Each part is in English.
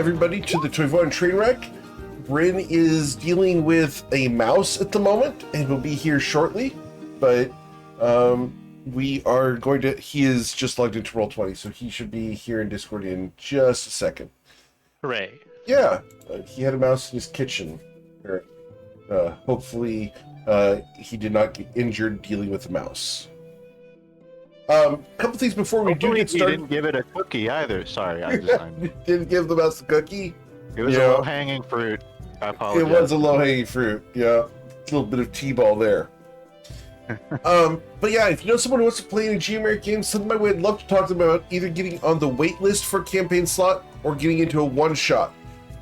everybody to the Toivoan Trainwreck. Bryn is dealing with a mouse at the moment and will be here shortly, but we are going to, he is just logged into Roll20, so he should be here in Discord in just a second. Hooray. Yeah, he had a mouse in his kitchen. Hopefully he did not get injured dealing with the mouse. Couple things before we do get started. You didn't give it a cookie either. Sorry, I didn't give the mouse a cookie. It was a low-hanging fruit. I apologize. It was a low-hanging fruit. Yeah, a little bit of T-ball there. But yeah, if you know someone who wants to play in a Geomeric game, send them my way. I'd love to talk to them about either getting on the wait list for a campaign slot or getting into a one-shot.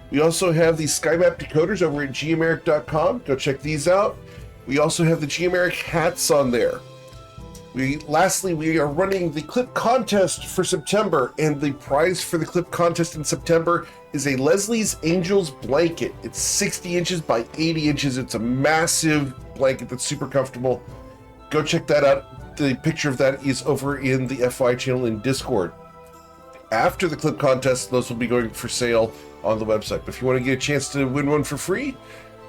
We also have the SkyMap decoders over at geomeric.com. Go check these out. We also have the Geomeric hats on there. Lastly, we are running the clip contest for September, and the prize for the clip contest in September is a Leslie's Angels blanket. It's 60 inches by 80 inches. It's a massive blanket that's super comfortable. Go check that out. The picture of that is over in the FY channel in Discord. After the clip contest, those will be going for sale on the website. But if you want to get a chance to win one for free,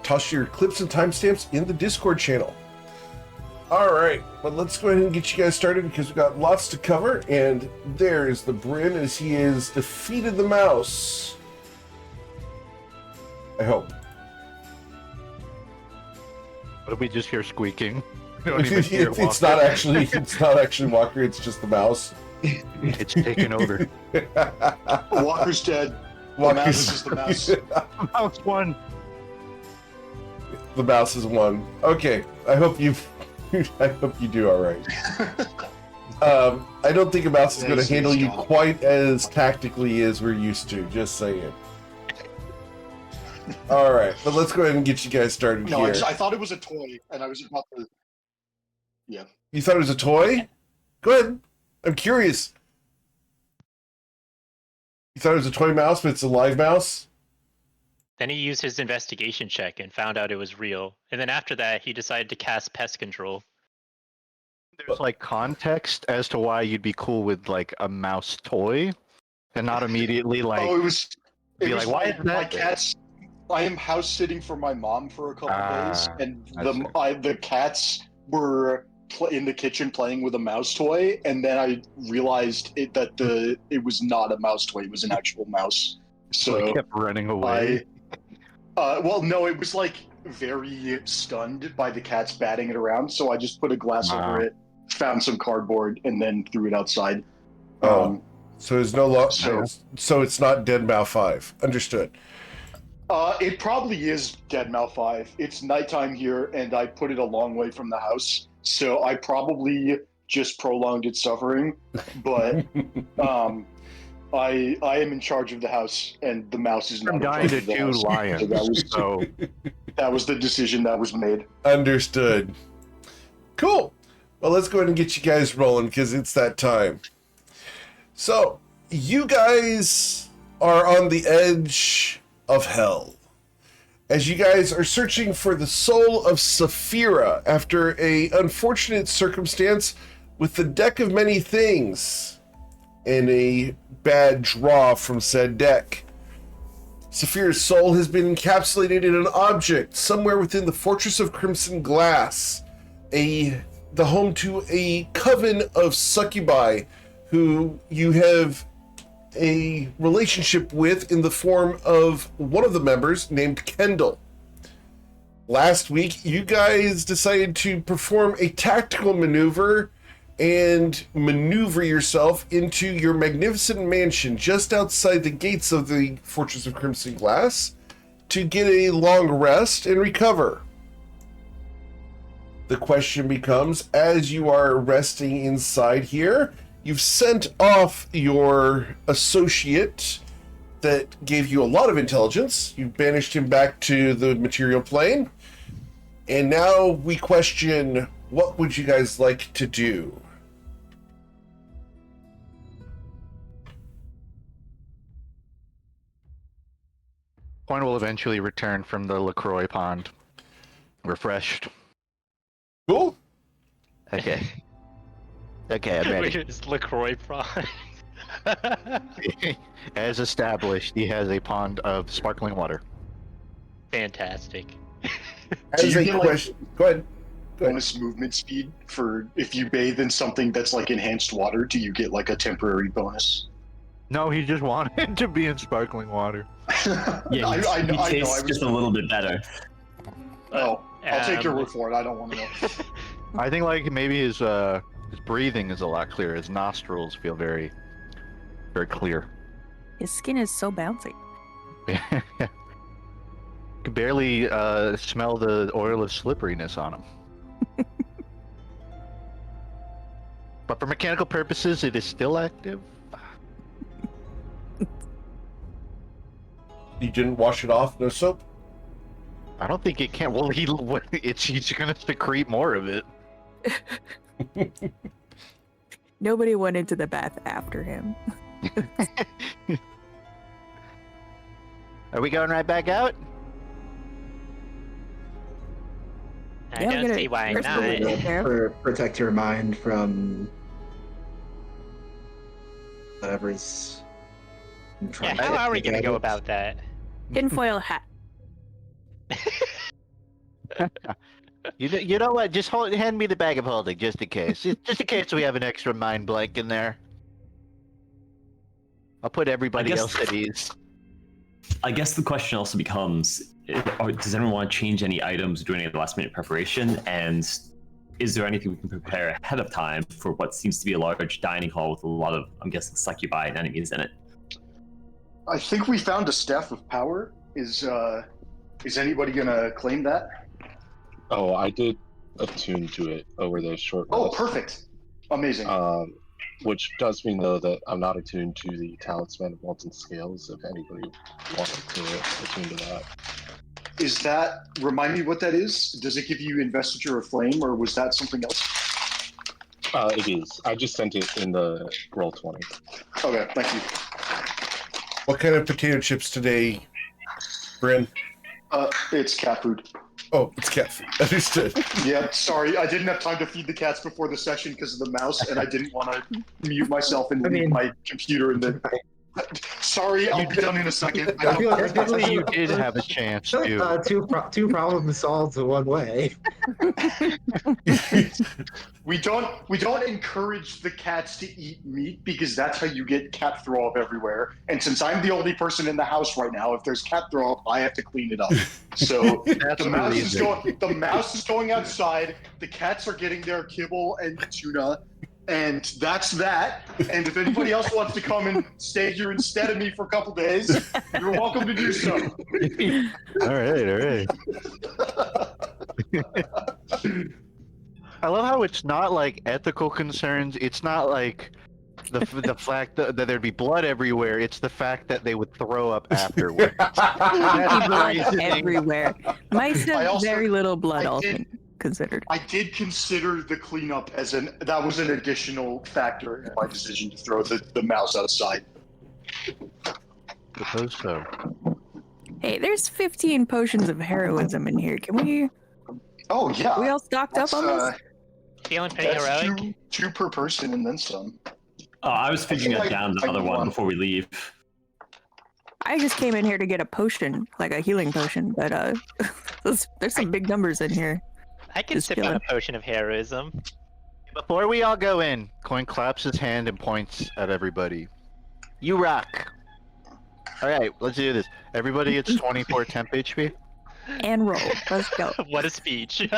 toss your clips and timestamps in the Discord channel. All right, but let's go ahead and get you guys started because we've got lots to cover. And there's the Bryn as he has defeated the mouse. I hope. What did we just hear squeaking? We don't even hear it's not actually Walker. It's just the mouse. It's taken over. Walker's dead. The mouse is just the mouse. The mouse won. The mouse is one. Okay, I hope you do all right. I don't think a mouse is going to handle you quite as tactically as we're used to. Just saying. All right, but let's go ahead and get you guys started here. I thought it was a toy, and I was about to. Yeah. You thought it was a toy? Go ahead. I'm curious. You thought it was a toy mouse, but it's a live mouse? Then he used his investigation check and found out it was real. And then after that, he decided to cast pest control. There's like context as to why you'd be cool with like a mouse toy, and not immediately like. Oh, it was like, why is that? My cats. I am house sitting for my mom for a couple days, and the cats were in the kitchen playing with a mouse toy, and then I realized that it was not a mouse toy; it was an actual mouse. So I kept running away. Well, no, it was like very stunned by the cats batting it around, so I just put a glass over it, found some cardboard, and then threw it outside. So there's no so it's not Dead Mouse 5. Understood. It probably is Dead Mouse 5. It's nighttime here, and I put it a long way from the house, so I probably just prolonged its suffering. But I am in charge of the house, and the mouse is not. I'm dying to do lions. So that was the decision that was made. Understood. Cool. Well, let's go ahead and get you guys rolling because it's that time. So, you guys are on the edge of hell as you guys are searching for the soul of Saphira after a unfortunate circumstance with the deck of many things and a bad draw from said deck. Saphira's soul has been encapsulated in an object somewhere within the Fortress of Crimson Glass, the home to a coven of succubi who you have a relationship with in the form of one of the members named Kendall. Last week, you guys decided to perform a tactical maneuver and maneuver yourself into your magnificent mansion just outside the gates of the Fortress of Crimson Glass to get a long rest and recover. The question becomes, as you are resting inside here, you've sent off your associate that gave you a lot of intelligence. You've banished him back to the material plane. And now we question, what would you guys like to do? Point will eventually return from the LaCroix pond, refreshed. Cool. Okay. Okay, I'm ready. It's LaCroix Prime. As established, he has a pond of sparkling water. Fantastic. As you a get, like, question, go ahead. bonus movement speed for if you bathe in something that's like enhanced water? Do you get like a temporary bonus? No, he just wanted to be in sparkling water. Yeah, I know. I tastes was just a little bit better. Oh, I'll take your Um, word for it. I don't want to know. I think like maybe his breathing is a lot clearer. His nostrils feel very, very clear. His skin is so bouncy. Could barely smell the oil of slipperiness on him. But for mechanical purposes, it is still active. You didn't wash it off? No soap? I don't think it can. Well, he's gonna secrete more of it. Nobody went into the bath after him. Are we going right back out? I Yeah, I'm don't gonna see why first not. go in there. Protect your mind from whatever's Yeah, how are we gonna go about that? Tinfoil hat. You know what? Just hand me the bag of holding, just in case. Just in case we have an extra mind blank in there. I'll put everybody guess- else at ease. I guess the question also becomes, does anyone want to change any items, do any last minute preparation? And is there anything we can prepare ahead of time for what seems to be a large dining hall with a lot of, I'm guessing, succubi and enemies in it? I think we found a staff of power. Is anybody gonna claim that? Oh, I did attune to it over the short Oh, rest. perfect. Amazing. Which does mean though that I'm not attuned to the talisman of molten scales. If anybody wanted to attune to that. Is that, remind me what that is? Does it give you investiture of flame, or was that something else? It is. I just sent it in the roll 20. Okay, thank you. What kind of potato chips today, Bryn? It's cat food. Oh, it's cat food. Understood. Yeah, sorry, I didn't have time to feed the cats before the session because of the mouse, and I didn't want to mute myself and leave my computer in the... Sorry, I'll be done in a second. I feel like Technically, you did have a chance to. two problems solved in one way. We don't encourage the cats to eat meat because that's how you get cat throw up everywhere. And since I'm the only person in the house right now, if there's cat throw up, I have to clean it up. So That's the mouse amazing. is going outside. The cats are getting their kibble and tuna. And that's that. And if anybody else wants to come and stay here instead of me for a couple days, you're welcome to do so. All right. I love how it's not like ethical concerns. It's not like the fact that there'd be blood everywhere. It's the fact that they would throw up afterward. That's the Blood reasoning. everywhere. Mice I have also- very little blood, I all did- things considered. I did consider the cleanup as that was an additional factor in my decision to throw the mouse outside. Suppose so. Hey, there's 15 potions of heroism in here. Can we Oh yeah. all stocked up on this? Feeling pretty That's heroic. two per person and then some. Oh, I was figuring think it down I another one won. before we leave. I just came in here to get a potion, like a healing potion, but there's some big numbers in here. I can Just sip on chilling. a potion of heroism. Before we all go in, Coin claps his hand and points at everybody. You rock. All right, let's do this. Everybody gets 24 temp HP. And roll. Let's go. What a speech. Did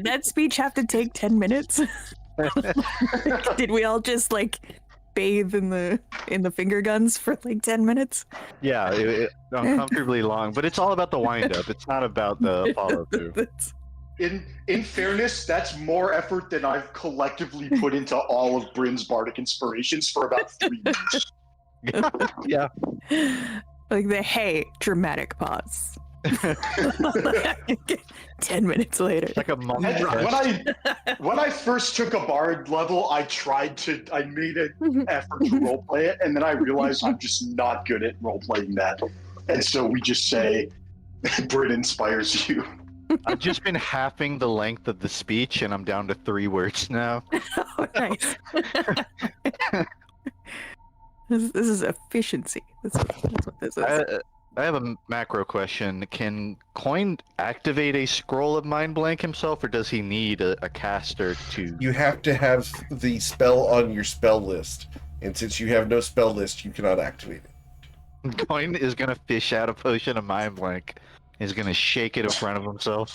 that speech have to take 10 minutes? Did we all just like bathe in the finger guns for like 10 minutes? Yeah, uncomfortably long, but it's all about the wind up. It's not about the follow through. That's- In fairness, that's more effort than I've collectively put into all of Bryn's bardic inspirations for about 3 years. Yeah. Like the hey, dramatic pause. 10 minutes later. Like a month. And when I first took a bard level, I made an effort to roleplay it, and then I realized I'm just not good at roleplaying that. And so we just say, Bryn inspires you. I've just been halving the length of the speech, and I'm down to 3 words now. Oh, nice. This is efficiency. That's what this is. I have a macro question. Can Coin activate a scroll of Mind Blank himself, or does he need a caster to? You have to have the spell on your spell list, and since you have no spell list, you cannot activate it. Coin is gonna fish out a potion of Mind Blank. He's gonna shake it in front of himself.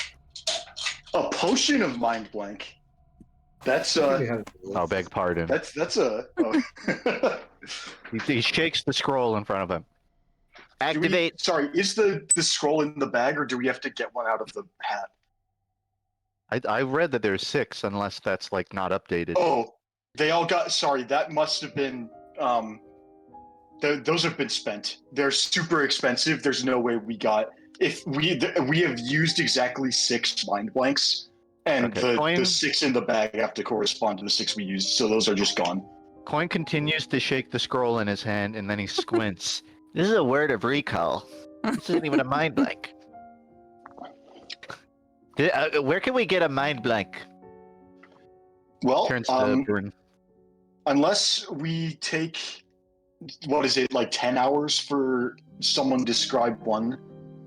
A potion of mind blank. That's I'll beg pardon. that's a. Oh. He shakes the scroll in front of him. Activate. Sorry, is the scroll in the bag, or do we have to get one out of the hat? I read that there's 6, unless that's like not updated. Oh, they all got. Sorry, that must have been. Those have been spent. They're super expensive. There's no way we got. If we have used exactly 6 mind blanks, and the 6 in the bag have to correspond to the 6 we used, so those are just gone. Coin continues to shake the scroll in his hand, and then he squints. This is a word of recall. This isn't even a mind blank. Where can we get a mind blank? Well, Turns to Bryn. Unless we take, what is it, like 10 hours for someone to describe one.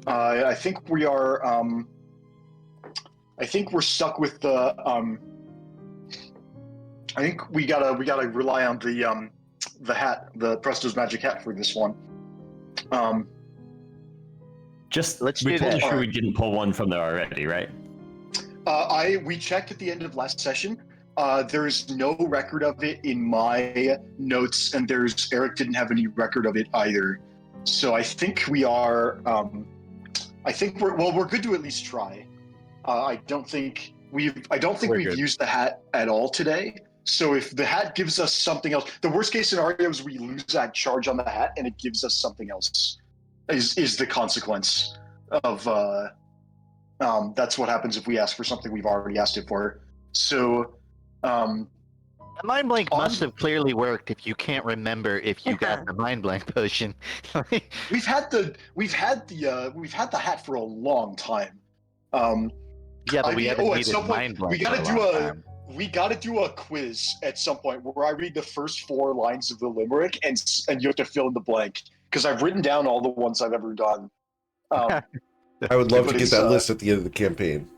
I think we are. I think we're stuck with the. I think we gotta rely on the hat, the Presto's magic hat for this one. Let's we told sure we didn't pull one from there already, right? We checked at the end of last session. There's no record of it in my notes, and Eric didn't have any record of it either. So I think we are. We're good to at least try. I don't think we've used the hat at all today. So if the hat gives us something else, the worst case scenario is we lose that charge on the hat, and it gives us something else. Is the consequence of that's what happens if we ask for something we've already asked it for. So the mind blank must have clearly worked if you can't remember if you got the mind blank potion. we've had the hat for a long time. Yeah, but we haven't needed mind blank. We gotta do a quiz at some point where I read the first 4 lines of the limerick and you have to fill in the blank, because I've written down all the ones I've ever done. I would love to get that list at the end of the campaign.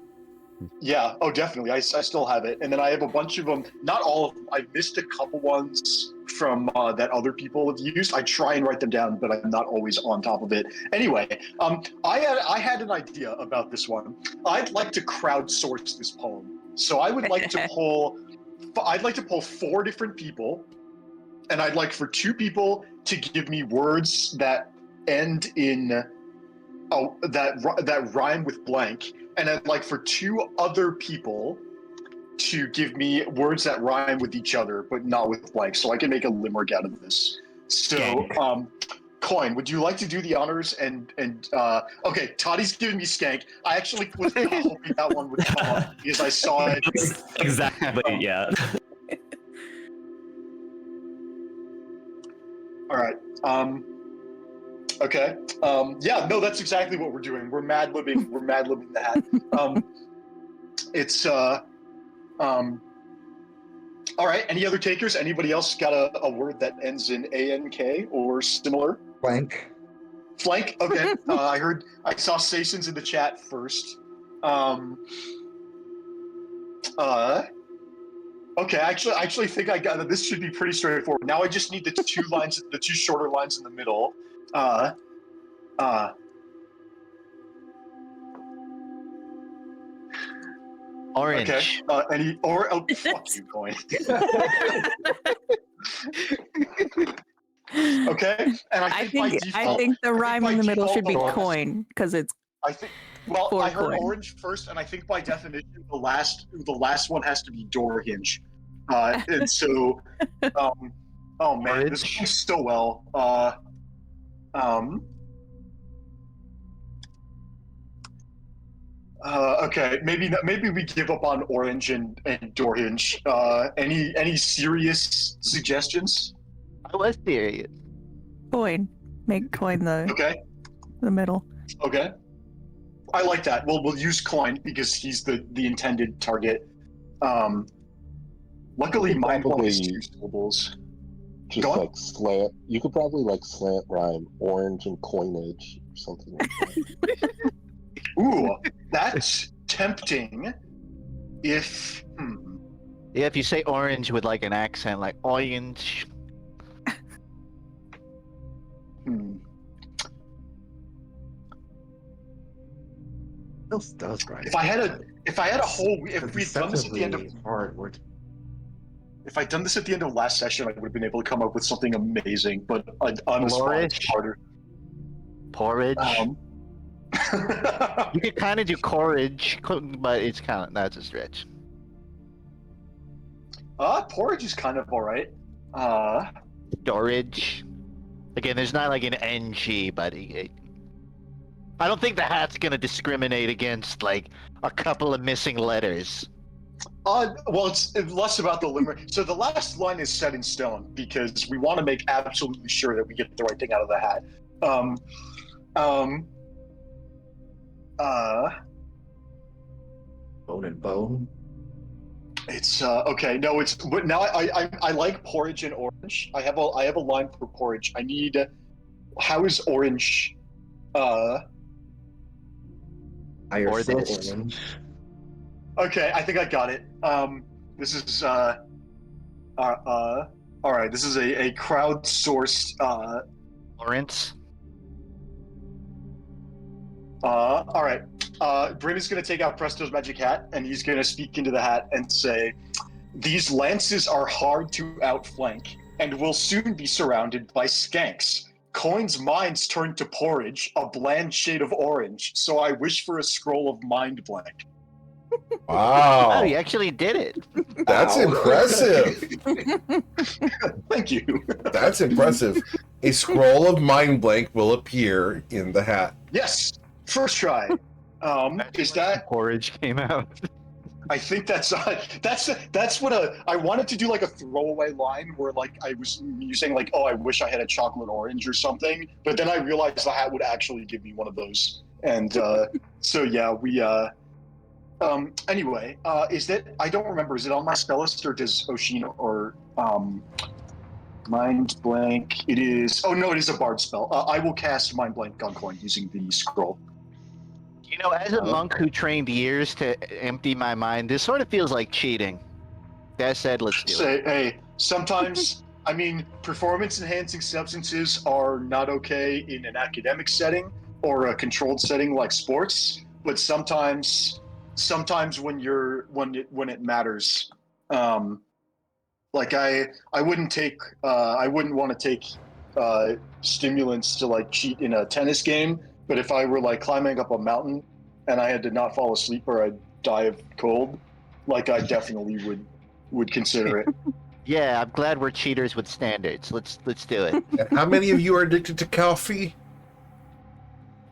Yeah, oh definitely. I still have it, and then I have a bunch of them. Not all of them. I missed a couple ones from that other people have used. I try and write them down, but I'm not always on top of it. Anyway, I had an idea about this one. I'd like to crowdsource this poem. So I would like to pull. I'd like to pull 4 different people, and I'd like for 2 people to give me words that end in that rhyme with blank, and I'd like for 2 other people to give me words that rhyme with each other but not with blank, so I can make a limerick out of this. So, Coin, would you like to do the honors? And okay, Toddy's giving me skank. I actually was not hoping that one would come up because I saw it. Exactly, yeah. All right. Okay. Yeah, no, that's exactly what we're doing. We're mad-libbing the hat. It's all right. Any other takers? Anybody else got a word that ends in ANK or similar? Flank. Flank. Okay. I saw Sason's in the chat first. Okay. I actually think I got this. Should be pretty straightforward. Now I just need the 2 lines, the 2 shorter lines in the middle. Orange. Okay. Fuck you, Coin. Okay. And I think the rhyme in the middle should be coin, because it's. I think. Well, I heard coin. orange first, and I think by definition the last one has to be door hinge. And so, oh man, orange. This goes so well. Okay, maybe we give up on orange and door hinge. Any serious suggestions? I was serious. Coin. Make coin Okay. the middle. Okay. I like that. Well, we'll use coin because he's the intended target. Luckily, mind blank is 2 syllables. Just Go on. like slant. You could probably like slant rhyme orange and coinage or something like that. Ooh, that's tempting. If Yeah, if you say orange with like an accent, like orange. else does right. if I had a whole, if we'd done this at the end of hard word. if I'd done this at the end of last session, I would have been able to come up with something amazing. But on the spot, it's harder. Porridge. You could kind of do porridge, but it's kind of that's a stretch. Porridge is kind of all right. Storage. Again, there's not like an NG, but I don't think the hat's gonna discriminate against like a couple of missing letters. Well, it's less about the limerick. So the last line is set in stone because we want to make absolutely sure that we get the right thing out of the hat. Bone and bone. It's okay. No, it's but now I like porridge and orange. I have a line for porridge. I need. How is orange? Higher this. orange. Okay, I think I got it. This is all right. This is a crowdsourced. Lawrence. All right. Bryn is going to take out Presto's magic hat, and he's going to speak into the hat and say, "These lances are hard to outflank, and will soon be surrounded by skanks. Coin's minds turn to porridge, a bland shade of orange. So I wish for a scroll of mind blank." Wow. Oh, you actually did it. That's impressive. Thank you. That's impressive. A scroll of mind blank will appear in the hat. Yes, first try. Is that? Porridge came out? I think that's what I wanted to do, like a throwaway line where like I was using like, oh, I wish I had a chocolate orange or something, but then I realized the hat would actually give me one of those, and so yeah, we anyway, is that, I don't remember, is it on my spell list or does Oshin or mind blank? It is. Oh no, it is a bard spell. I will cast mind blank on coin using the scroll. You know, as a monk who trained years to empty my mind, this sort of feels like cheating. That said, let's do it. Hey, sometimes, I mean, performance-enhancing substances are not okay in an academic setting or a controlled setting like sports, but sometimes when it matters, like I wouldn't want to take stimulants to like cheat in a tennis game. But if I were like climbing up a mountain and I had to not fall asleep or I'd die of cold, like I definitely would consider it. Yeah, I'm glad we're cheaters with standards. Let's do it. How many of you are addicted to coffee?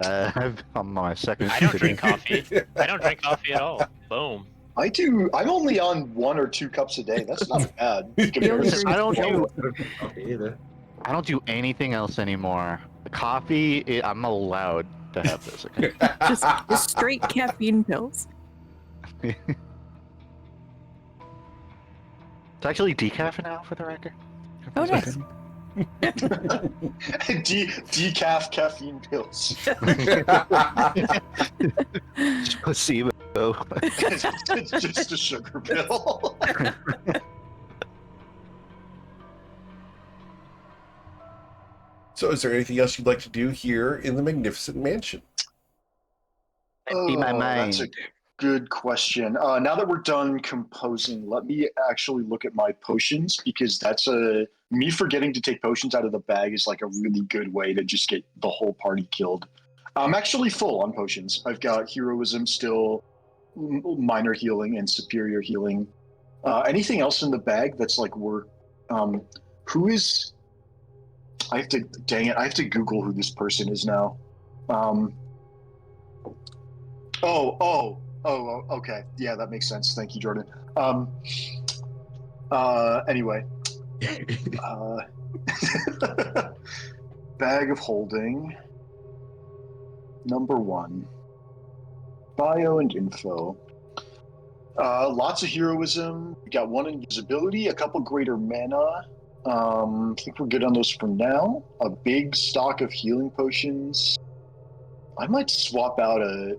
I'm on my second. I don't drink coffee. I don't drink coffee at all. Boom. I do. I'm only on 1 or 2 cups a day. That's not bad. I don't do. Either. I don't do anything else anymore. The coffee, I'm allowed to have this. Okay? Just straight caffeine pills. It's actually decaf now, for the record. Oh, nice. Decaf caffeine pills. Placebo. It's just a sugar pill. So is there anything else you'd like to do here in the Magnificent Mansion? Empty my mind. That's a good question. Now that we're done composing, let me actually look at my potions, because that's me forgetting to take potions out of the bag is like a really good way to just get the whole party killed. I'm actually full on potions. I've got heroism still, minor healing, and superior healing. Anything else in the bag that's like who is? I have to Google who this person is now. Okay. Yeah, that makes sense. Thank you, Jordan. Anyway. Bag of holding. Number 1. Bio and info. Lots of heroism. We got 1 invisibility, a couple greater mana. I think we're good on those for now. A big stock of healing potions. I might swap out a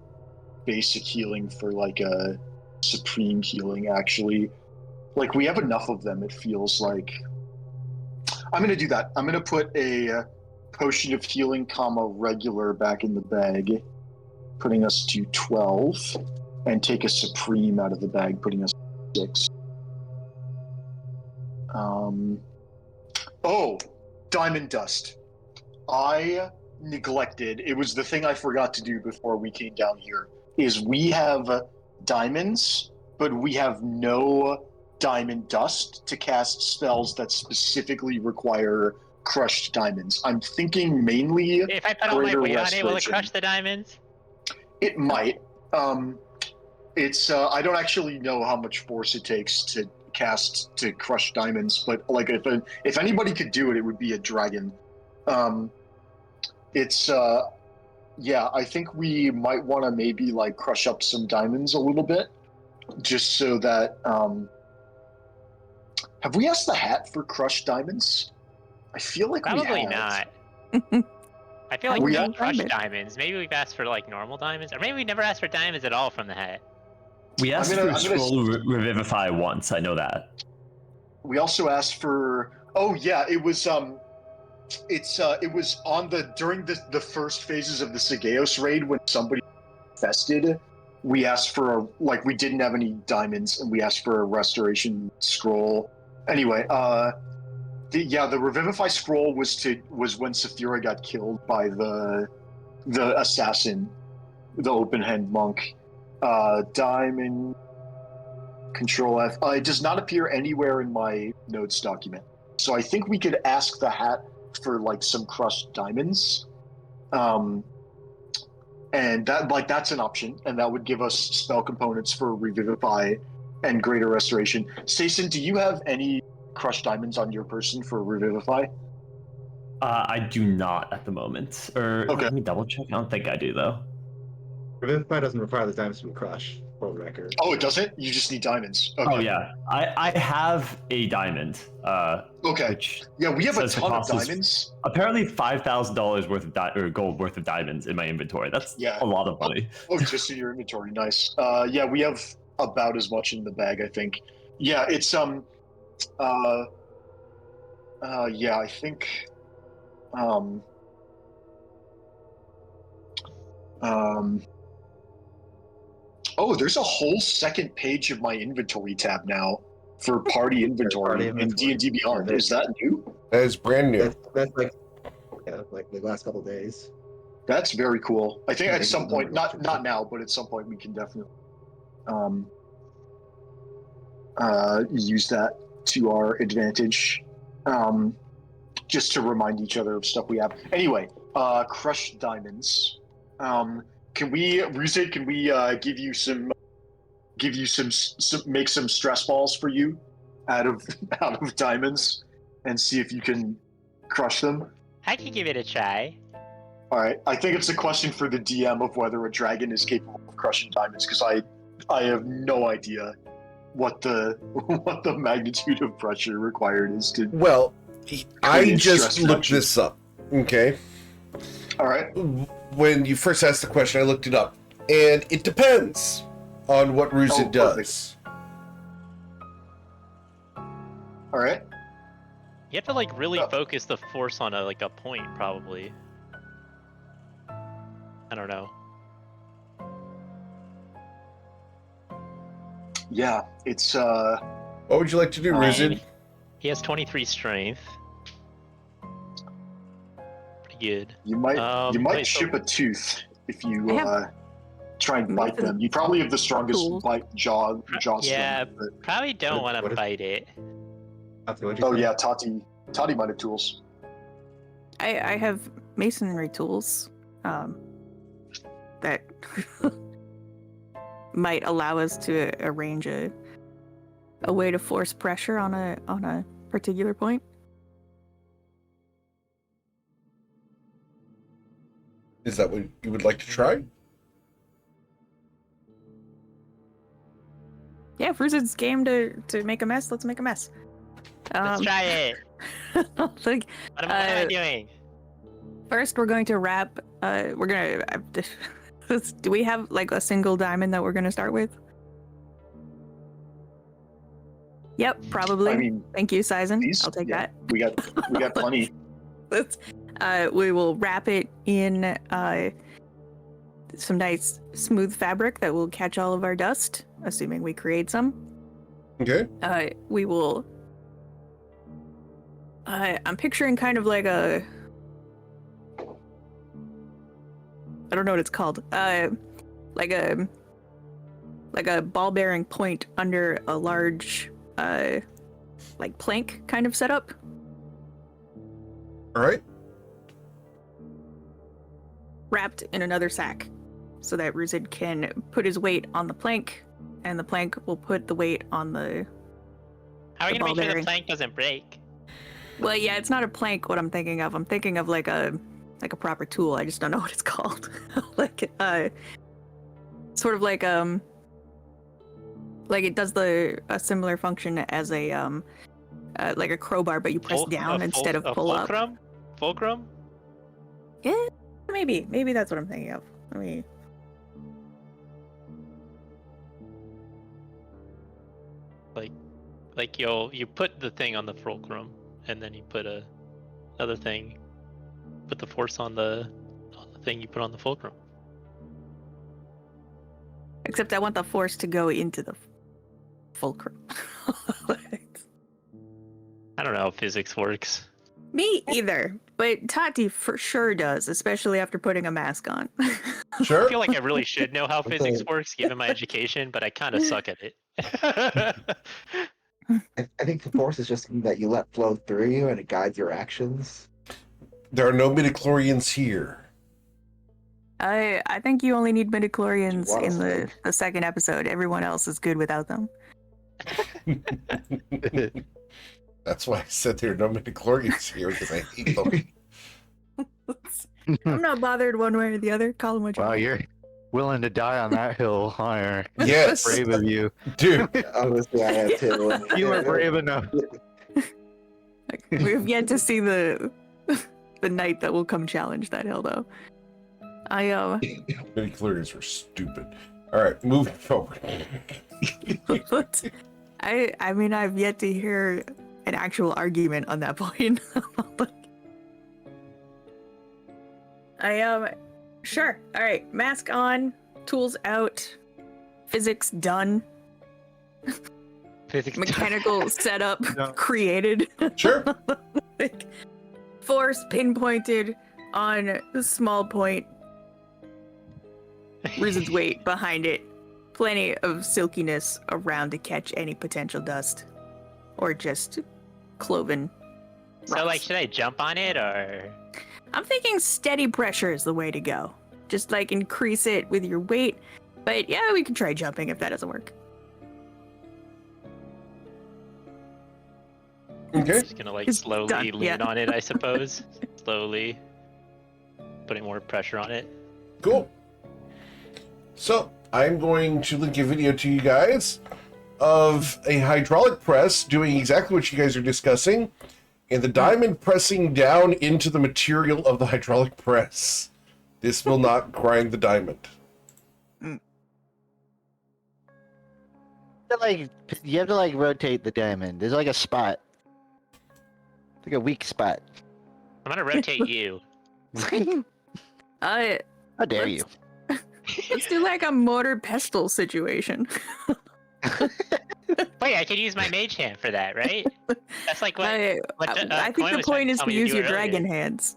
basic healing for like a supreme healing, actually. Like, we have enough of them, it feels like. I'm going to do that. I'm going to put a potion of healing, regular back in the bag, putting us to 12, and take a supreme out of the bag, putting us to 6. Oh, diamond dust. I neglected. It was the thing I forgot to do before we came down here. Is we have diamonds, but we have no diamond dust to cast spells that specifically require crushed diamonds. I'm thinking mainly If I put all my greater weight on it, will it restoration. crush the diamonds? It might. It's I don't actually know how much force it takes to cast to crush diamonds, but like if anybody could do it, it would be a dragon. It's yeah, I think we might want to maybe like crush up some diamonds a little bit, just so that have we asked the hat for crushed diamonds? I feel like Probably we have. not. I feel like We we have crushed diamonds. Maybe we've asked for like normal diamonds, or maybe we never asked for diamonds at all from the hat. We asked I'm for gonna- scroll revivify once. I know that. We also asked for. Oh yeah, it was it was on during the first phases of the Sagaeos raid when somebody infested. We asked for we didn't have any diamonds, and we asked for a restoration scroll. Anyway, the revivify scroll was when Saphira got killed by the assassin, the open hand monk. Diamond Control F. It does not appear anywhere in my notes document, so I think we could ask the hat for like some crushed diamonds, and that's an option, and that would give us spell components for revivify and greater restoration. Stacen, do you have any crushed diamonds on your person for revivify? I do not at the moment. Or Okay. let me double check. I don't think I do though. Revivify doesn't require the diamonds to be crushed, for the record. Oh, it doesn't? You just need diamonds. Okay. Oh yeah, I have a diamond. Okay. Which Yeah, we have a says the ton of cost is diamonds. apparently $5,000 worth of gold worth of diamonds in my inventory. That's Yeah. a lot of money. Oh, just in your inventory. Nice. Yeah, we have about as much in the bag, I think. Yeah, it's yeah, I think oh, there's a whole second page of my inventory tab now for party inventory in D&D Beyond. Is that new? That is brand new. That's like the last couple days. That's very cool. I think Yeah, at some point, number not now, but at some point we can definitely use that to our advantage, just to remind each other of stuff we have. Anyway, crushed diamonds. Can we, Ruse, can we make some stress balls for you out of diamonds and see if you can crush them? I can give it a try. All right, I think it's a question for the DM of whether a dragon is capable of crushing diamonds, because I have no idea what the magnitude of pressure required is to. Well, I Create just stress looked reactions. this up. Okay. All right. When you first asked the question, I looked it up, and it depends on what ruse Oh, it does. All right. You have to like really Oh. focus the force on a point, probably. I don't know. Yeah, it's What would you like to do, Fine. Ruzid? He has 23 strength. Pretty good. you might wait, so- chip a tooth if you I have try and bite nothing- them. You probably have the strongest tools. jaw Yeah. strength. but- Probably don't What- want to what if- fight it. What'd you Oh say? yeah, Tati might have tools. I have masonry tools that might allow us to arrange a way to force pressure on a particular point. Is that what you would like to try? Yeah, if Ruzid's game to make a mess, let's make a mess. Let's try it. Like, What am I doing? first, we're going to wrap. We're gonna. Do we have like a single diamond that we're gonna start with? Yep, probably. I mean, Thank you, Sizen. these- I'll take yeah. that. We got plenty. Let's, we will wrap it in some nice smooth fabric that will catch all of our dust, assuming we create some. Okay. We will. I'm picturing kind of like a. I don't know what it's called. Like a ball-bearing point under a large, like plank kind of setup. All right. Wrapped in another sack, so that Ruzid can put his weight on the plank, and the plank will put the weight on the. How are we the gonna make sure ball-bearing. the plank doesn't break? Well, yeah, it's not a plank. What I'm thinking of, like a proper tool. I just don't know what it's called. Like sort of like it does a similar function as a like a crowbar, but you press down instead of pull up. Fulcrum? Yeah, maybe that's what I'm thinking of. Let me. Like you put the thing on the fulcrum, and then you put another thing, put the force on the thing you put on the fulcrum. Except I want the force to go into the fulcrum. I don't know how physics works. Me either, but Tati for sure does, especially after putting a mask on. I Sure. feel like I really should know how Okay. physics works given my education, but I kind of suck at it. I think the force is just something that you let flow through you and it guides your actions. There are no midichlorians here. I think you only need midichlorians What a in the fake. second episode. Everyone else is good without them. That's why I said there are no midichlorians here, because I hate them. I'm not bothered one way or the other. Call them what you Wow, want. you're willing to die on that hill, higher. Yes. Brave of you. Dude. Honestly, I am too. You are brave enough. We've yet to see the knight that will come challenge that hill, though. Midichlorians were stupid. All right, moving forward. I mean, I've yet to hear an actual argument on that point. Sure. All right, mask on, tools out, physics done, Physics. mechanical setup No. created. Sure. Like, force pinpointed on a small point. Reason's weight behind it. Plenty of silkiness around to catch any potential dust. Or just cloven So rocks. like, should I jump on it or? I'm thinking steady pressure is the way to go. Just like increase it with your weight. But yeah, we can try jumping if that doesn't work. Okay. Just gonna like It's slowly done, lean yeah. on it, I suppose. Slowly putting more pressure on it. Cool. So I'm going to link a video to you guys of a hydraulic press doing exactly what you guys are discussing, and the diamond pressing down into the material of the hydraulic press. This will not grind the diamond. You have to like rotate the diamond. There's like a spot. It's like a weak spot. I'm gonna rotate you. How dare you? Let's do like a mortar pestle situation. Wait, I could use my mage hand for that, right? That's like what. I Coin think the was trying point to is tell to me to use do your earlier. dragon hands.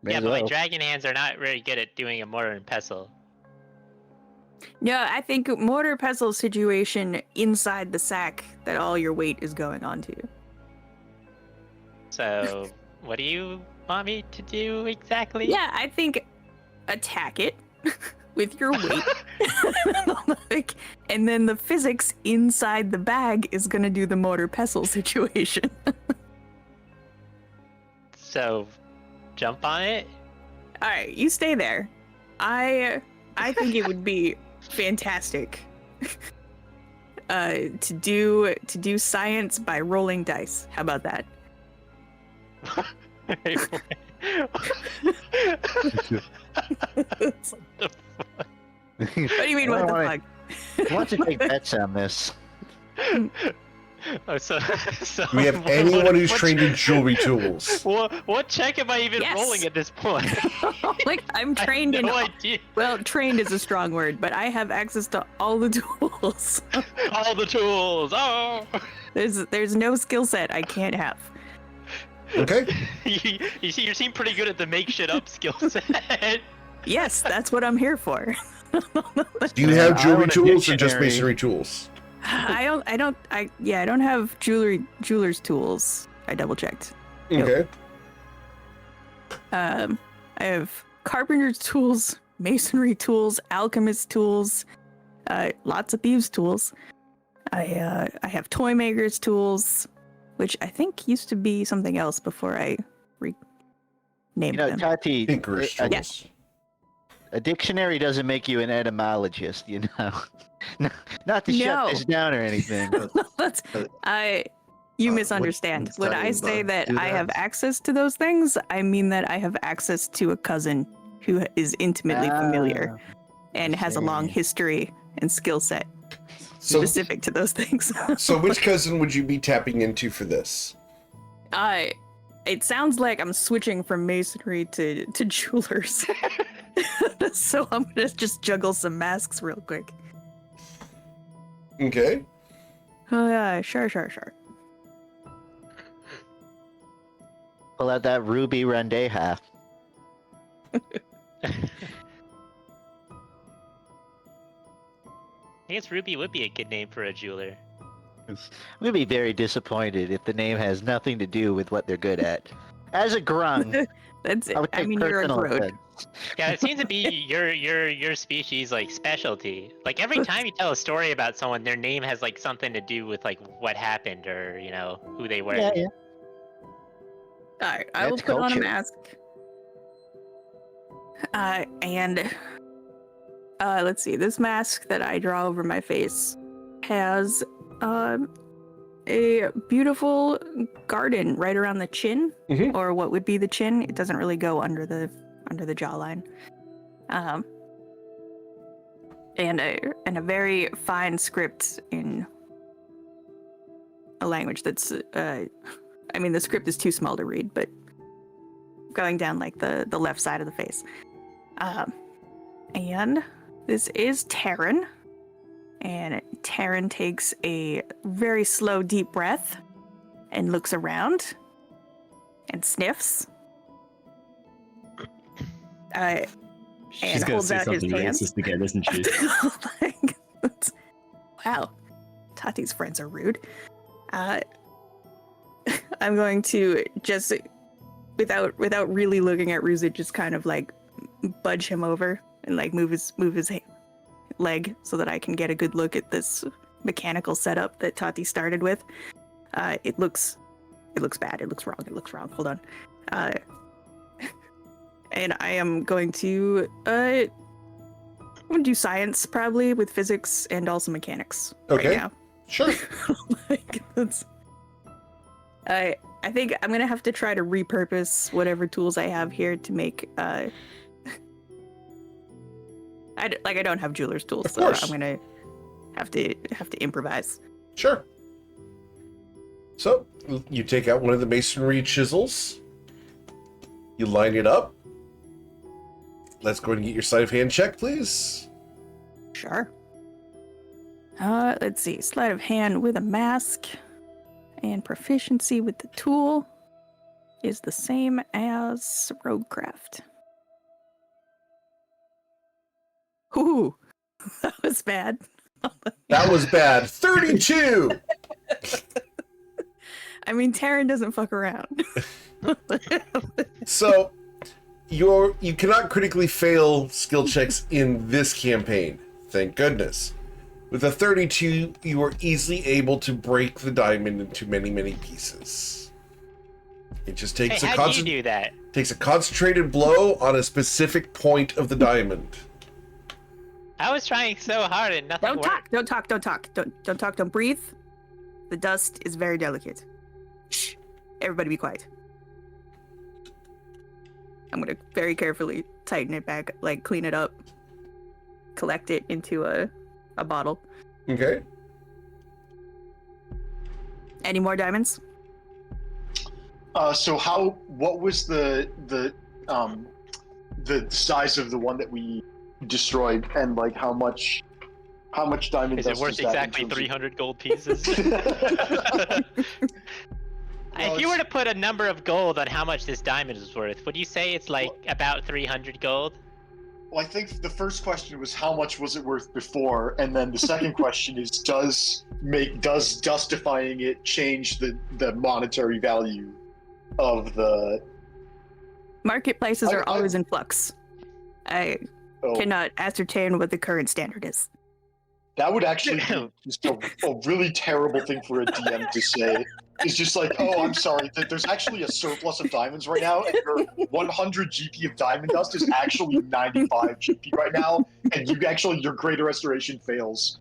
May Yeah, as but my well. dragon hands are not very good at doing a mortar and pestle. No, I think mortar pestle situation inside the sack that all your weight is going onto. So, what do you want me to do exactly? Yeah, I think attack it with your weight. Like, and then the physics inside the bag is gonna do the mortar pestle situation. So, jump on it. All right, you stay there. I think it would be fantastic to do science by rolling dice. How about that? What do you mean? What the fuck? I want to take bets on this. Oh, so Do we have anyone who's what- trained in jewelry tools? What check am I even Yes. rolling at this point? Like I'm I have trained in. no idea. Well, trained is a strong word, but I have access to all the tools. All the tools. Oh. There's no skill set I can't have. Okay. You seem pretty good at the make shit up skill set. Yes, that's what I'm here for. Do you have I jewelry want a tools or just dictionary. masonry tools? I don't have jeweler's tools. I double checked. Nope. Okay. I have carpenter's tools, masonry tools, alchemist tools, lots of thieves tools. I have toy maker's tools, which I think used to be something else before I renamed them. Tati, Tinker's a, tools. a dictionary doesn't make you an etymologist, you know. Not to No. shut this down or anything. That's you what- misunderstand. When I say studying that bugs do I that? have access to those things, I mean that I have access to a cousin who is intimately familiar and has a long see. history and skill set So, specific to those things. so which cousin would you be tapping into for this? It sounds like I'm switching from masonry to jewelers. So I'm gonna just juggle some masks real quick. Okay. Oh yeah, sure. Pull out that ruby rendeja. I guess Ruby would be a good name for a jeweler. I'm gonna be very disappointed if the name has nothing to do with what they're good at. As a grung, That's it. I would I take mean, you're a personal grode. offense. Yeah, it seems to be your species like specialty. Like every time you tell a story about someone, their name has like something to do with like what happened or who they were. Yeah, yeah. Alright, I will That's put on a culture. mask. And let's see. This mask that I draw over my face has a beautiful garden right around the chin, Mhm. or what would be the chin. It doesn't really go under the jawline. And a very fine script in a language that's I mean, the script is too small to read, but going down like the left side of the face. And this is Terran. And Terran takes a very slow, deep breath and looks around and sniffs. She's And gonna holds say out his something hands. racist again, isn't she? Like, wow, Tati's friends are rude. I'm going to just, without really looking at Ruzit, just kind of like budge him over and like move his leg so that I can get a good look at this mechanical setup that Tati started with. It looks bad. It looks wrong. Hold on. And I am going to I'm gonna do science probably with physics and also mechanics Okay. right now. Sure. Like, that's... I think I'm gonna have to try to repurpose whatever tools I have here to make I don't have jeweler's tools, Of so course. I'm gonna have to improvise. Sure. So, you take out one of the masonry chisels. You line it up. Let's go ahead and get your sleight of hand check, please. Sure. Let's see. Sleight of hand with a mask and proficiency with the tool is the same as roguecraft. Ooh, that was bad. That was bad. 32! I mean, Terran doesn't fuck around. So, you cannot critically fail skill checks in this campaign. Thank goodness. With a 32, you are easily able to break the diamond into many, many pieces. It just Hey, takes how do you do that? takes a concentrated blow on a specific point of the diamond. I was trying so hard and nothing Don't worked. talk. Don't talk. Don't talk. Don't talk. Don't breathe. The dust is very delicate. Shh. Everybody be quiet. I'm gonna very carefully tighten it back, like clean it up, collect it into a bottle. Okay. Any more diamonds? So what was the size of the one that we destroyed, and like how much diamond Is it dust worth is that in exactly terms of- 300 gold pieces? Well, If you were to put a number of gold on how much this diamond is worth, would you say it's like about 300 gold? Well, I think the first question was how much was it worth before, and then the second question is does dustifying it change the monetary value of the? Market prices I- are I- always in flux. I Oh, cannot ascertain what the current standard is. that would actually be just a really terrible thing for a DM to say. It's just like, oh, I'm sorry, there's actually a surplus of diamonds right now, and your 100 GP of diamond dust is actually 95 GP right now, and your greater restoration fails.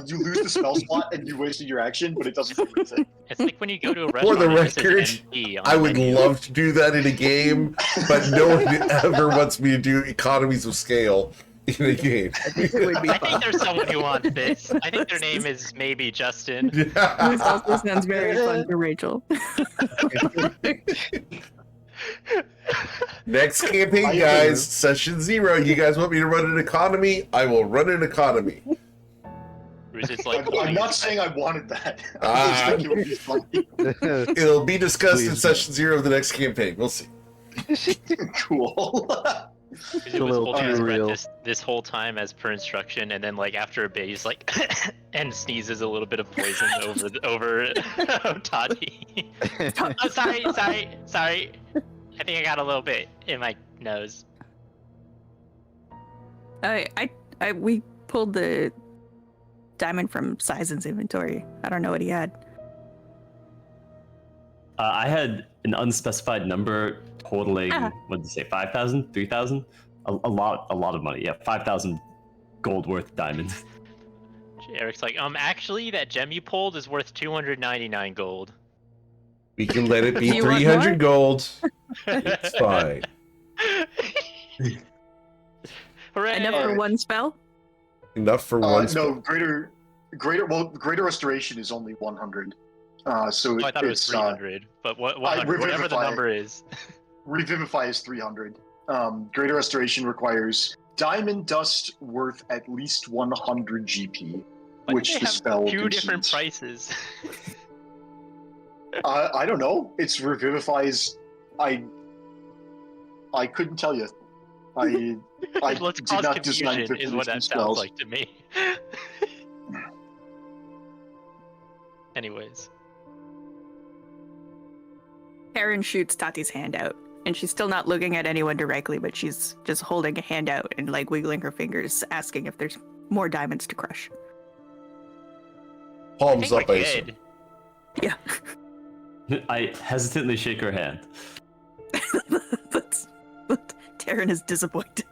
You lose the spell slot and you wasted your action, but it doesn't do anything. It's like when you go to a For restaurant the and it says record, MP on I the would menu. love to do that in a game, but no one ever wants me to do economies of scale in a game. It would be I fun. think there's someone who wants this. I think their name is maybe Justin. This also sounds very fun for Rachel. Next campaign, I guys, agree. session 0. You guys want me to run an economy? I will run an economy. Who's just like, I'm not saying I wanted that. I Ah. just think it would be funny. It'll be discussed in Please. session 0 of the next campaign. We'll see. Cool. It a was little holding his too breath real. this whole time as per instruction, and then like after a bit, he's like, and sneezes a little bit of poison over Tati. Oh, sorry. I think I got a little bit in my nose. We pulled the diamond from Sizen's inventory. I don't know what he had. I had an unspecified number totaling, what did you say, 5,000? 3,000? A lot of money. Yeah, 5,000 gold worth of diamonds. Eric's like, actually, that gem you pulled is worth 299 gold. We can let it be You want 300 more? gold. It's fine. Hooray! Enough for one spell? Enough for one spell. No, greater restoration is only 100. So Oh, I thought it was it's 300, but whatever the Revivify. number is. Revivify is 300. Greater restoration requires diamond dust worth at least 100 GP, Why which do they the have spell two different concedes. prices. I don't know. It's revivifies. I couldn't tell you. I Let's did cause not design confusion is what that 50 sounds spells. like to me. Anyways. Karen shoots Tati's hand out, and she's still not looking at anyone directly, but she's just holding a hand out and like wiggling her fingers, asking if there's more diamonds to crush. Palms I up, I think assume. we're good. Yeah. I hesitantly shake her hand. but Taryn is disappointed.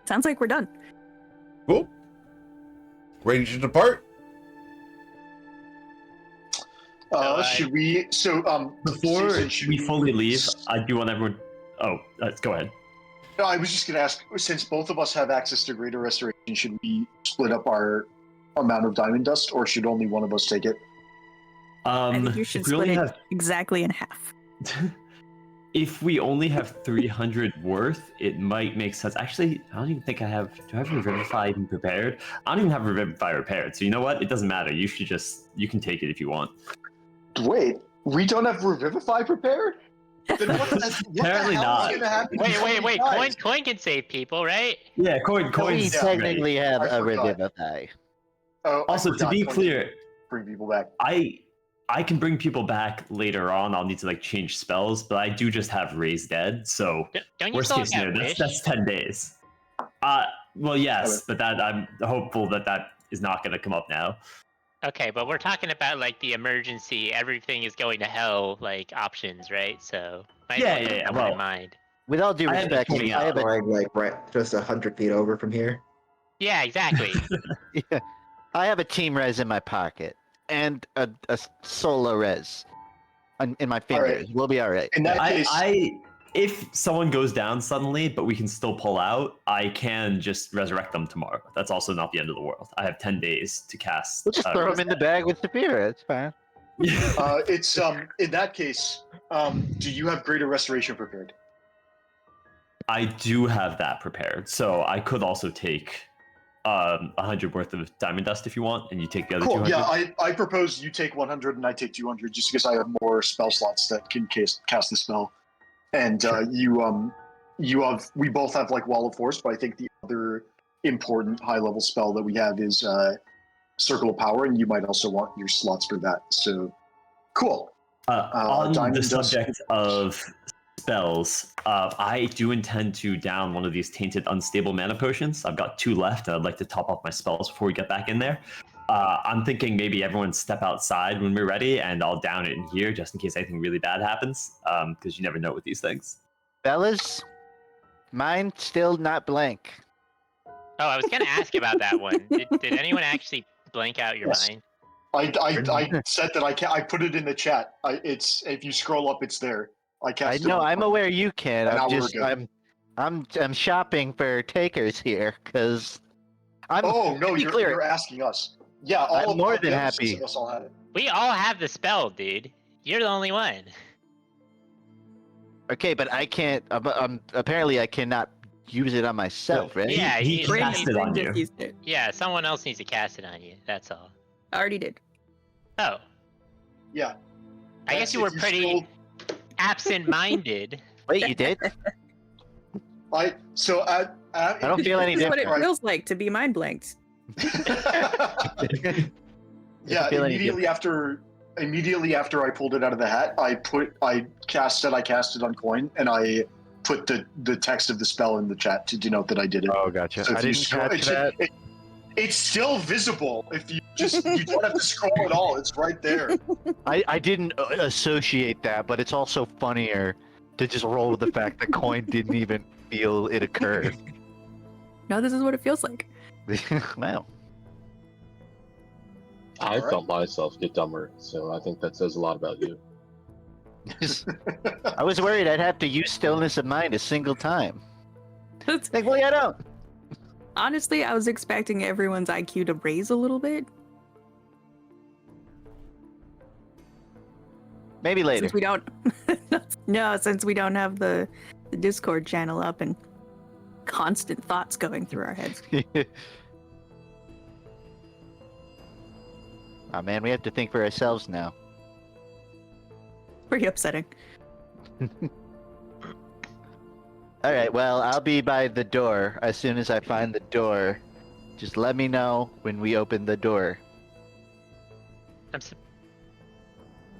Sounds like we're done. Cool. Ready to depart? Should we? So Before Susan, should we fully leave, I do want everyone. Oh, go ahead. No, I was just going to ask, since both of us have access to greater restoration, should we split up our amount of diamond dust, or should only one of us take it? I think you should if we only split it have exactly in half. if we only have 300 worth, it might make sense. Actually, I don't even think I have. Do I have Revivify even prepared? I don't even have Revivify prepared. So you know what? It doesn't matter. You can take it if you want. Wait, we don't have Revivify prepared? Then what Apparently the hell not. is going to happen? Wait. Coin can save people, right? Yeah, coins. We yeah, technically have I a forgot. Revivify. Oh, I Also, to forgot be Coin clear, can bring people back. I can bring people back later on. I'll need to like change spells, but I do just have Raise Dead. So Don't you worst still case have scenario, Wish? that's 10 days. Well, yes, but that I'm hopeful that is not going to come up now. Okay, but we're talking about like the emergency, everything is going to hell, like options, right? So might as Yeah, well yeah, keep yeah, them well- in mind. With all due I had respect, pointing I have a Going like right just 100 feet over from here. Yeah, exactly. yeah, I have a team res in my pocket and a solo res in my All right. fingers. We'll be all right. In that case, If someone goes down suddenly, but we can still pull out, I can just resurrect them tomorrow. That's also not the end of the world. I have 10 days to cast. We'll just throw him in the bag with Saphira. It's fine. it's in that case, do you have greater restoration prepared? I do have that prepared, so I could also take 100 worth of diamond dust if you want, and you take the other Cool. 200. Yeah, I propose you take 100 and I take 200, just because I have more spell slots that can cast the spell. And we both have like Wall of Force, but I think the other important high level spell that we have is Circle of Power, and you might also want your slots for that. So, cool. On the diamond dust- subject of spells, I do intend to down one of these tainted unstable mana potions. I've got 2 left, and I'd like to top off my spells before we get back in there. I'm thinking maybe everyone step outside when we're ready, and I'll down it in here just in case anything really bad happens, because you never know with these things. Fellas, mine still not blank. Oh, I was gonna ask about that one. Did anyone actually blank out your Yes. mind? I said that I put it in the chat. It's if you scroll up, it's there. I I cast it know. on I'm point aware you can. an I'm hour just. ago. I'm shopping for takers here because I'm. Oh no, to be clear, you're asking us. Yeah, all I'm of more all the than other six happy. of us all had it. We all have the spell, dude. You're the only one. Okay, but I can't. Apparently, I cannot use it on myself, right? Yeah, he you- cast it on just you. used it. Yeah, someone else needs to cast it on you. That's all. I already did. Oh, Yeah. I guess you were pretty scroll- absent-minded. Wait, you did? I don't feel any This is what it different. feels like to be mind blanked. Yeah, feel any immediately after I pulled it out of the hat, I cast it on coin, and I put the text of the spell in the chat to denote that I did it. Oh, gotcha. So if I you didn't scroll- catch that. It's still visible if you don't have to scroll at all. It's right there. I didn't associate that, but it's also funnier to just roll with the fact that coin didn't even feel it occur. No, this is what it feels like. Wow. I Alright. felt myself get dumber, so I think that says a lot about you. I was worried I'd have to use stillness of mind a single time. Thankfully, I don't. Honestly, I was expecting everyone's IQ to raise a little bit. Maybe later. Since we don't No, since we don't have the Discord channel up and constant thoughts going through our heads. Oh man, we have to think for ourselves now. Pretty upsetting. All right, well, I'll be by the door as soon as I find the door. Just let me know when we open the door.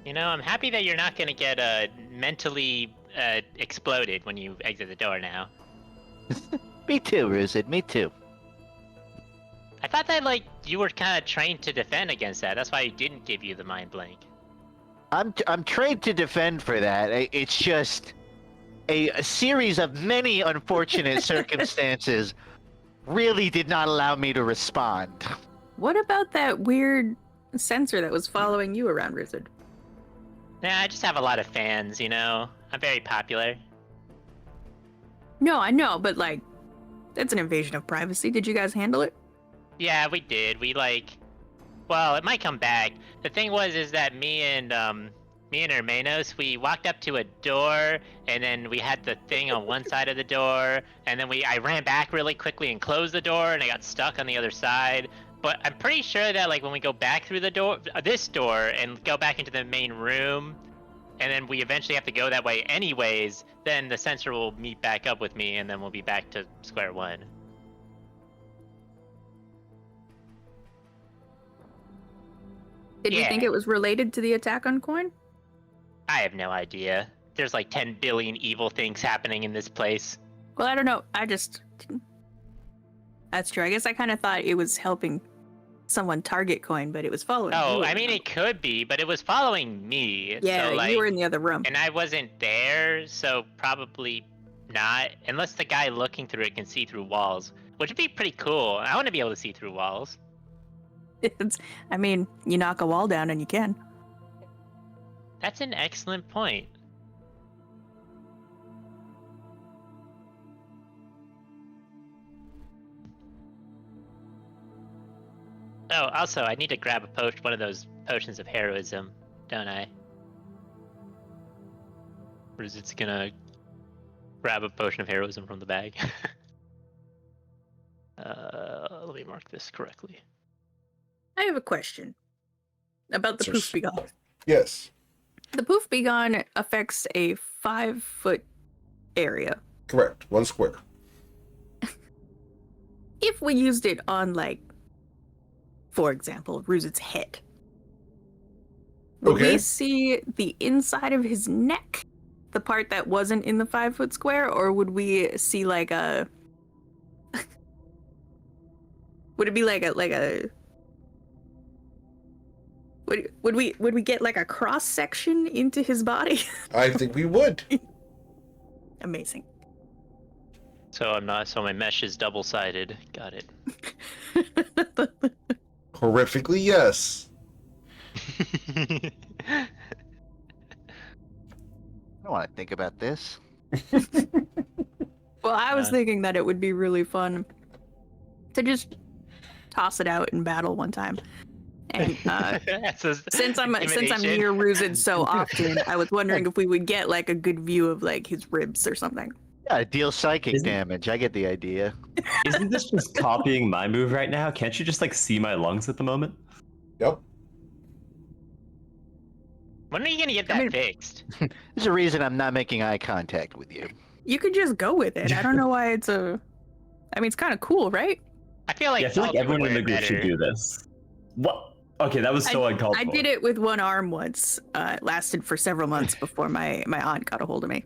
I'm happy that you're not gonna get mentally exploded when you exit the door now. Me too, Ruzid, me too. I thought that you were kind of trained to defend against that. That's why I didn't give you the mind blank. I'm trained to defend for that. It's just a series of many unfortunate circumstances really did not allow me to respond. What about that weird sensor that was following you around, Wizard? Nah, I just have a lot of fans, I'm very popular. No, I know, but that's an invasion of privacy. Did you guys handle it? Yeah, we did. Well, it might come back. The thing is that me and Hermanos, we walked up to a door, and then we had the thing on one side of the door, and then I ran back really quickly and closed the door, and I got stuck on the other side. But I'm pretty sure that when we go back through the door, this door, and go back into the main room, and then we eventually have to go that way anyways, then the sensor will meet back up with me, and then we'll be back to square one. Did you think it was related to the attack on Coin? I have no idea. There's 10 billion evil things happening in this place. Well, I don't know. That's true. I guess I kind of thought it was helping someone target coin, but it was following Oh, you. I mean, it could be, but it was following me. Yeah, so, like, you were in the other room. and I wasn't there, so probably not. Unless the guy looking through it can see through walls, which would be pretty cool. I want to be able to see through walls. I mean, you knock a wall down and you can. That's an excellent point. Oh, also, I need to grab one of those potions of heroism, don't I? Or is it gonna grab a potion of heroism from the bag? Let me mark this correctly. I have a question about the poof be gone. Yes. The poof be gone affects a 5-foot area. Correct. 1 square. If we used it on, like, for example, Ruzit's head, would we see the inside of his neck, the part that wasn't in the 5-foot square, or would we see like a? Would it be like a? Would we get like a cross section into his body? I think we would. Amazing. So my mesh is double-sided. Got it. Horrifically, yes. I don't want to think about this. Well, I was thinking that it would be really fun to just toss it out in battle one time. And since I'm near Ruzid so often, I was wondering if we would get like a good view of like his ribs or something. Yeah, deal psychic damage. I get the idea. Isn't this just copying my move right now? Can't you just like see my lungs at the moment? Yep. When are you gonna get that fixed? There's a reason I'm not making eye contact with you. You could just go with it. I don't know why it's a. I mean, it's kind of cool, right? I feel like everyone in the group should do this. What? Okay, that was so uncalled for. I did it with one arm once. It lasted for several months before my aunt got a hold of me.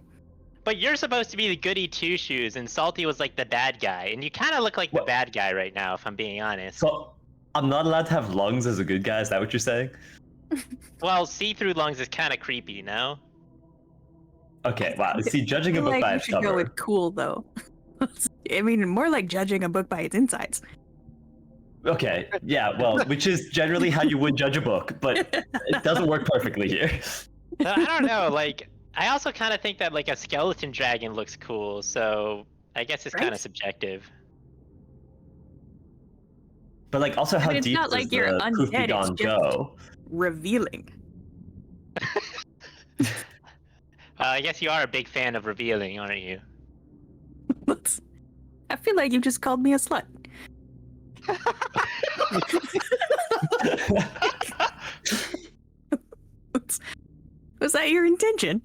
But you're supposed to be the goody two shoes, and Salty was like the bad guy, and you kind of look like the bad guy right now, if I'm being honest. So, I'm not allowed to have lungs as a good guy. Is that what you're saying? Well, see-through lungs is kind of creepy, no? Okay, wow. See, judging a book by its cover. You should go with cool, though. I mean, more like judging a book by its insides. Okay, yeah, well, which is generally how you would judge a book, but it doesn't work perfectly here. I don't know, like, I also kind of think that, like, a skeleton dragon looks cool, so I guess it's kind of subjective. But, like, also how it's deep not does like you're the Poof Be undead, Gone it's just go? revealing. I guess you are a big fan of revealing, aren't you? I feel like you just called me a slut. Was that your intention?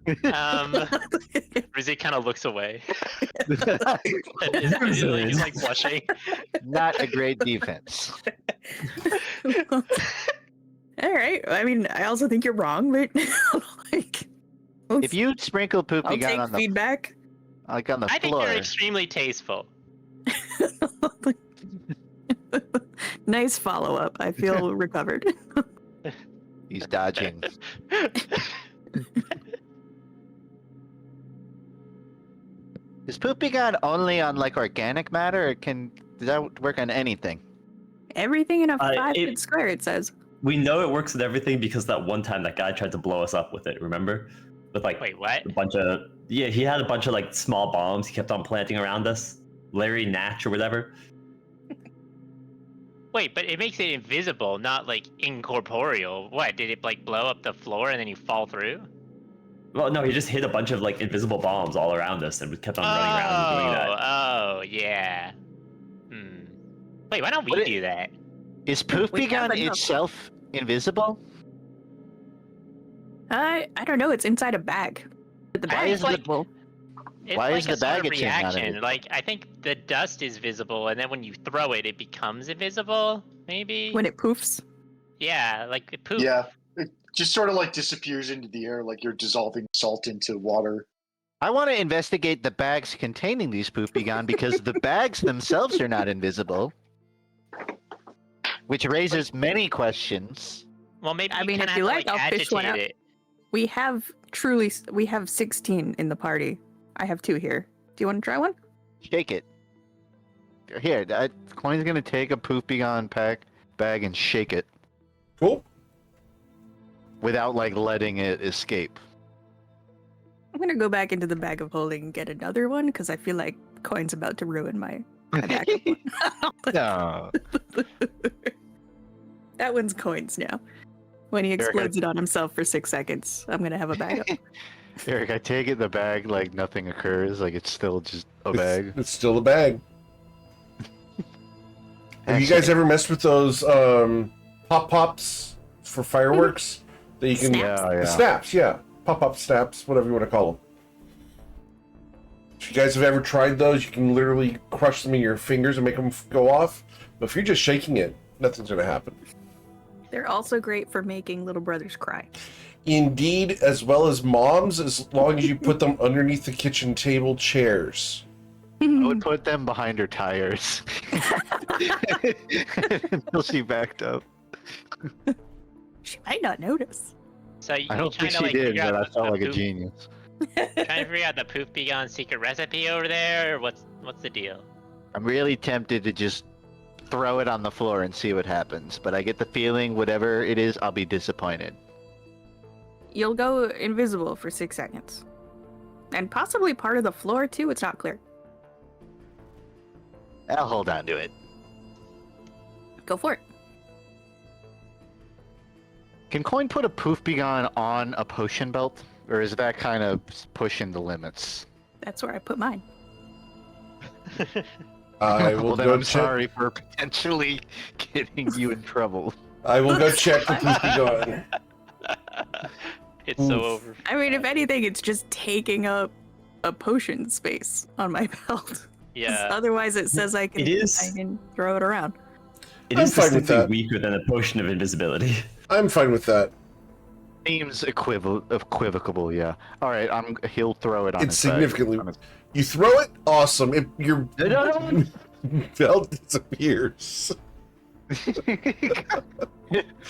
Rizzy kind of looks away. He's like blushing. Not a great defense. All right. I mean, I also think you're wrong, but like, if you sprinkle Poop Be Gone on the feedback, like on the I floor, think you're extremely tasteful. Nice follow-up. I feel recovered. he's dodging. Is Poop Be Gone only on like organic matter, or does that work on anything? Everything in a 5-foot square, it says. We know it works with everything because that one time that guy tried to blow us up with it, remember? With like Wait, what? a bunch of he had a bunch of like small bombs he kept on planting around us. Larry Natch or whatever. Wait, but it makes it invisible, not like incorporeal. What, did it like blow up the floor and then you fall through? Well, no, he just hit a bunch of like invisible bombs all around us and we kept on running around and doing that. Oh, yeah. Wait, why don't we do that? Is Poop Be Gone itself invisible? I don't know. It's inside a bag. The bag is visible. It's Why like is the bag a itching not reaction? invisible? Like, I think the dust is visible, and then when you throw it, it becomes invisible. Maybe when it poofs. Yeah, like it poops. Yeah, it just sort of like disappears into the air, like you're dissolving salt into water. I want to investigate the bags containing these Poop Be Gone because the bags themselves are not invisible. which raises many questions. Well, maybe I you mean, kind if of you have like, to, I'll fish one agitate out. it. We have 16 in the party. I have 2 here. Do you want to try one? Shake it. Here, Coin's gonna take a Poof Begone bag and shake it Cool. without like letting it escape. I'm gonna go back into the bag of holding and get another one because I feel like Coin's about to ruin my backup one. No. That one's Coin's now. When he explodes it on himself for 6 seconds, I'm gonna have a backup. Eric, I take it in the bag like nothing occurs, like it's still just a bag. It's still a bag. Have you guys ever messed with those pop-pops for fireworks? That you can Snaps? Yeah, yeah. Snaps, yeah. Pop-up snaps, whatever you want to call them. If you guys have ever tried those, you can literally crush them in your fingers and make them go off. But if you're just shaking it, nothing's going to happen. They're also great for making little brothers cry. Indeed, as well as moms, as long as you put them underneath the kitchen table chairs. I would put them behind her tires until she backed up. She might not notice. So you I don't think trying to she like did, figure but out I felt the like a Poof- genius. Trying to figure out the Poof Begone secret recipe over there, or what's the deal? I'm really tempted to just throw it on the floor and see what happens, but I get the feeling whatever it is, I'll be disappointed. You'll go invisible for 6 seconds. And possibly part of the floor too, it's not clear. I'll hold on to it. Go for it. Can Coin put a Poof Begone on a potion belt? Or is that kind of pushing the limits? That's where I put mine. I will Well, then go I'm check. sorry for potentially getting you in trouble. I will go check the Poof Begone. It's so Oof. over. I mean, if anything, it's just taking up a potion space on my belt. 'Cause Yeah. Otherwise, it says I can throw it around. It I'm is fine with distinctly that. weaker than a potion of invisibility. I'm fine with that. Seems equivocal, yeah. All right, he'll throw it on. It's his bag. significantly. You throw it, awesome. Your belt disappears.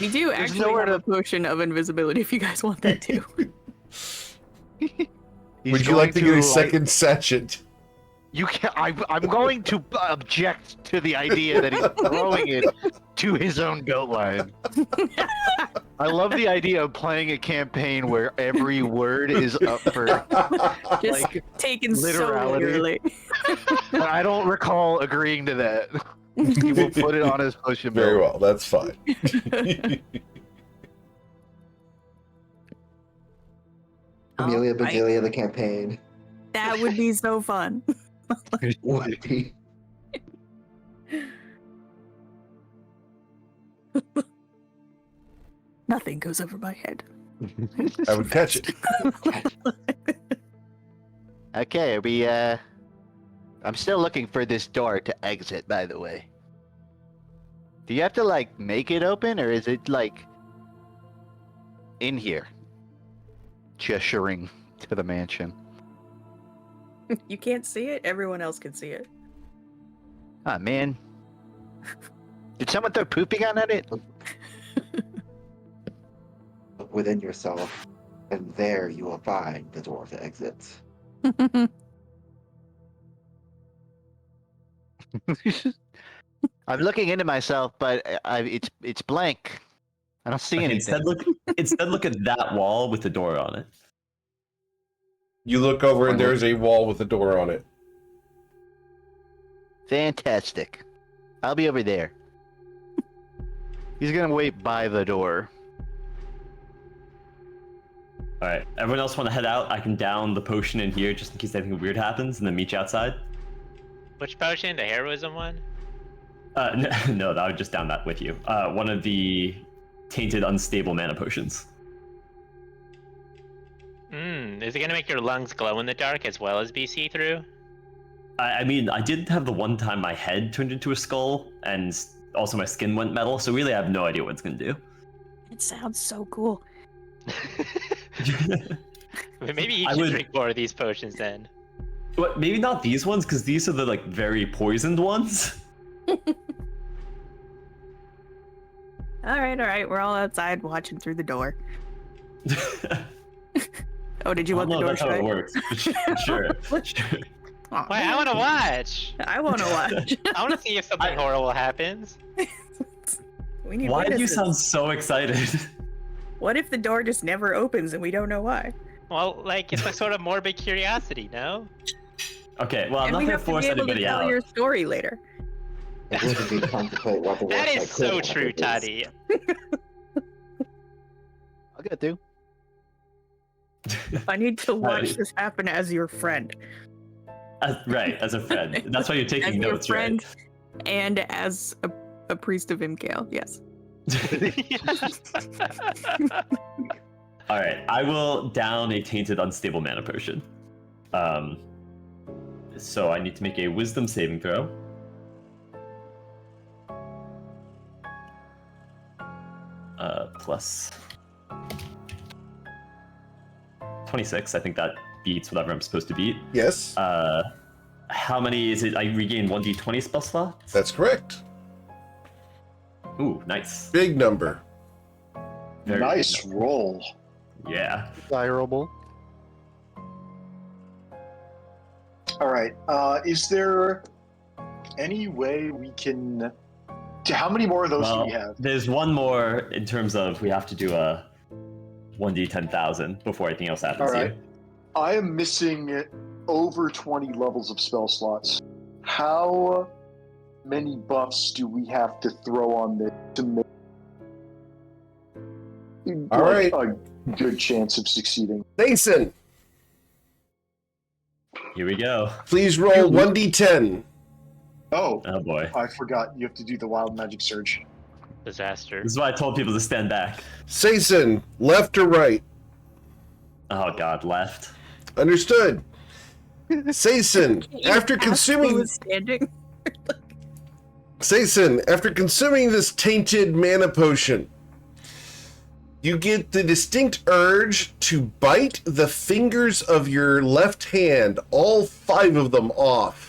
We do actually nowhere have a potion of invisibility if you guys want that too. Would you like to get a second sachet? You can't. I'm going to object to the idea that he's throwing it to his own belt line. I love the idea of playing a campaign where every word is up for. Just Like, taken so literality. literally. And I don't recall agreeing to that. He will put it on his potion belt. Very well, that's fine. Amelia I- Bedelia, the campaign. That would be so fun. Would be. Nothing goes over my head. I would catch it. Okay, I'm still looking for this door to exit, by the way. Do you have to, like, make it open, or is it, like, in here? Gesturing to the mansion. You can't see it. Everyone else can see it. Ah, man. Did someone throw pooping on it? Look within yourself, and there you will find the door to exit. I'm looking into myself, but it's blank. I don't see Okay, anything. instead look at that wall with the door on it. You look over and there's a wall with a door on it. Fantastic. I'll be over there. He's gonna wait by the door. All right, everyone else want to head out? I can down the potion in here just in case anything weird happens, and then meet you outside. Which potion? The heroism one? No, I would just down that with you. One of the tainted, unstable mana potions. Is it gonna make your lungs glow in the dark as well as be see-through? I mean, I did have the one time my head turned into a skull, and also my skin went metal, so really I have no idea what it's gonna do. It sounds so cool. Maybe you I should would- drink more of these potions then. But maybe not these ones, because these are the like very poisoned ones. All right. We're all outside watching through the door. Oh, did you I want don't the know door if that's how it shut? works. But sure. Aw, Wait, I want to watch. I want to watch. I want to see if something horrible happens. We need Why do you witnesses. sound so excited? What if the door just never opens and we don't know why? Well, like it's a sort of morbid curiosity, no? Okay, well, I'm And not we gonna have to force be able to anybody tell out. your story later. It wouldn't be contemplate what the That worst is I could so have true, is. Toddy. I'll get to. I need to watch Right. this happen as your friend. Right, as a friend. That's why you're As taking your notes, friend right? and as a priest of Imkale, yes. All right, I will down a tainted unstable mana potion. So I need to make a wisdom saving throw. Plus 26. I think that beats whatever I'm supposed to beat. Yes, How many is it? I regain 1d20 spell slots? that's correct. Ooh, nice. Big number. Very Nice good. roll. Yeah. Desirable. All right. Is there any way we can? How many more of those do Well, we have? there's one more in terms of we have to do a 1d10,000 before anything else happens All right. here. I am missing over 20 levels of spell slots. How many buffs do we have to throw on this to make All right. a good chance of succeeding? Nathan, Here we go. please roll 1d10. Oh, Oh boy. I forgot. You have to do the wild magic surge. Disaster. This is why I told people to stand back. Sason, left or right? Oh god, left. Understood. Sason, You after ask who consuming is standing. Sason, after consuming this tainted mana potion, you get the distinct urge to bite the fingers of your left hand, all 5 of them off.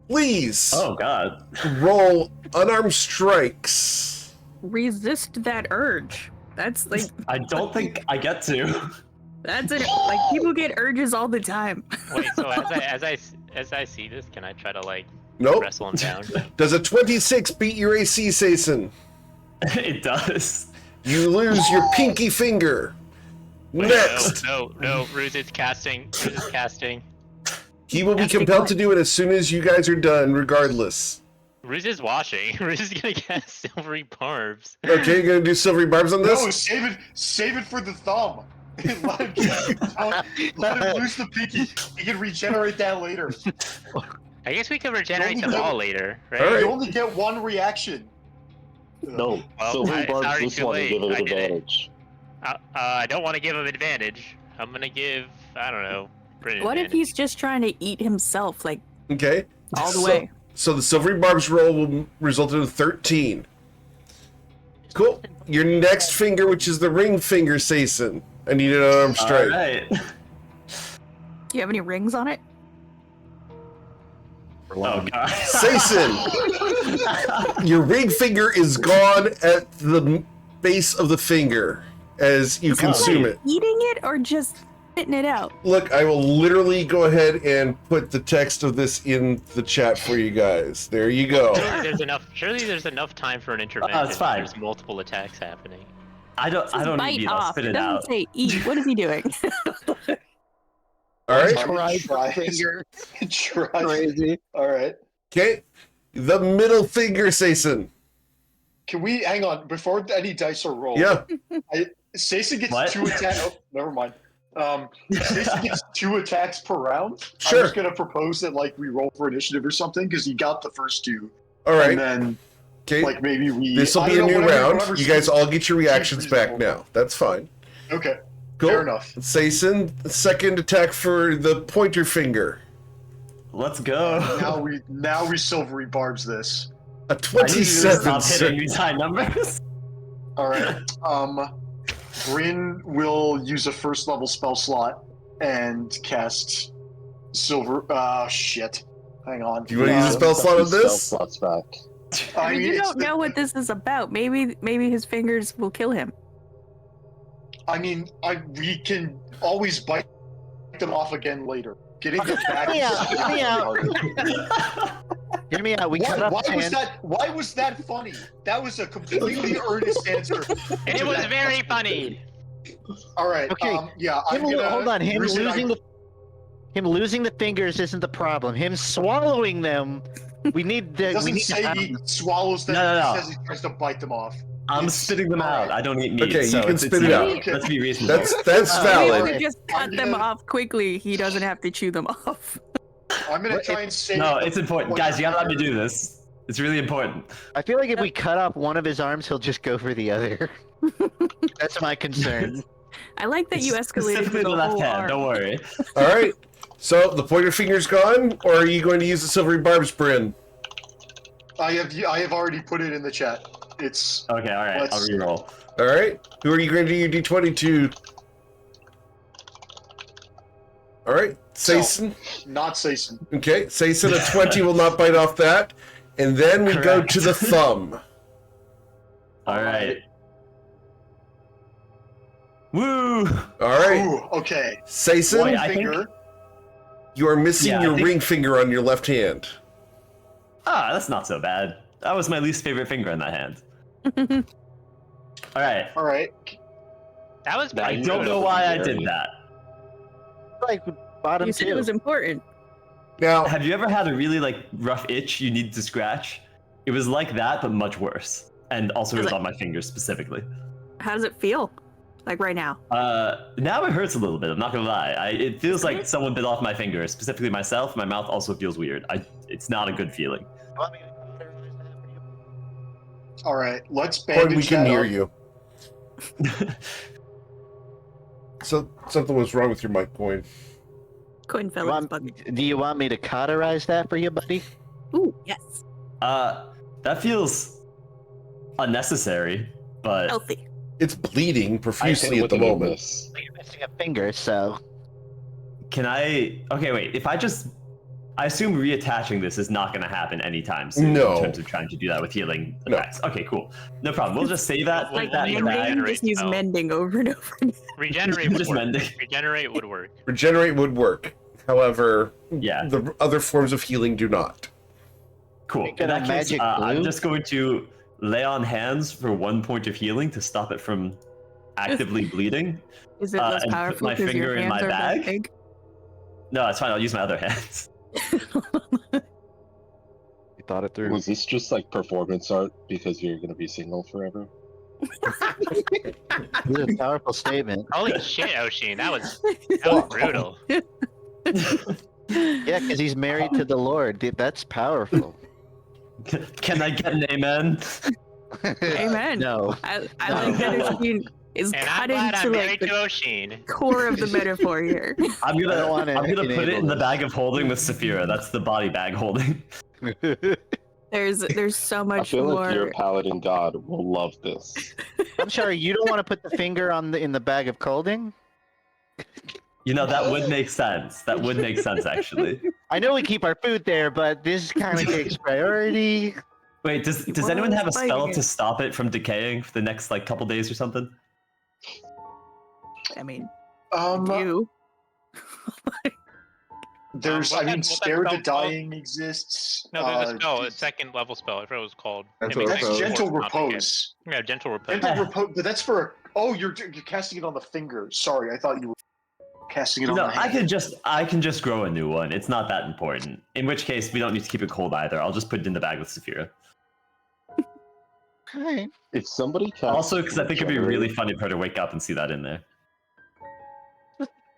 Please Oh god. roll unarmed strikes. Resist that urge. That's like I don't think I get to. that's it. Like people get urges all the time. Wait, so as I see this, can I try to like Nope. wrestle him down? Does a 26 beat your AC, Sason? It does. You lose your pinky finger. Wait, Next, No, Ruse is casting. Ruse is casting. he will be Casting compelled what? to do it as soon as you guys are done, regardless. Ruse is washing. Ruse is gonna cast silvery barbs. Okay, you're gonna do silvery barbs on this? No, save it for the thumb. let him lose the pinky. He can regenerate that later. I guess we could regenerate Don't them we all do- later, right? All right. You only get one reaction. No, Well, Silver it's Barb's already this too one to late. give it I did it. advantage. I don't want to give him advantage. I'm gonna give, I don't know, Bryn What if advantage. he's just trying to eat himself, like Okay. all the So- way? So the silvery barbs roll will result in a 13. Cool. Your next finger, which is the ring finger, Sason. I need an unarmed strike. Alright. Do you have any rings on it? Oh god. Sason, your ring finger is gone at the base of the finger as you consume it. Eating it or just spitting it out? Look, I will literally go ahead and put the text of this in the chat for you guys. There you go. Surely there's enough time for an intervention. it's fine. There's multiple attacks happening. I don't Says bite need it. I'll off. spit It it doesn't out. say eat. What is he doing? All right. Try Finger. Try. Crazy. All right. Okay. The middle finger, Sason. Can we hang on before any dice are rolled? Yeah. Stacey gets What? 2 attacks. Oh, never mind. Stacey gets 2 attacks per round. Sure. I'm just gonna propose that like we roll for initiative or something because he got the first 2, All right. and then Okay. like maybe we. This will I be a don't know, new whatever- round. whatever You guys seems- all get your reactions seems back reasonable. now. That's fine. Okay. Cool. Fair enough. Sason, second attack for the pointer finger. Let's go. Now we silvery barbs this. A I need you to 27. stop sir. hitting these high numbers. All right. Bryn will use a first level spell slot and cast silver. Shit. Hang on. Do you want to use a spell slot on Spell this? slots back. I mean, you it's don't know what this is about. Maybe his fingers will kill him. I mean, we can always bite them off again later. Getting them back. Hear me out. Hear me out. Hear me out. We cut off his hand. Why was that funny? That was a completely earnest answer. It was very funny. All right. Okay. Yeah. Hold on. Him Reason losing the fingers isn't the problem. Him swallowing them. We need the. He doesn't we need say to he swallows them. No. He says he tries to bite them off. I'm spitting them out. I don't eat meat. Okay, so you can it's spit it out. Okay. Let's be reasonable. That's valid. Maybe just cut them off quickly. He doesn't have to chew them off. I'm gonna try and save. No, it's important. Guys, you gotta let me do this. It's really important. I feel like if we cut off one of his arms, he'll just go for the other. That's my concern. I like that you escalated Specifically to the the left whole hand, arm. don't worry. All right. So the pointer finger's gone, or are you going to use the silvery barbs, Bryn? I have already put it in the chat. It's Okay, alright, I'll reroll. All right. Who are you going to do your d20 to? All right. Sayson. not Sayson. Okay. Sayson, a 20 will not bite off that. And then we go Correct. to the thumb. Alright. Woo! All right. Ooh, okay. Sayson, Wait, One I think- finger. you are missing Yeah, I your think- ring finger on your left hand. Ah, that's not so bad. That was my least favorite finger in that hand. Alright. All right. That was Now I pretty you don't brutal. know why I did that. Like bottom You said two. it was important. Now, Have you ever had a really rough itch you needed to scratch? It was like that, but much worse. And also it was on my fingers specifically. How does it feel? Like right now? Now it hurts a little bit, I'm not gonna lie. It feels like someone bit off my finger, specifically myself. My mouth also feels weird. It's not a good feeling. All right. Let's bandage Coin, we can that hear up. you. So something was wrong with your mic, Coin. Coin fell in his bucket. Do you want me to cauterize that for you, buddy? Ooh, yes. That feels unnecessary, but Healthy. It's bleeding profusely hit at the with an moment. miss. You're missing a finger, so. can I? Okay, wait. If I assume reattaching this is not going to happen anytime soon No. in terms of trying to do that with healing No. effects. Okay, cool. No problem. We'll just save that. Like Put that in the Mending, bag. just use spell. mending over and over again. Regenerate would Just work. mending. Regenerate would work. Regenerate would work. However, Yeah. the other forms of healing do not. Cool. Make In it a that case, magic I'm glue? just going to lay on hands for 1 point of healing to stop it from actively bleeding. Is it less and put powerful my because finger your in hands my are that bag. big? No, it's fine. I'll use my other hands. You thought it through. Was this just like performance art because you're gonna be single forever? This is a powerful statement. Holy shit, Oshin, that was brutal. Yeah, because he's married to the Lord. That's powerful. Can I get an amen? Amen. No. I like that Oshin is And I'm cutting glad to I'm like married to the Oshin. core of the metaphor here. I'm I don't wanna gonna put it enable in the this. bag of holding with Saphira. That's the body bag holding. There's so I much feel more. like your paladin god will love this. I'm sorry, you don't want to put the finger in the bag of colding? You know, that would make sense. That would make sense, actually. I know we keep our food there, but this kind of takes priority. Wait, does Well, anyone have a it's spell fighting to it. stop it from decaying for the next couple days or something? I mean, Um, you. there's. What I mean, that spare the spell called? dying exists. No, there's a spell, a second level spell. I forgot what it was called. That's It makes what That's Repose. things gentle worse, not decay. repose. Yeah, gentle repose. Gentle repose, but that's for. Oh, you're casting it on the finger. Sorry, I thought you were casting it on No, the I hand. can just grow a new one. It's not that important. In which case, we don't need to keep it cold either. I'll just put it in the bag with Saphira. Okay. If somebody casts Also, because I think it'd be really regenerate- funny for her to wake up and see that in there.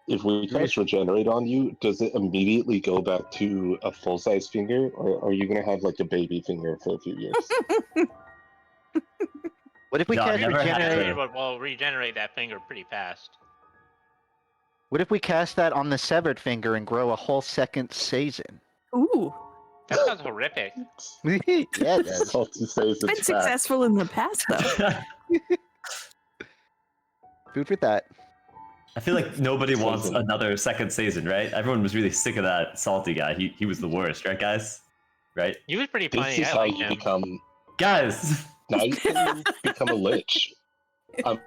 If we cast regenerate on you, does it immediately go back to a full size finger, or are you gonna have like a baby finger for a few years? What if we No, I've cast never had regenerate? to. Well, regenerate that finger pretty fast. What if we cast that on the severed finger and grow a whole second season? Ooh, That sounds horrific. Yeah, it does. Salty says been it's back. successful in the past though. Food for thought. I feel like nobody wants Season. another second season, right? Everyone was really sick of that salty guy. He was the worst, right, guys? right? You was pretty This funny. is I how like you him. become. Guys, Now you can become a lich. I'm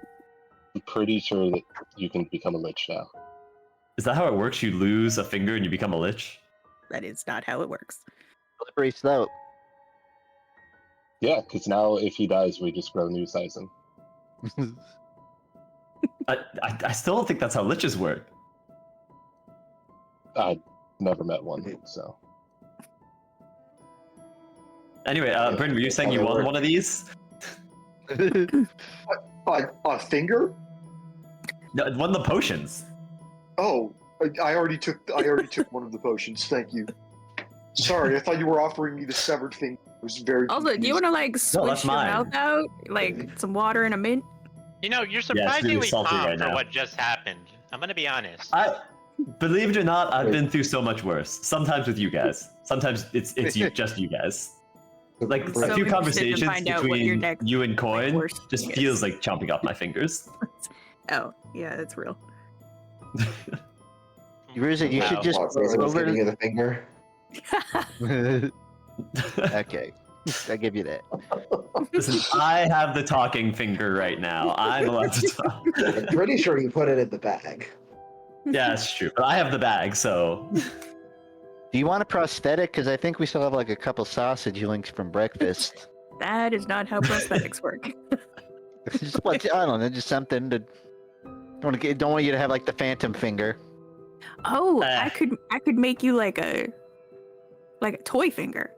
pretty sure that you can become a lich now. is that how it works? You lose a finger and you become a lich? That is not how it works. Slippery slope. Yeah, because now if he dies, we just grow new size him. I still don't think that's how liches work. I never met one, so. Anyway, Bryn, were you saying you won one of these? A finger? No, one of the potions. Oh, I already took one of the potions. Thank you. Sorry, I thought you were offering me the severed finger. I was very Also, do you want to like swish that's your mine. mouth out, like some water and a mint? You know, you're it's really surprisingly salty calm right for now. what just happened. I'm gonna be honest. Believe it or not, I've Wait. been through so much worse. Sometimes with you guys. Sometimes it's just you guys. Like I'm a so few interested to conversations find out what your between next, you and Coin worst just thing feels is. like chomping off my fingers. Oh, yeah, that's real. Ruzit, you should Wow. just Oh, Razor was giving over. you the finger. Okay, I give you that. Listen, I have the talking finger right now. I'm allowed to talk. I'm pretty sure you put it in the bag. Yeah, it's true. But I have the bag, so Do you want a prosthetic? Because I think we still have like a couple sausage links from breakfast. That is not how prosthetics work. Just what I don't know, just something to. Don't want you to have like the phantom finger. Oh, Eh. I could make you like a toy finger.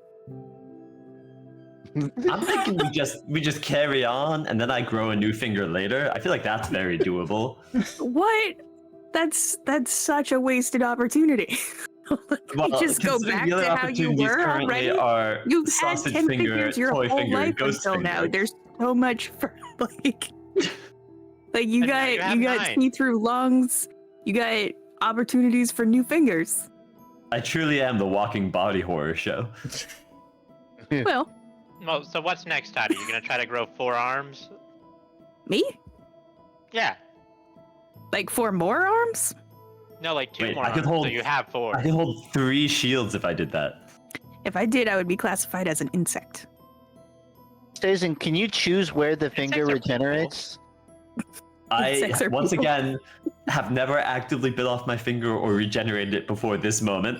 I'm thinking we just carry on and then I grow a new finger later. I feel like that's very doable. What? That's such a wasted opportunity. Well, just go considering back the other to how you opportunities were currently already. are You've had sausage 10 finger, fingers your toy whole finger, life ghost until finger. now. There's so much for like you And now you got have 9. see-through lungs. You got opportunities for new fingers. I truly am the walking body horror show. Well, Well, so what's next, Toddy? You're gonna try to grow 4 arms? me? Yeah. Like 4 more arms? No, like 2 Wait, more I could arms, hold- so you have 4. I can hold 3 shields if I did that. If I did, I would be classified as an insect. Stazen, can you choose where the finger Insects are cool. regenerates? Insects I are once people. again have never actively bit off my finger or regenerated it before this moment.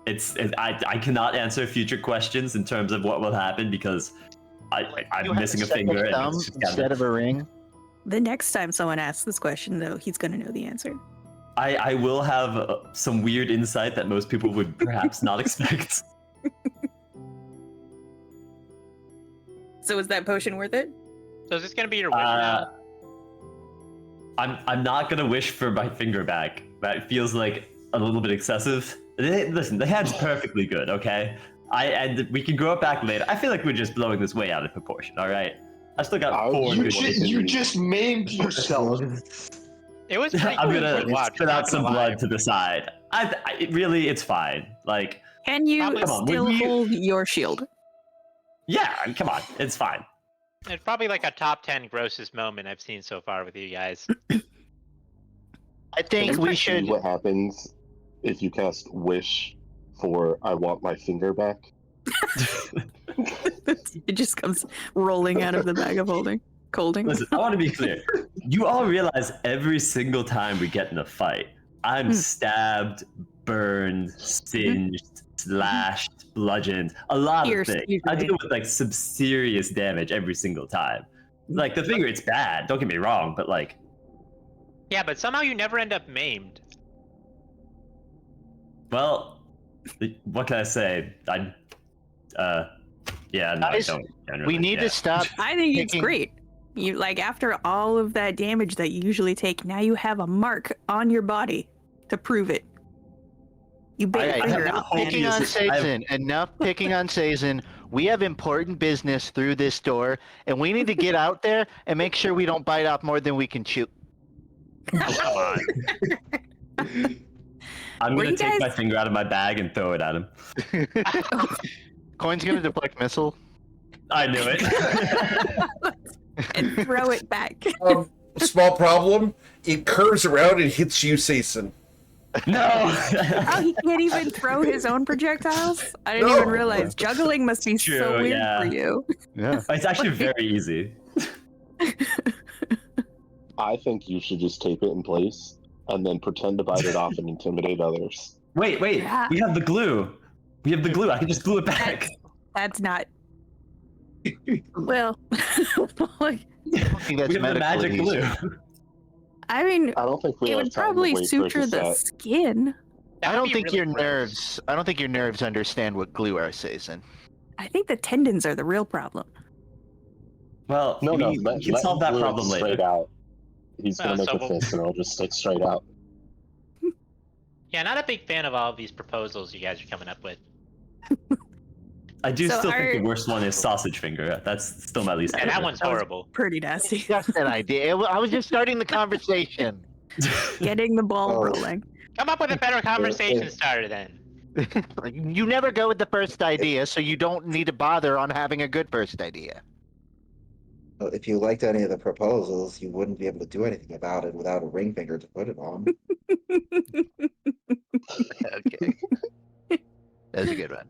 I cannot answer future questions in terms of what will happen because I'm You have missing a second finger. And thumb it's just instead of a ring. The next time someone asks this question, though, he's gonna know the answer. I will have some weird insight that most people would perhaps not expect. So is that potion worth it? So is this gonna be your wish now? I'm not gonna wish for my finger back. That feels like a little bit excessive. Listen, the hand's perfectly good, okay? And we can grow it back later. I feel like we're just blowing this way out of proportion. All right, I still got 4 You good just, fingers. you just maimed yourself. It was pretty I'm cool gonna to watch. spit not out some gonna lie. blood to the side. Really, it's fine. Like, Can you Probably- Come on, would still we- hold your shield? yeah, come on, it's fine. It's probably like a top 10 grossest moment I've seen so far with you guys. I think Can we see should. what happens if you cast Wish for I want my finger back. It just comes rolling out of the bag of holding. Listen, I want to be clear. You all realize every single time we get in a fight, I'm stabbed, burned, singed, slashed, bludgeoned, a lot Pierced, of things. I usually. deal with like some serious damage every single time. Like the finger, it's bad. Don't get me wrong, but like, Yeah, but somehow you never end up maimed. well, what can I say? Yeah, no, Guys, I don't. Generally, We need yeah. to stop. I think it's Taking- great. You like after all of that damage that you usually take, now you have a mark on your body to prove it. You bit Alright, your finger enough off, man. Picking on Obviously, Sazin. Enough picking on Sazin. We have important business through this door, and we need to get out there and make sure we don't bite off more than we can chew. Oh, come on. I'm Were gonna you take my guys- finger out of my bag and throw it at him. Coin's gonna deflect missile. I knew it. And throw it back. Small problem. It curves around and hits you, Sason. No. Oh, he can't even throw his own projectiles? I didn't No. even realize. Juggling must be True, so weird yeah. for you. Yeah. It's actually very easy. I think you should just tape it in place and then pretend to bite it off and intimidate others. Wait, Yeah. we have the glue. We have the glue. I can just glue it back. That's not. Well, I think that's We have the medically magic easy. glue. I mean, I don't think we it have would time probably to wait for it suture to the set. skin. That I would don't be think really your gross. nerves. I don't think your nerves understand what glue are, Sazen. I think the tendons are the real problem. Well, No, we let can solve that glue it problem straight later. out. He's gonna make so a we'll- fist and it'll just stick straight out. Yeah, not a big fan of all of these proposals you guys are coming up with. I do So still think our- the worst one is sausage finger. That's still my least Yeah, that favorite. one's That was- horrible. Pretty nasty. Just an idea. I was just starting the conversation. Getting the ball Oh. rolling. Come up with a better conversation starter then. You never go with the first idea, so you don't need to bother on having a good first idea. Well, if you liked any of the proposals, you wouldn't be able to do anything about it without a ring finger to put it on. Okay. That's a good one.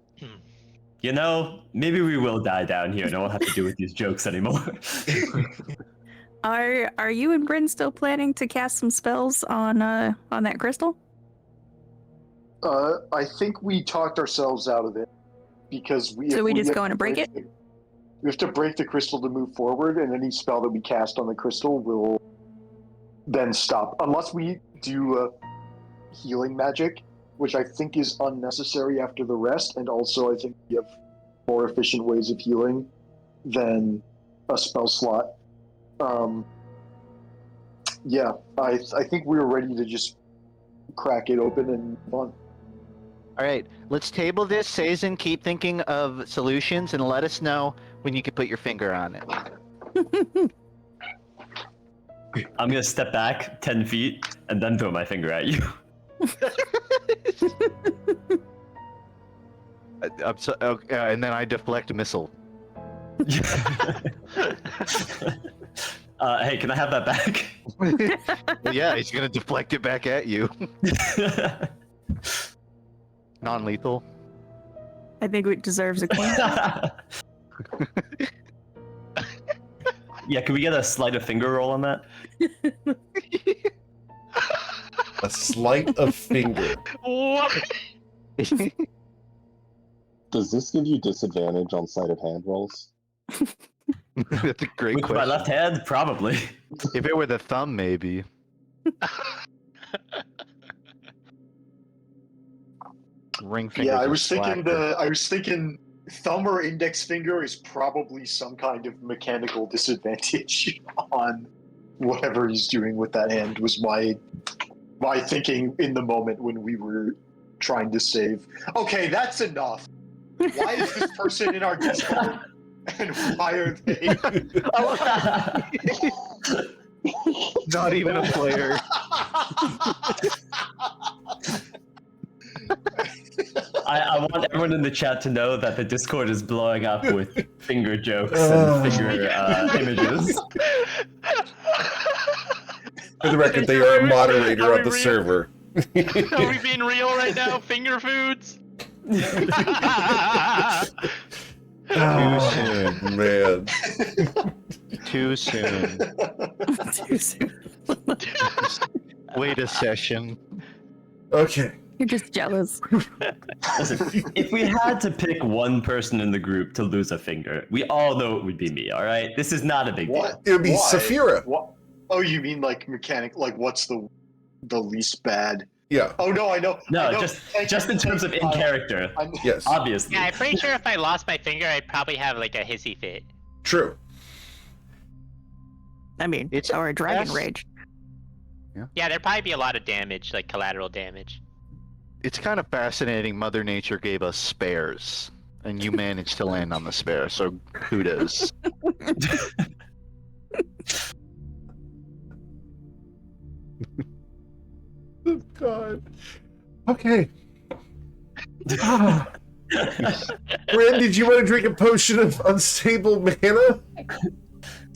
You know, maybe we will die down here and I won't have to deal with these jokes anymore. Are you and Bryn still planning to cast some spells on that crystal? I think we talked ourselves out of it because we. So if we just have go in and break it? We have to break the crystal to move forward, and any spell that we cast on the crystal will then stop, unless we do healing magic, which I think is unnecessary after the rest, and also I think we have more efficient ways of healing than a spell slot. Yeah, I think we're ready to just crack it open and move on. All right, let's table this. Sazen, keep thinking of solutions and let us know when you can put your finger on it. I'm gonna step back 10 feet and then throw my finger at you. And then I deflect a missile. Hey, can I have that back? Yeah, he's gonna deflect it back at you. Non-lethal. I think it deserves a coin. Yeah, can we get a sleight of finger roll on that? A sleight of finger. What? Does this give you disadvantage on sleight of hand rolls? That's a great With my question. left hand, probably. If it were the thumb, maybe. Ring finger. Yeah, I was thinking thumb or index finger is probably some kind of mechanical disadvantage on whatever he's doing with that hand was my thinking in the moment when we were trying to save. Okay, that's enough. Why is this person in our Discord? And why are they? Not even a player. I want everyone in the chat to know that the Discord is blowing up with finger jokes and finger images. For the record, they are a moderator Are of the we real? server. Are we being real right now? Finger foods? Oh, man. Too soon. Too soon. Wait a session. Okay. You're just jealous. Listen, if we had to pick one person in the group to lose a finger, we all know it would be me, alright? This is not a big deal. What? It would be Why? Saphira. What? Oh, you mean like mechanic? Like what's the least bad? Yeah. Oh no, I know. No, I know. just in terms of in character, Yes. obviously. Yeah, I'm pretty sure if I lost my finger, I'd probably have like a hissy fit. True. I mean, It's or a dragon best- rage. Yeah, there'd probably be a lot of damage, like collateral damage. It's kind of fascinating. Mother Nature gave us spares, and you managed to land on the spare, so kudos. Oh, God. Okay. Ah. Bryn, did you want to drink a potion of unstable mana?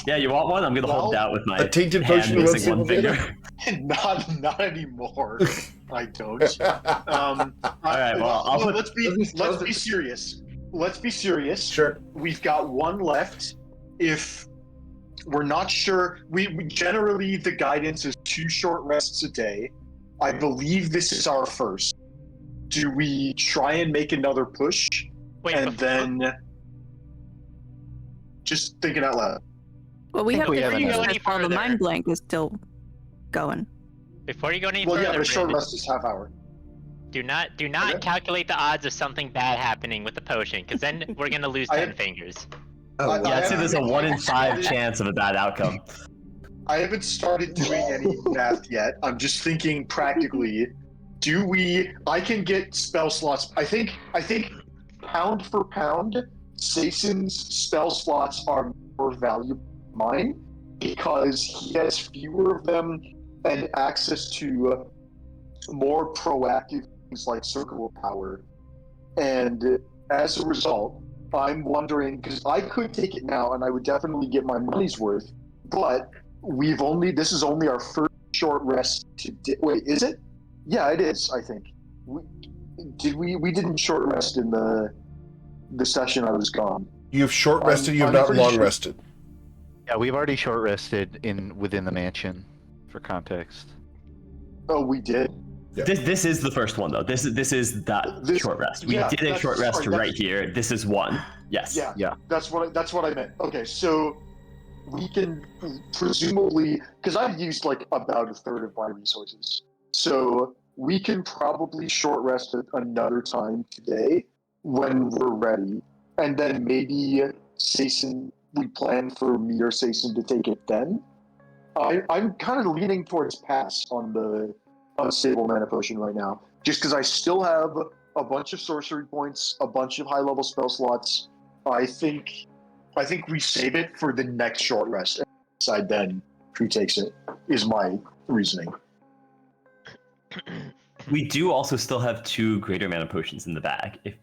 Yeah, you want one? I'm gonna hold Well, out with my A tainted hand potion missing once one you get finger. not anymore. I don't. All right, well, I'll put. let's be serious. Let's be serious. Sure. We've got one left. If we're not sure, we generally the guidance is 2 short rests a day. I believe this is our first. Do we try and make another push? Wait, And then just thinking out loud. Well, we think have we to have finish another- this while the further. mind blank is still going. before you go any Well, further, yeah, the short Brandon, rest is half hour. do not Okay. calculate the odds of something bad happening with the potion, because then we're gonna lose I- 10 fingers. Oh, I- wow. Yeah, I'd say there's a 1 in 5 I- chance of a bad outcome. I haven't started doing any math yet. I'm just thinking practically. I can get spell slots. I think pound for pound, Sason's spell slots are more valuable than mine because he has fewer of them and access to more proactive things like Circle of Power. And as a result, I'm wondering, because I could take it now and I would definitely get my money's worth, but this is only our first short rest today. Wait, is it? Yeah, it is, I think. We didn't short rest in the session I was gone. You've short rested, you have I'm not pretty long sure- rested. Yeah, we've already short rested within the mansion, for context. Oh, we did? Yeah. This is the first one though. This is that This- short rest. We yeah, did a that's- short rest sorry, right here. This is one. Yes. Yeah, that's what I meant. Okay, so we can presumably, because I've used like about a third of my resources, so we can probably short rest it another time today when we're ready, and then maybe Sason, we plan for me or Sason to take it then. I'm kind of leaning towards pass on the unstable mana potion right now, just because I still have a bunch of sorcery points, a bunch of high level spell slots. I think we save it for the next short rest and decide then who takes it, is my reasoning. We do also still have 2 greater mana potions in the bag if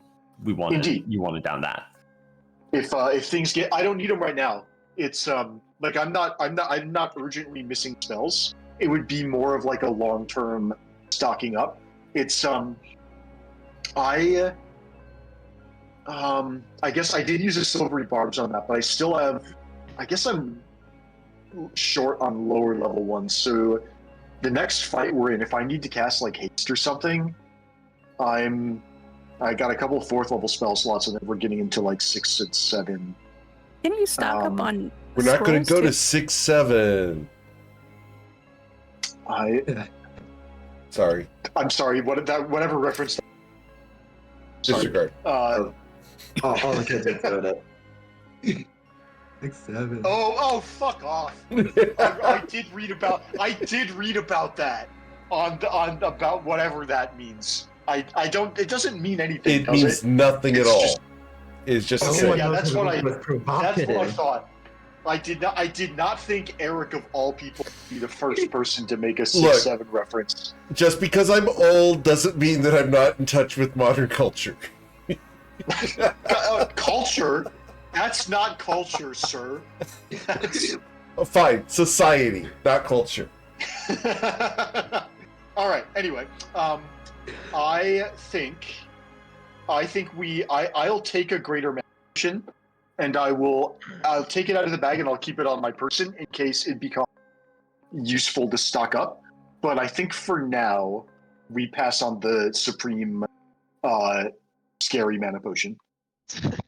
we want. Indeed. You want it down that. If things get, I don't need them right now. It's like I'm not urgently missing spells. It would be more of like a long-term stocking up. It's I guess I did use a silvery barbs on that, but I still have, I guess I'm short on lower level ones. So the next fight we're in, if I need to cast like haste or something, I got a couple of 4th level spell slots, and then we're getting into like 6 and 7. Can you stock up on? We're not going to scrolls go to too? 6-7. Sorry. I'm sorry. Whatever reference. Sorry. Disregard. All the kids are doing it. 6-7. Oh, fuck off! I did read about that on about whatever that means. I don't. It doesn't mean anything. It does means it? nothing at It's all. just- It's just a Okay, saying. yeah, that's what I provocative. thought. I did not think Eric of all people would be the first person to make a Look. 6-7 reference. Just because I'm old doesn't mean that I'm not in touch with modern culture. Culture? That's not culture, sir. That's... Oh, fine, society, not culture. All right. Anyway, I think I'll take a greater mansion, and I'll take it out of the bag and I'll keep it on my person in case it becomes useful to stock up. But I think for now we pass on the supreme scary mana potion.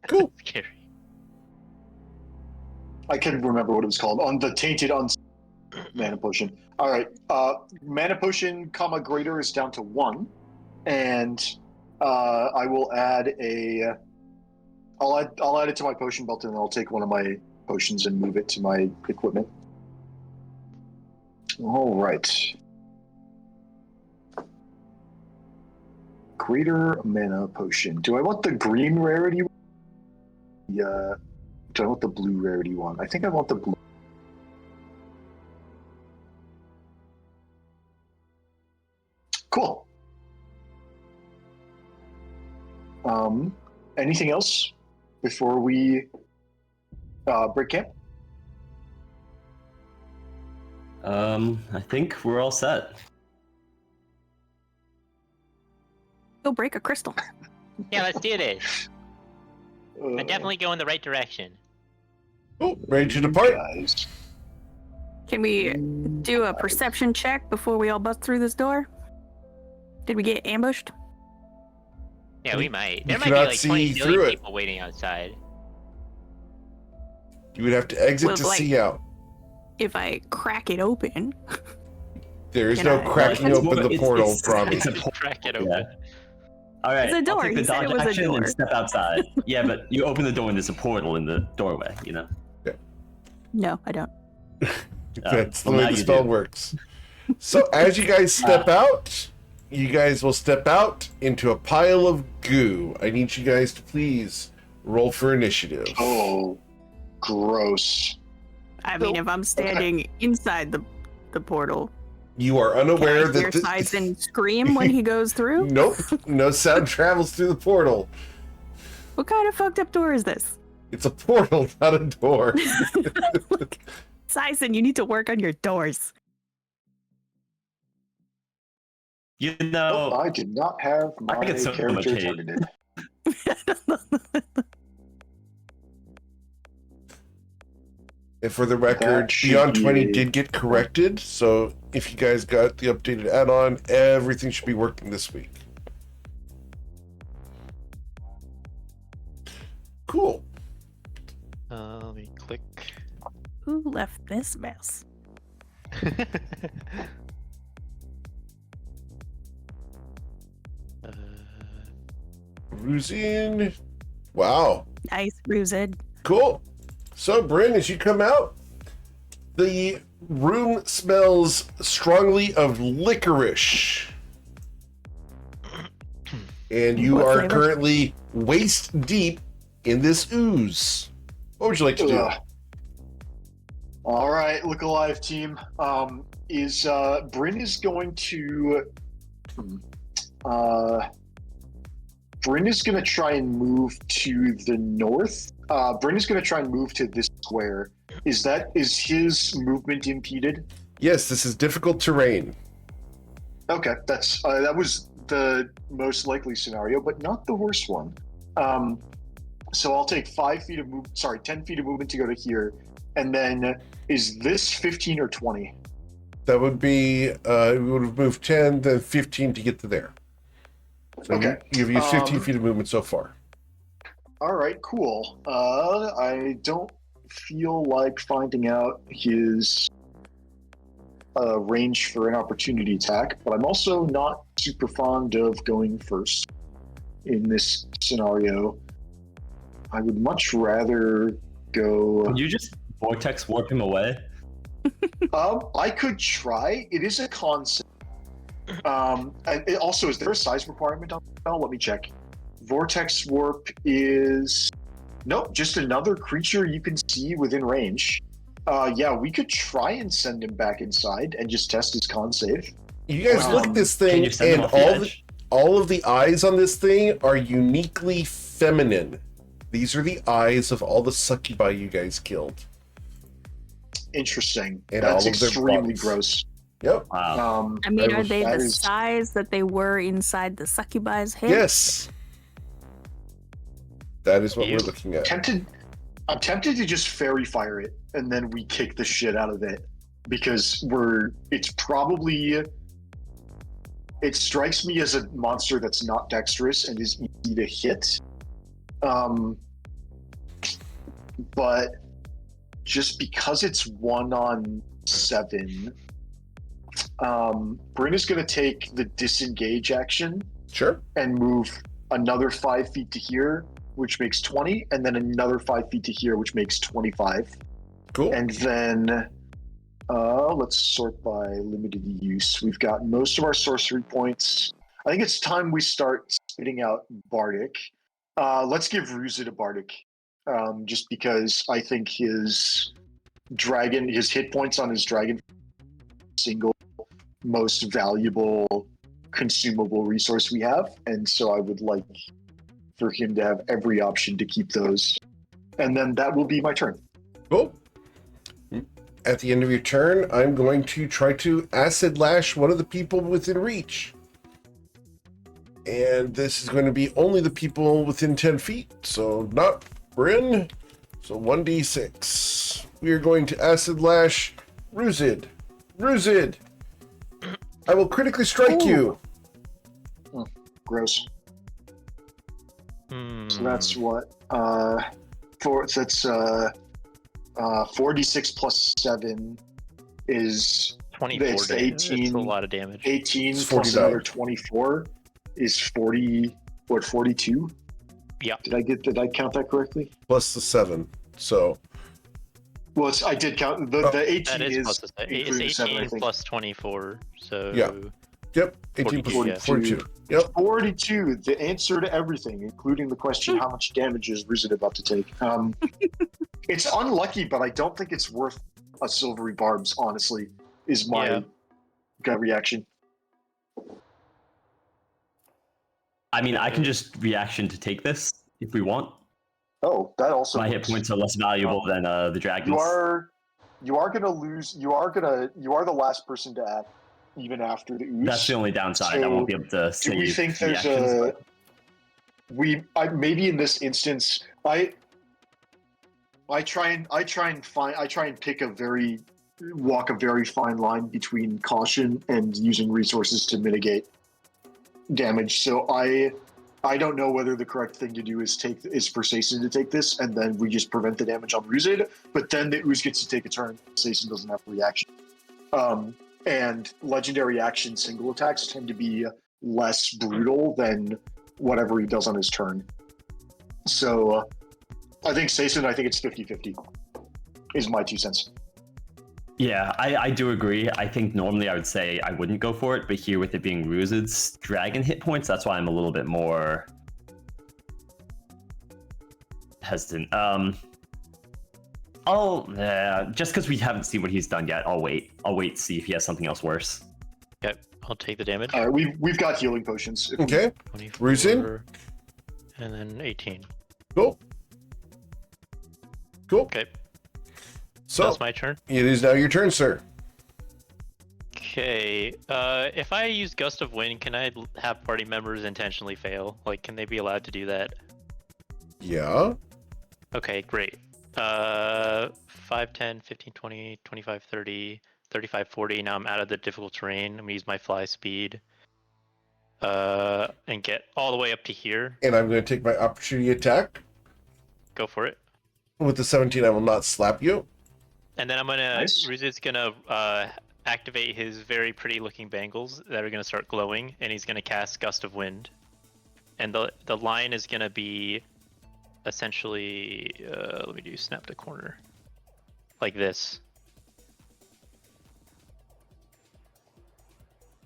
Cool. Scary. I can't remember what it was called. On the tainted mana potion. All right. Mana potion, comma greater is down to 1, and I will add a. I'll add it to my potion belt, and I'll take one of my potions and move it to my equipment. All right. Greater mana potion. Do I want the green rarity? Yeah. Do I want the blue rarity one? I think I want the blue. Cool. Anything else before we break camp? I think we're all set. Go break a crystal. Yeah, let's do this. I definitely go in the right direction. Oh, ready to depart? Guys. Can we do a perception check before we all bust through this door? Did we get ambushed? Yeah, we might. You There might be cannot like see 20 through million it. people waiting outside. You would have to exit Well, to like- see out. If I crack it open, There is Can no I- cracking It's open more- the it's- portal, it's- promise. it's a Crack it open. Yeah. All right. It's a door. I'll take the He said it dodge was a action door. and step outside. Yeah, but you open the door and there's a portal in the doorway. You know. no, I don't. That's the well, way now the you spell do. works. So as you guys step out, you guys will step out into a pile of goo. I need you guys to please roll for initiative. Oh, gross. I mean, if I'm standing inside the portal, You are can unaware I hear that Sizen scream when he goes through? Nope, no sound travels through the portal. What kind of fucked up door is this? It's a portal, not a door. Sizen, you need to work on your doors. You Oh, know. I did not have my get so character much hate. targeted. And for the record, That should Beyond be 20 a- did get corrected, so if you guys got the updated add-on, everything should be working this week. Cool. Let me click. Who left this mess? Ruzin. Wow. Nice, Ruzid. Cool. So, Bryn, as you come out, the room smells strongly of licorice. And you What are flavor? currently waist deep in this ooze. What would you like to do? Ugh. All right, look alive team. Bryn is going to Bryn is going to try and move to the north. Bryn is going to try and move to this square. Is his movement impeded? Yes, this is difficult terrain. Okay, that was the most likely scenario, but not the worst one. So I'll take 10 feet of movement to go to here, and then is this 15 or 20? That would be, we would have moved 10, then 15 to get to there. So Okay. you've used 15 feet of movement so far. All right, cool. I don't feel like finding out his range for an opportunity attack, but I'm also not super fond of going first in this scenario. I would much rather go. Could you just vortex warp him away? I could try. It is a concept. Also, is there a size requirement on the spell? Let me check. Vortex warp is nope, just another creature you can see within range. Yeah, we could try and send him back inside and just test his con save. You guys look at this Can thing, you send him and off the edge? all of the eyes on this thing are uniquely feminine. These are the eyes of all the succubi you guys killed. Interesting. And That's all of their extremely bodies. gross. Yep. Wow. I mean, That are was- they that the is- size that they were inside the succubi's head? Yes. That is what You- we're looking at. I'm tempted to just fairy fire it and then we kick the shit out of it because it strikes me as a monster that's not dexterous and is easy to hit. But just because it's 1-on-7, Bryn is going to take the disengage action Sure. and move another 5 feet to here, which makes 20, and then another 5 feet to here, which makes 25. Cool. And then let's sort by limited use. We've got most of our sorcery points. I think it's time we start spitting out Bardic. Let's give Ruzid a Bardic, just because I think his hit points on his dragon, single most valuable consumable resource we have, and so I would like for him to have every option to keep those. And then that will be my turn. Cool. at the end of your turn, I'm going to try to acid lash one of the people within reach. And this is going to be only the people within 10 feet, so not Bryn. So 1d6. We are going to acid lash Ruzid. Ruzid! I will critically strike you. Gross. Hmm. So that's what? 4d6 plus 7 is 24 it's damage. 18. It's a lot of damage. 18 It's plus 49. another 24 is 42? Yeah. Did I count that correctly? Plus the 7. So, Well, I did count the 18 That is is plus the, it's including 7, I 18 think. plus 24. So Yeah. yep, 18 plus 42, yeah. 42. Yep. 42, the answer to everything, including the question how much damage is Ruzid about to take. It's unlucky, but I don't think it's worth a silvery barbs, honestly, is my gut reaction. I mean, I can just reaction to take this if we want. Oh, that also My hit works. points are less valuable than the dragons. You are gonna lose. You are the last person to act, even after the ooze. That's the only downside. I So, won't be able to save Do we think there's reactions, but maybe in this instance, I try and walk a very fine line between caution and using resources to mitigate damage. So I don't know whether the correct thing to do is for Sason to take this, and then we just prevent the damage on Ruzid. But then the ooze gets to take a turn. Sason doesn't have a reaction. And legendary action single attacks tend to be less brutal than whatever he does on his turn. So I think Sason, it's 50-50 is my 2 cents. yeah, I do agree. I think normally I would say I wouldn't go for it, but here with it being Ruzid's dragon hit points, that's why I'm a little bit more hesitant. Just because we haven't seen what he's done yet, I'll wait. I'll wait to see if he has something else worse. Okay, I'll take the damage. All right, we've got healing potions. Okay. 24, Ruzid? and then 18. Cool. Cool. Okay, So, that's my turn. it is now your turn, sir. Okay, if I use Gust of Wind, can I have party members intentionally fail? Like, can they be allowed to do that? Yeah. Okay, great. 5, 10, 15, 20, 25, 30, 35, 40. Now I'm out of the difficult terrain. I'm gonna use my fly speed. And get all the way up to here. And I'm going to take my opportunity attack. Go for it. With the 17, I will not slap you. And then I'm gonna, Nice. Ruzid's gonna activate his very pretty looking bangles that are gonna start glowing, and he's gonna cast Gust of Wind. And the line is gonna be essentially, let me do snap to corner, like this.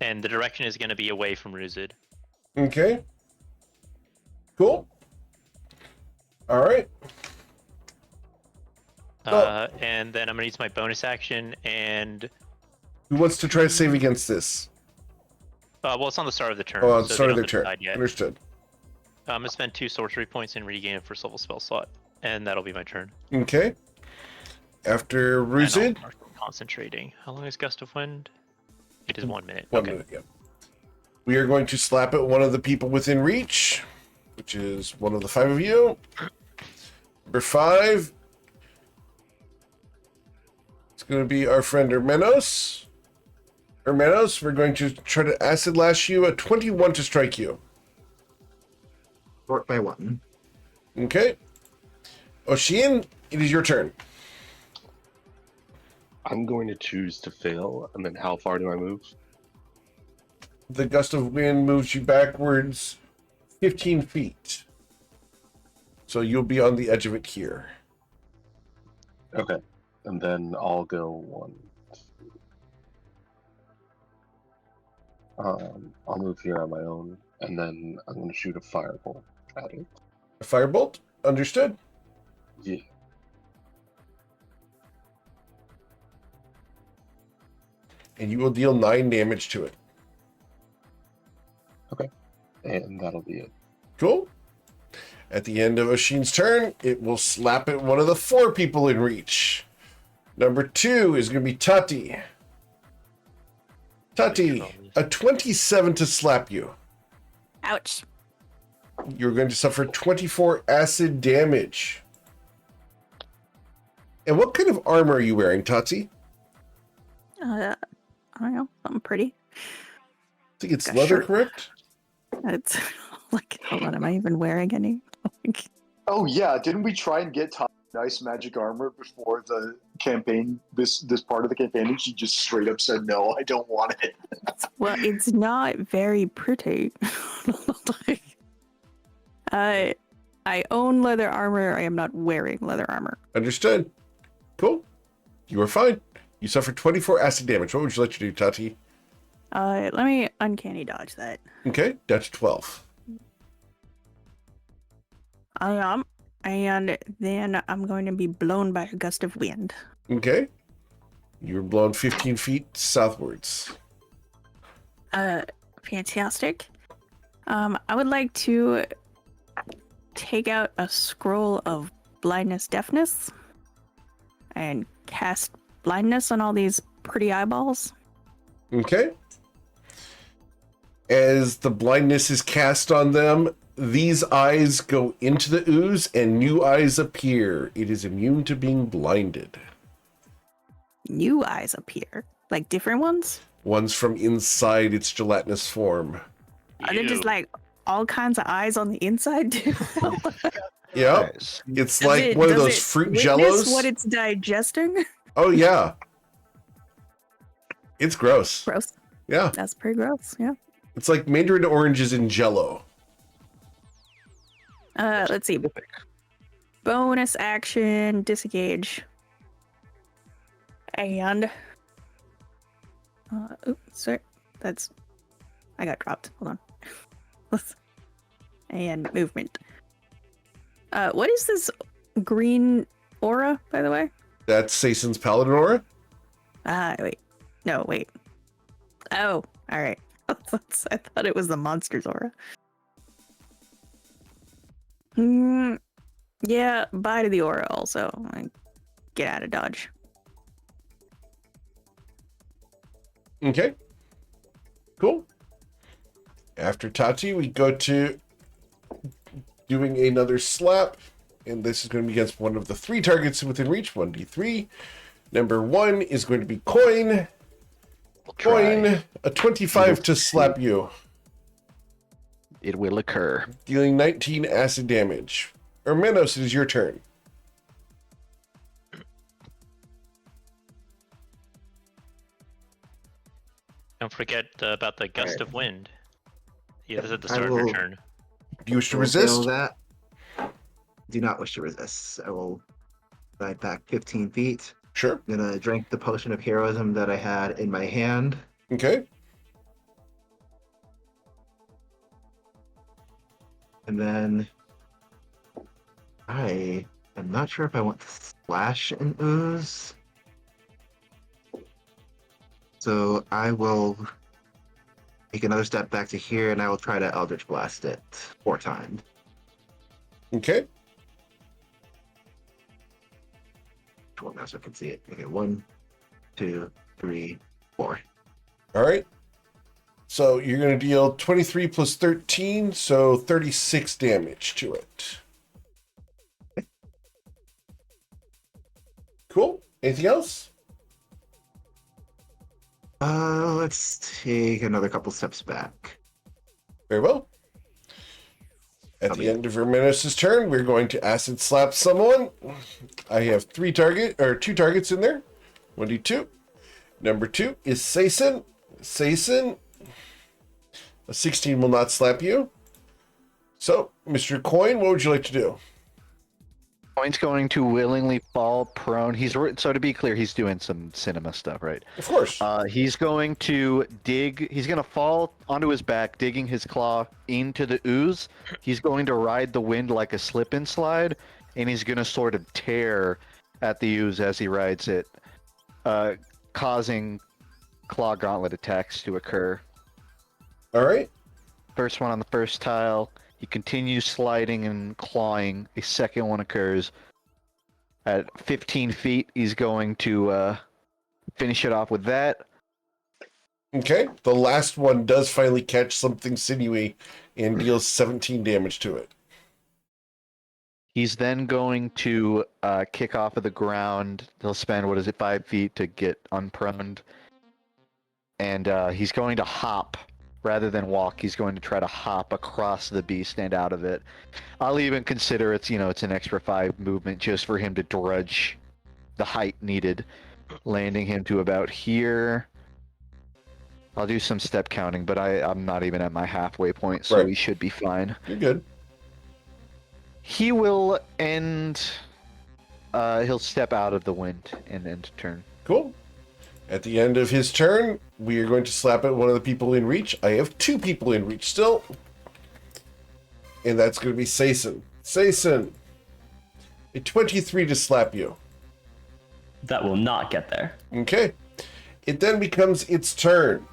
And the direction is gonna be away from Ruzid. Okay. Cool. All right. And then I'm gonna use my bonus action, and Who wants to try to save against this? well, it's on the start of the turn. Oh, so sorry, they their don't turn. decide yet. Understood. I'm gonna spend 2 sorcery points and regain a first level spell slot, and that'll be my turn. Okay. After And I'll Ruzid, mark concentrating. How long is Gust of Wind? It is 1 minute. 1 okay. minute, yeah. We are going to slap at one of the people within reach, which is one of the 5 of you. Number 5. It's going to be our friend Hermenos. Hermenos, we're going to try to acid lash you at 21 to strike you. Short by 1. Okay. Oshin, it is your turn. I'm going to choose to fail, and then how far do I move? The gust of wind moves you backwards 15 feet. So you'll be on the edge of it here. Okay, and then I'll go 1. 2. I'll move here on my own, and then I'm going to shoot a fireball at it. A firebolt? Understood. Yeah. And you will deal 9 damage to it. And that'll be it. Cool. At the end of Oshin's turn, it will slap at one of the 4 people in reach. Number 2 is going to be Tati. Tati, a 27 to slap you. Ouch. You're going to suffer 24 acid damage. And what kind of armor are you wearing, Tati? I don't know. Something pretty. I think it's Got leather, shirt. correct? It's like, hold on, am I even wearing any? Oh yeah, didn't we try and get nice magic armor before the campaign? This part of the campaign, and she just straight up said no, I don't want it. Well, it's not very pretty. I own leather armor. I am not wearing leather armor. Understood. Cool. You are fine. You suffer 24 acid damage. What would you like to do, Tati? Let me uncanny dodge that. Okay, that's 12. I am. And then I'm going to be blown by a gust of wind. Okay. You're blown 15 feet southwards. Fantastic. I would like to take out a scroll of blindness deafness and cast blindness on all these pretty eyeballs. Okay. As the blindness is cast on them, these eyes go into the ooze and new eyes appear. It is immune to being blinded. New eyes appear. Like different ones? One's from inside its gelatinous form. Are there just like all kinds of eyes on the inside too? Yeah. Nice. It's like one of those fruit jellos. What it's digesting? Oh, yeah. It's gross. Gross. Yeah. That's pretty gross, yeah. It's like mandarin oranges in jello. Let's see. Bonus action, disengage. And oops, sorry. I got dropped. Hold on. And movement. What is this green aura, by the way? That's Sason's paladin aura. Wait. No, wait. Oh, alright. I thought it was the monster's aura. Yeah, bye to the aura also. Like, get out of dodge. Okay. Cool. After Tati, we go to doing another slap. And this is going to be against one of the 3 targets within reach. 1d3. Number 1 is going to be Coin. Coin, a 25 to slap you. It will occur. Dealing 19 acid damage. Hermanos, it is your turn. Don't forget about the gust of wind. Yeah, this is at the start of will- your turn. Do you wish to Will resist? fail that. Do not wish to resist. I will slide back 15 feet. Sure. I'm gonna drink the potion of heroism that I had in my hand. Okay. And then I am not sure if I want to slash an ooze. So I will take another step back to here and I will try to Eldritch Blast it 4 times. Okay. Well, now so I can see it. Okay, 1, 2, 3, 4. All right. So you're going to deal 23 plus 13, so 36 damage to it. Cool. Anything else? Let's take another couple steps back. Very well. At I'll the be- end of Hermanos' turn, we're going to acid slap someone. I have 2 targets in there. 1d2. Number 2 is Sason. Sason, a 16 will not slap you. So, Mr. Coin, what would you like to do? Coin's going to willingly fall prone. So to be clear, he's doing some cinema stuff, right? Of course. He's going to dig. He's going to fall onto his back, digging his claw into the ooze. He's going to ride the wind like a slip and slide, and he's going to sort of tear at the ooze as he rides it, causing claw gauntlet attacks to occur. All right. First one on the first tile. He continues sliding and clawing. A second one occurs. At 15 feet, he's going to finish it off with that. Okay. The last one does finally catch something sinewy and deals 17 damage to it. He's then going to kick off of the ground. He'll spend, 5 feet to get unpruned. And he's going to hop. Rather than walk, he's going to try to hop across the beast and out of it. I'll even consider it's an extra 5 movement just for him to drudge the height needed, landing him to about here. I'll do some step counting, but I'm not even at my halfway point, so Right. he should be fine. You're good. He will end. He'll step out of the wind and end turn. Cool. At the end of his turn, we are going to slap at one of the people in reach. I have 2 people in reach still. And that's going to be Sason. Sason, a 23 to slap you. That will not get there. Okay. It then becomes its turn.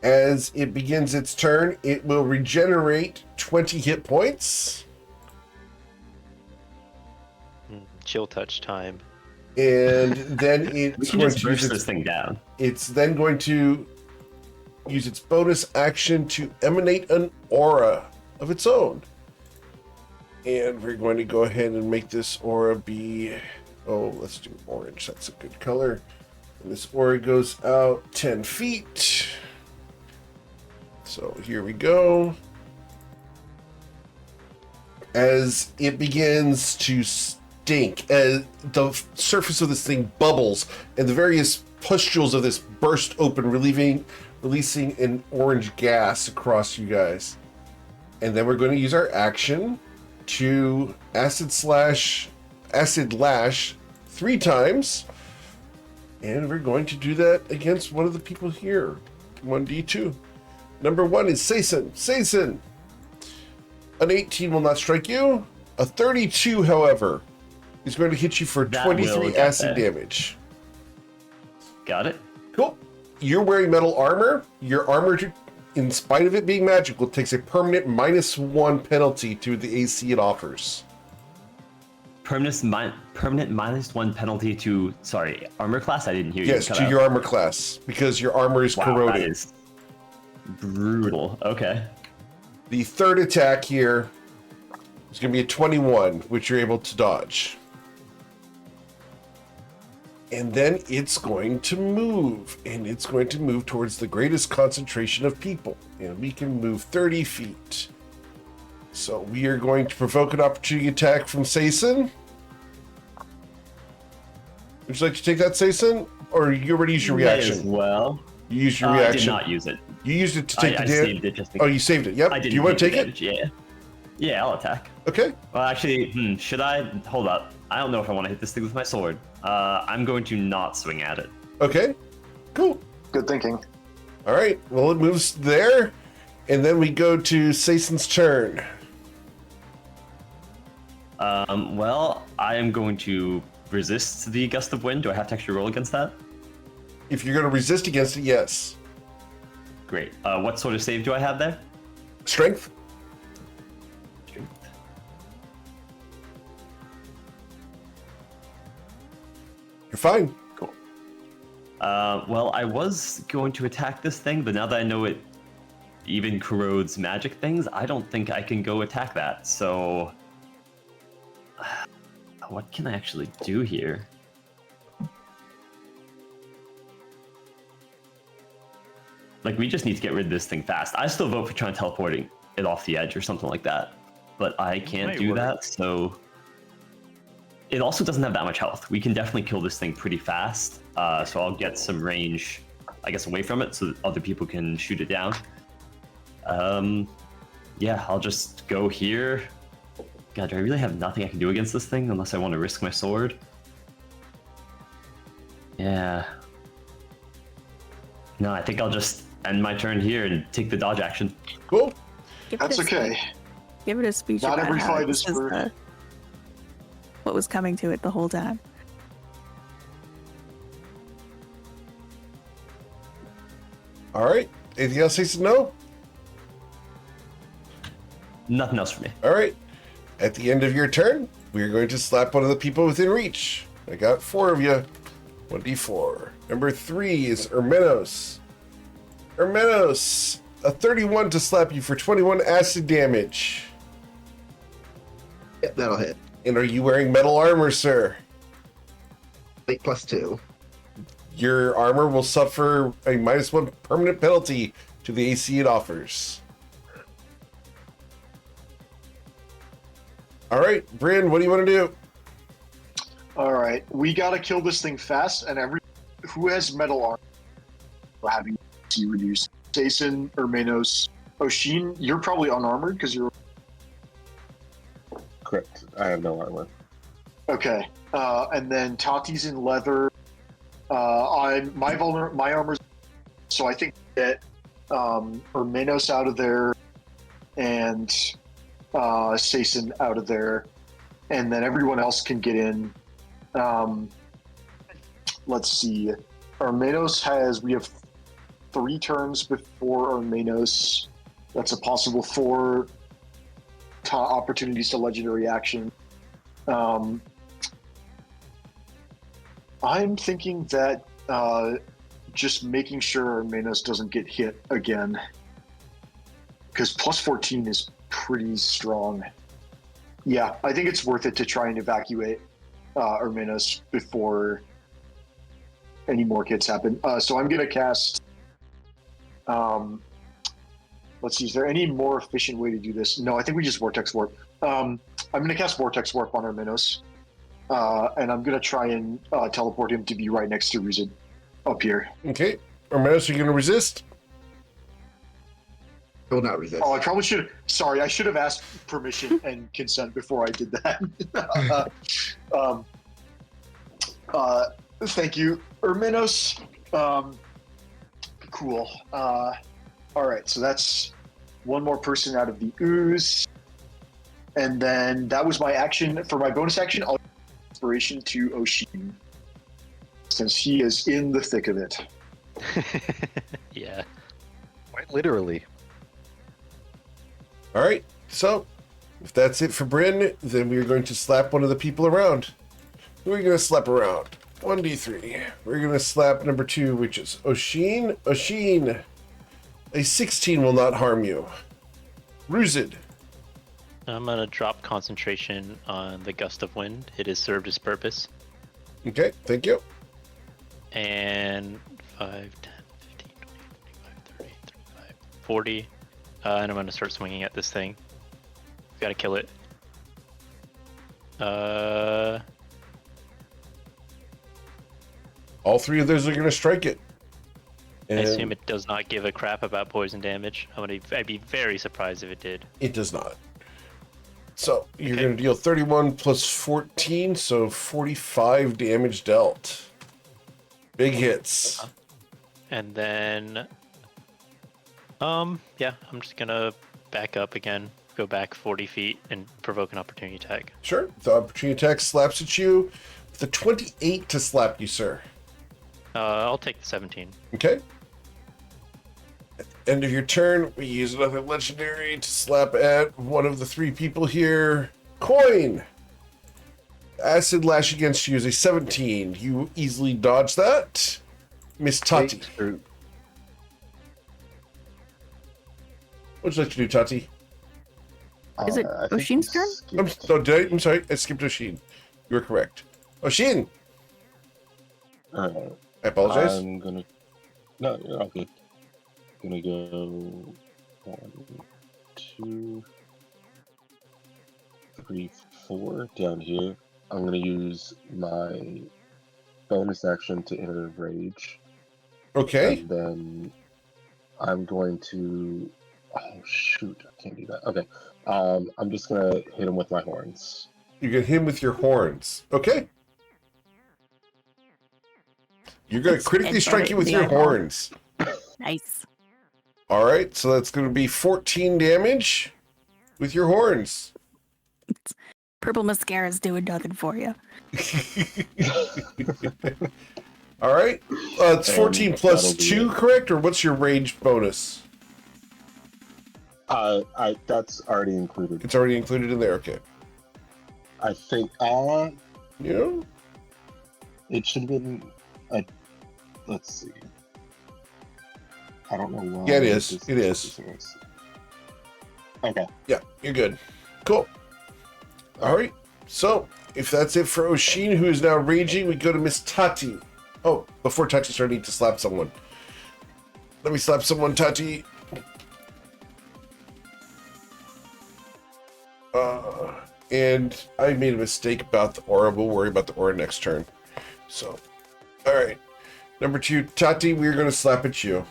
As it begins its turn, it will regenerate 20 hit points. Chill touch time. And then We it's can going just to use burst its, this thing down. it's then going to use its bonus action to emanate an aura of its own. And we're going to go ahead and make this aura be, let's do orange. That's a good color. And this aura goes out 10 feet. So here we go. As it begins to stink, as the surface of this thing bubbles, and the various pustules of this burst open, releasing an orange gas across you guys. And then we're going to use our action to acid lash 3 times. And we're going to do that against one of the people here. 1d2. Number 1 is Sason. Sason! An 18 will not strike you. A 32, however, is going to hit you for That will 23 get acid there. damage. Got it? Cool. You're wearing metal armor. Your armor, in spite of it being magical, takes a permanent -1 penalty to the AC it offers. Permanent -1 penalty to, armor class? I didn't hear you. Yes, cut to out. your armor class, because your armor is Wow, corroded. that is brutal. Okay. The third attack here is going to be a 21, which you're able to dodge. And then it's going to move, and it's going to move towards the greatest concentration of people. And we can move 30 feet. So we are going to provoke an opportunity attack from Sason. Would you like to take that, Sason? Or you already used your May as reaction? well. You used your I reaction. did not use it. You used it to take I the damage. saved it just in Oh, you saved it. Yep. I Do didn't you want to take take the it? damage, Yeah. Yeah, I'll attack. Okay. Well, actually, should I? Hold up. I don't know if I want to hit this thing with my sword. I'm going to not swing at it. Okay. Cool. Good thinking. All right. Well, it moves there, and then we go to Sason's turn. Well, I am going to resist the gust of wind. Do I have to actually roll against that? If you're going to resist against it, yes. Great. What sort of save do I have there? Strength. Strength. You're fine. Cool. Well, I was going to attack this thing, but now that I know it even corrodes magic things, I don't think I can go attack that. So, what can I actually do here? Like, we just need to get rid of this thing fast. I still vote for trying teleporting it off the edge or something like that, but I can't Might do work. that. So, it also doesn't have that much health. We can definitely kill this thing pretty fast. So I'll get some range, I guess, away from it so that other people can shoot it down. Yeah, I'll just go here. God, do I really have nothing I can do against this thing unless I want to risk my sword? Yeah. No, I think I'll just end my turn here and take the dodge action. Cool. Give That's it a okay. speech. Give it a speech Not about every how fight this is for- what was coming to it the whole time. All right. Anything else, Sason? No? Nothing else for me. All right. At the end of your turn, we're going to slap one of the people within reach. I got 4 of you. 1d4. Number 3 is Ermenos. Ermenos, a 31 to slap you for 21 acid damage. Yep, that'll hit. And are you wearing metal armor, sir? Late +2. Your armor will suffer a -1 permanent penalty to the AC it offers. All right, Bryn, what do you want to do? All right, we gotta kill this thing fast, and who has metal armor having AC reduced. Jason, Hermanos, Oshin, you're probably unarmored because you're Correct. I have no armor. okay. And then Tati's in leather. My armor's, so I think that Hermanos out of there and Sason out of there, and then everyone else can get in. Let's see. We have 3 turns before Armenos. That's a possible 4 opportunities to legendary action. I'm thinking that just making sure Armenos doesn't get hit again, because +14 is pretty strong. Yeah, I think it's worth it to try and evacuate Armenos before any more hits happen. So I'm going to cast... let's see, is there any more efficient way to do this? No, I think we just Vortex Warp. I'm going to cast Vortex Warp on Armenos. And I'm going to try and teleport him to be right next to Ruzid up here. Okay. Armenos, are you going to resist? I will not resist. Oh, I probably should. Sorry, I should have asked permission and consent before I did that. Thank you, Ermenos. Cool. All right, so that's one more person out of the ooze, and then that was my action. For my bonus action, I'll give inspiration to Oshin, since he is in the thick of it. Yeah. Quite literally. All right. So, if that's it for Bryn, then we're going to slap one of the people around. Who are we going to slap around? 1d3. We're going to slap number 2, which is Oshin. Oshin, a 16 will not harm you. Ruzid. I'm gonna drop concentration on the gust of wind. It has served its purpose. Okay, thank you. And 5, 10, 15, 20, 25, 30, 35, 40. And I'm gonna start swinging at this thing. Gotta kill it. All 3 of those are going to strike it. I And assume it does not give a crap about poison damage. I'd be very surprised if it did. it does not. So, you're Okay. going to deal 31 plus 14, so 45 damage dealt. Big hits. And then, yeah, I'm just gonna back up again, go back 40 feet, and provoke an opportunity attack. Sure. The opportunity attack slaps at you. With a 28 to slap you, sir. I'll take the 17. Okay. At the end of your turn, we use another legendary to slap at one of the 3 people here. Coin! Acid lash against you is a 17. You easily dodge that. Miss Tati. Or- What would you like to do, Tati? Is it I think Oshin's you turn? skipped- I'm sorry. I skipped Oshin. You were correct. Oshin! I apologize. I'm gonna. No, you're all good. Gonna go 1, 2, 3, 4 down here. I'm gonna use my bonus action to enter rage, Okay. and then I'm going to. Oh shoot! I can't do that. Okay. I'm just gonna hit him with my horns. You get him with your horns. Okay. You're going to critically And strike you with the your eyeball. horns. Nice. All right, so that's going to be 14 damage with your horns. Purple mascara's doing nothing for you. All right. It's 14 And plus that'll be 2, it. correct? Or what's your rage bonus? That's already included. It's already included in there. Okay. I think Yeah. it should have been let's see. I don't know why. Yeah, it is. this It is. Okay. Yeah, you're good. Cool. All right. So, if that's it for Oshin, who is now raging, we go to Miss Tati. Oh, before Tati started, I need to slap someone. Let me slap someone, Tati. And I made a mistake about the aura. We'll worry about the aura next turn. So, all right. Number 2, Tati, we're going to slap at you.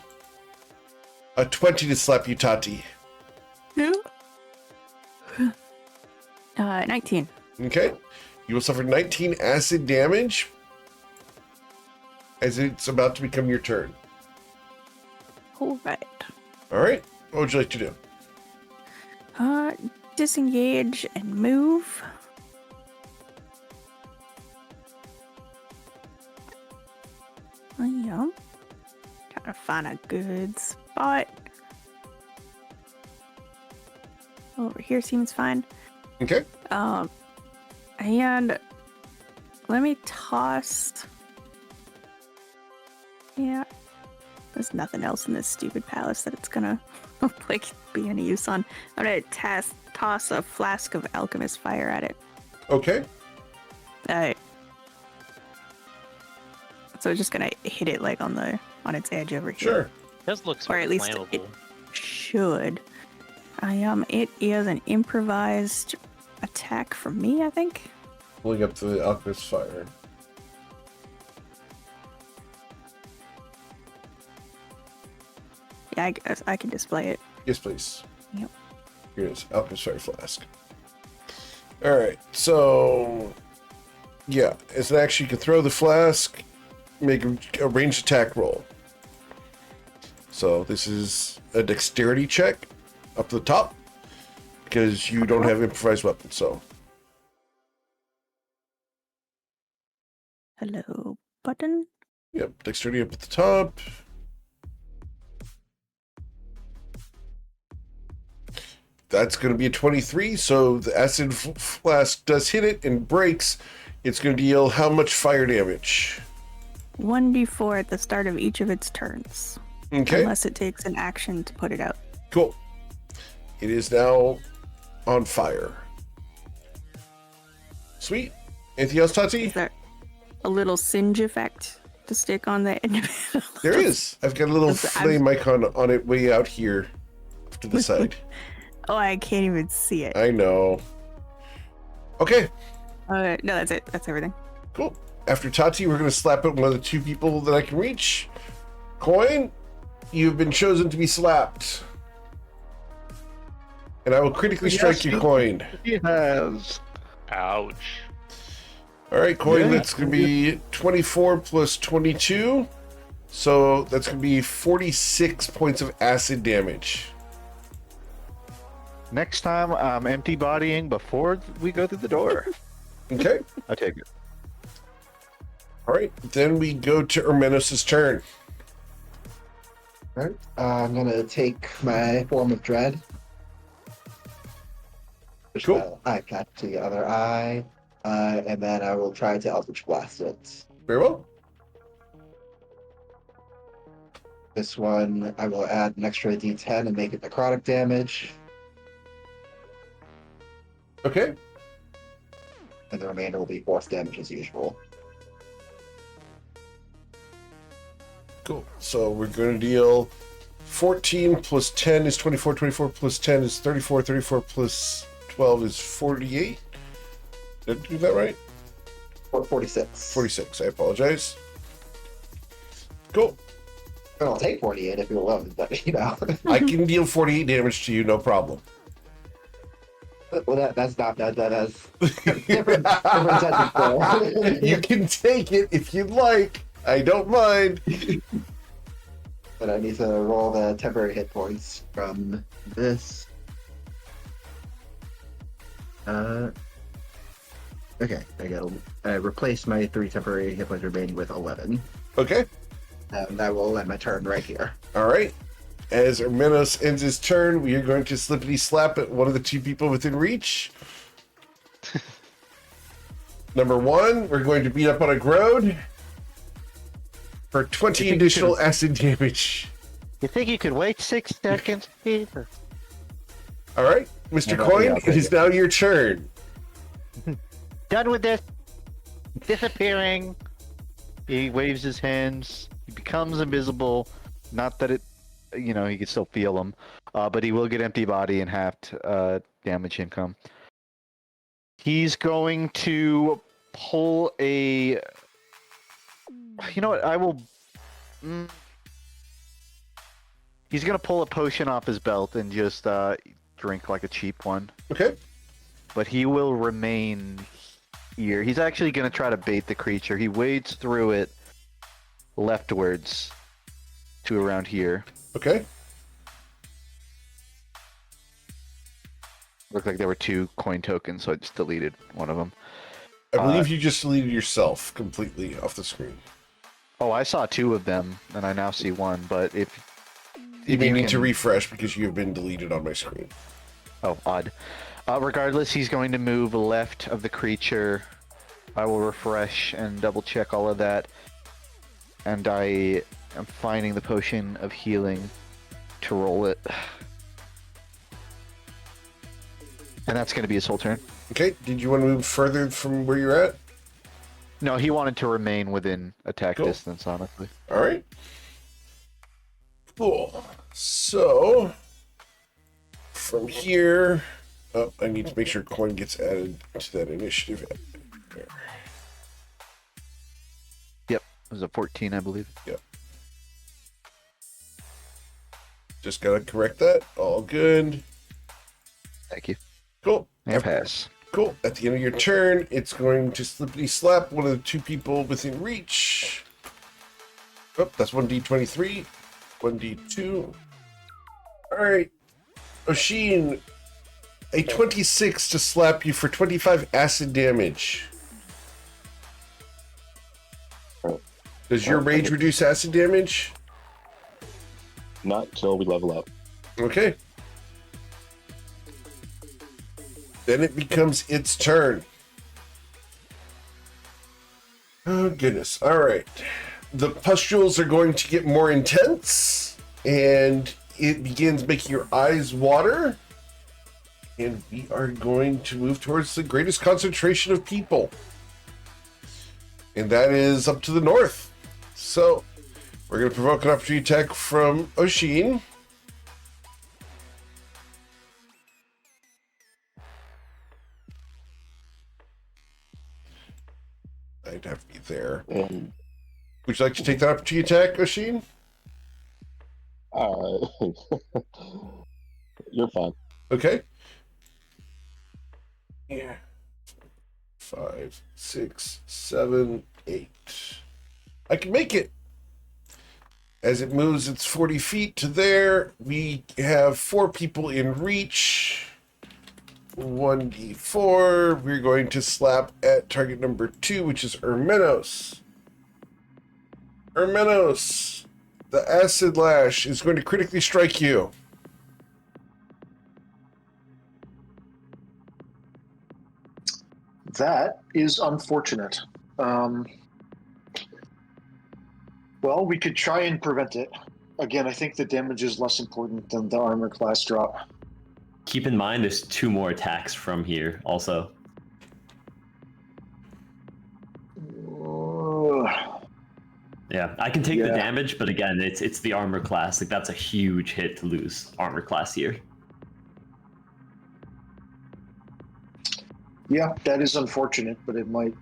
A 20 to slap you, Tati. No. 19. Okay. You will suffer 19 acid damage as it's about to become your turn. All right. All right. What would you like to do? Disengage and move. Yeah. Trying to find a good spot. Over here seems fine. Okay. And let me toss. Yeah. There's nothing else in this stupid palace that it's gonna like be any use on. I'm gonna toss a flask of alchemist fire at it. Okay. So it's just gonna hit it like on its edge over here. Sure. It does look Or sort at of least flammable. it should. It is an improvised attack from me, I think. Pulling up the alchemist fire. Yeah, I guess I can display it. Yes, please. Yep. Here it is. Alchemist fire flask. All right. So, yeah, as an action, you can throw the flask, make a ranged attack roll. So this is a dexterity check up the top because you don't have improvised weapons. So Hello, button. yep, dexterity up at the top. That's going to be a 23. So the acid flask does hit it and breaks. It's going to deal how much fire damage? 1d4 at the start of each of its turns. Okay. Unless it takes an action to put it out. Cool. It is now on fire. Sweet. Anything else, Tati? Is there a little singe effect to stick on the end of it? There is. I've got a little flame icon on it way out here to the side. Oh, I can't even see it. I know. Okay. No, that's it. That's everything. Cool. After Tati, we're going to slap at one of the 2 people that I can reach. Coin, you've been chosen to be slapped. And I will critically strike you, Coin. He has. Ouch. All right, Coin, Yeah. that's going to be 24 plus 22. So that's going to be 46 points of acid damage. Next time, I'm empty bodying before we go through the door. Okay. I take it. All right. Then we go to Ermenos' turn. Alright, I'm gonna take my form of dread. Push Cool. my eye patch to the other eye, and then I will try to Eldritch Blast it. Very well. This one, I will add an extra D10 and make it necrotic damage, Okay. and the remainder will be force damage as usual. Cool. So we're going to deal 14 plus 10 is 24. 24 plus 10 is 34. 34 plus 12 is 48. Did I do that right? 46. 46. I apologize. Cool. And I'll take 48 if you're willing, but you know. I can deal 48 damage to you, no problem. Well, that's not that. That has different judgment there. You can take it if you'd like. I don't mind. But I need to roll the temporary hit points from this. Okay, I replace my 3 temporary hit points remaining with 11. Okay. And I will end my turn right here. All right. As Ermenos ends his turn, we are going to slippity slap at one of the 2 people within reach. Number 1, we're going to beat up on a Grode for 20 additional acid damage. You think you could wait 6 seconds, Peter? All right, Mr. No, Coin, yeah, it is now your turn. Done with this. Disappearing. He waves his hands. He becomes invisible. Not that it, he can still feel them, but he will get empty body and half damage income. He's going to pull a. You know what? I will. He's gonna pull a potion off his belt and just drink like a cheap one. Okay. But he will remain here. He's actually gonna try to bait the creature. He wades through it leftwards to around here. Okay. Looked like there were 2 coin tokens, so I just deleted one of them. I believe you just deleted yourself completely off the screen. Oh, I saw 2 of them, and I now see 1. But if You may need can- to refresh because you have been deleted on my screen. Oh, odd. Regardless, he's going to move left of the creature. I will refresh and double check all of that. And I am finding the potion of healing to roll it. And that's going to be his whole turn. Okay, did you want to move further from where you're at? No, he wanted to remain within attack Cool. distance, honestly. All right. Cool. So, from here, I need to make sure coin gets added to that initiative. Yep, it was a 14, I believe. Just gotta correct that. All good. Thank you. Cool. And pass. Cool. At the end of your turn, it's going to slippity slap one of the 2 people within reach. Oh, that's 1d23. 1d2. Alright. Oshin, a 26 to slap you for 25 acid damage. Does your rage reduce acid damage? Not till we level up. Okay. Then it becomes its turn. Oh, goodness. All right. The pustules are going to get more intense, and it begins making your eyes water. And we are going to move towards the greatest concentration of people. And that is up to the north. So, we're going to provoke an opportunity attack from Oshin. I'd have to be there. And Would you like to take that opportunity attack, Oshin? you're fine. Okay. Yeah. 5, 6, 7, 8. I can make it. As it moves its 40 feet to there, we have 4 people in reach. 1d4. We're going to slap at target number 2, which is Ermenos. Ermenos, the acid lash is going to critically strike you. That is unfortunate. Well, we could try and prevent it. Again, I think the damage is less important than the armor class drop. Keep in mind, there's 2 more attacks from here also. Yeah, I can take the damage, but again, it's the armor class. Like, that's a huge hit to lose armor class here. Yeah, that is unfortunate, but it might.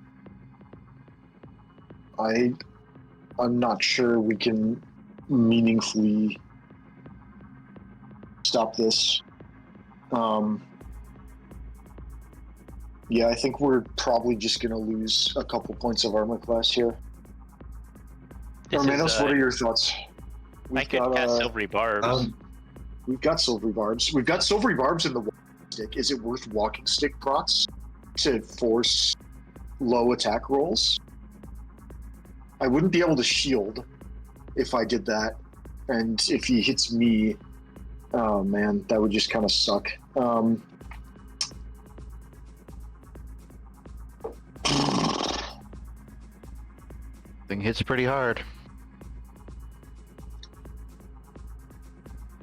I'm not sure we can meaningfully stop this. Yeah, I think we're probably just going to lose a couple points of armor class here. Armanos, what are your thoughts? I could cast Silvery Barbs. We've got Silvery Barbs. We've got Silvery Barbs in the walking stick. Is it worth walking stick procs to force low attack rolls? I wouldn't be able to shield if I did that. And if he hits me, oh man, that would just kind of suck. Thing hits pretty hard.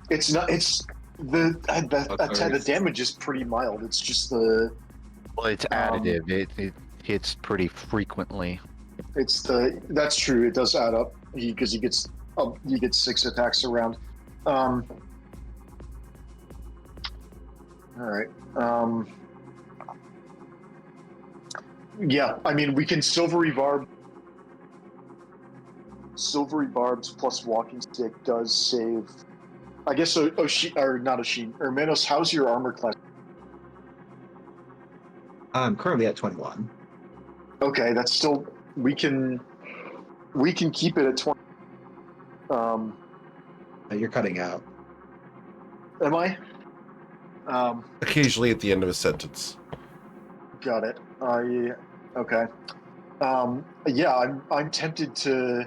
It's not. It's the damage is pretty mild. It's just the. Well, it's additive. It hits pretty frequently. It's the. That's true. It does add up because he gets 6 attacks around. All right. Yeah, I mean, we can Silvery Barbs plus Walking Stick does save. I guess Menos, how's your armor class? I'm currently at 21. Okay, that's still we can keep it at 20. You're cutting out. Am I? Occasionally at the end of a sentence. Got it. Okay. Yeah, I'm tempted to.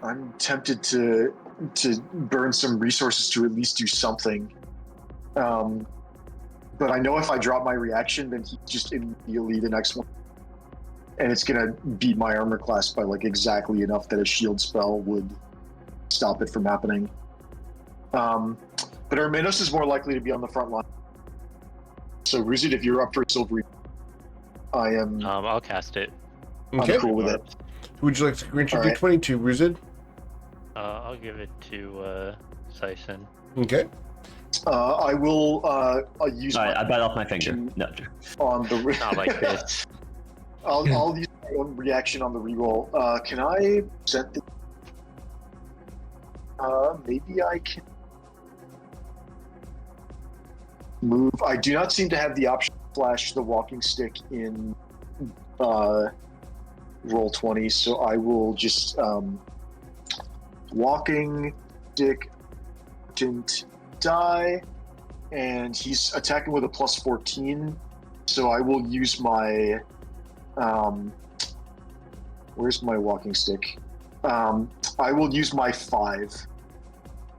I'm tempted to burn some resources to at least do something. But I know if I drop my reaction, then he's just immediately the next one, and it's gonna beat my armor class by like exactly enough that a shield spell would stop it from happening. But Armenos is more likely to be on the front line. So Ruzid, if you're up for Silvery, I am. I'll cast it. Okay. I'm cool with it. Who would you like to grant your All right. D20 to, Ruzid? I'll give it to Sison. Okay. I will use Alright, I bite off my finger. No. on the. Not like this. I'll use my own reaction on the reroll. Can I set the? Maybe I can move. I do not seem to have the option to flash the walking stick in roll 20, so I will just walking stick didn't die, and he's attacking with a plus 14. So I will use my where's my walking stick? I will use my 5.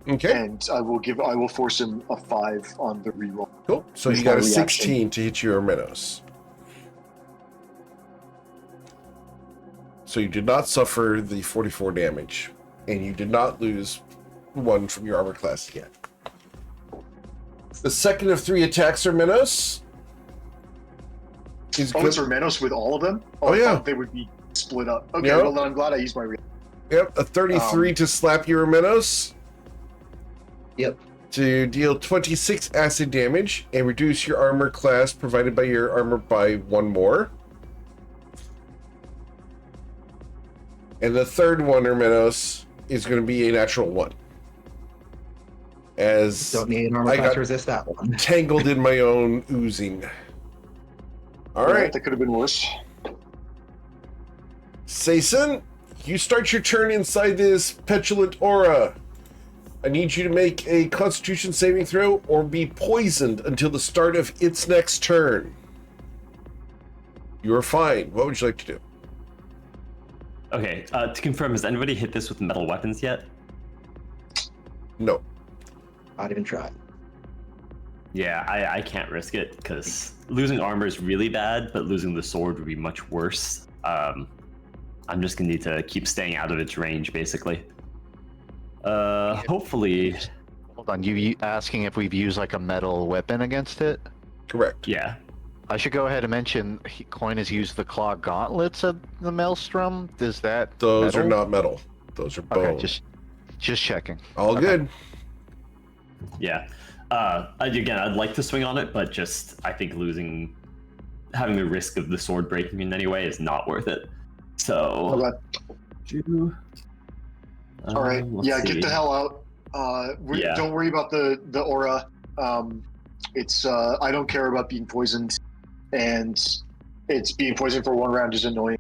Okay. And I will force him a 5 on the reroll. Cool. So With you got a my reaction. 16 to hit your Armenos. So you did not suffer the 44 damage, and you did not lose 1 from your armor class yet. The second of 3 attacks, Armenos. It's Armenos with all of them? Oh, I yeah. thought they would be split up. Okay, Yep. well then I'm glad I used my reaction. Yep, a 33 to slap your Armenos. Yep. To deal 26 acid damage and reduce your armor class provided by your armor by 1 more. And the third one, Armenos, is going to be a natural 1. As Don't need an armor I class got to resist that one. tangled in my own oozing. All right, That could have been worse. Saison, you start your turn inside this petulant aura. I need you to make a Constitution saving throw or be poisoned until the start of its next turn. You are fine. What would you like to do? Okay, to confirm, has anybody hit this with metal weapons yet? No. Not even try. Yeah, I can't risk it because losing armor is really bad, but losing the sword would be much worse. I'm just gonna need to keep staying out of its range, basically. Hopefully. Hold on, you asking if we've used like a metal weapon against it? Correct. Yeah. I should go ahead and mention Coin has used the claw gauntlets of the Maelstrom. Does that? Those metal? are not metal. Those are bone. Okay, just checking. All Okay. good. Yeah. Again, I'd like to swing on it, but just I think having the risk of the sword breaking in any way is not worth it. So. Okay. All right. Let's Yeah, see. get the hell out. Yeah. Don't worry about the aura. It's I don't care about being poisoned, and it's being poisoned for 1 round is annoying.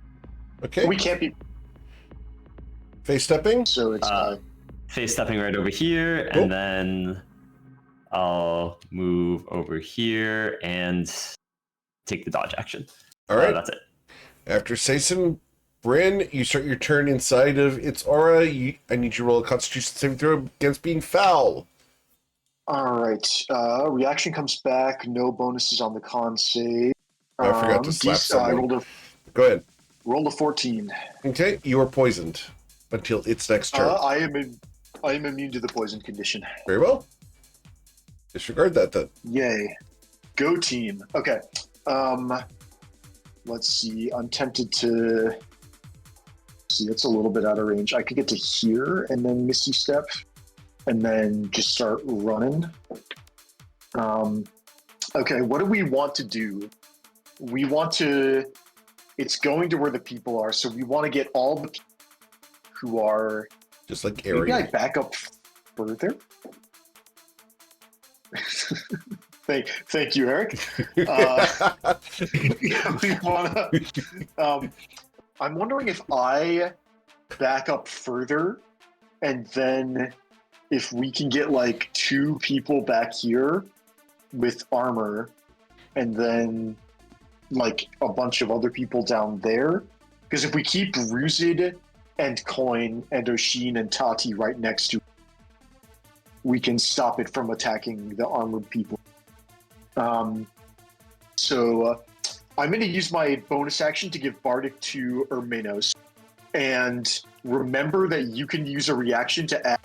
Okay. We can't be, Face stepping. so it's Face stepping right over here, Cool. and then I'll move over here and take the dodge action. All right. That's it. After Saison, Bryn, you start your turn inside of its aura. I need you to roll a Constitution saving throw against being foul. all right. Reaction comes back. No bonuses on the con save. I forgot to slap I someone. rolled Go ahead. Roll a 14. Okay, you are poisoned until its next turn. I am immune to the poison condition. Very well. Disregard that then. Yay. Go team. Okay. Let's see. I'm tempted to see, it's a little bit out of range. I could get to here and then Misty Step and then just start running. Okay, what do we want to do? We want to, it's going to where the people are, so we want to get all the people who are, just like maybe I area. back up further. Thank you, Eric. We wanna, I'm wondering if I back up further and then if we can get like 2 people back here with armor and then like a bunch of other people down there. Because if we keep Ruzid and Coin and Oshin and Tati right next to, we can stop it from attacking the armored people. So I'm going to use my bonus action to give Bardic to Ermenos. And remember that you can use a reaction to add,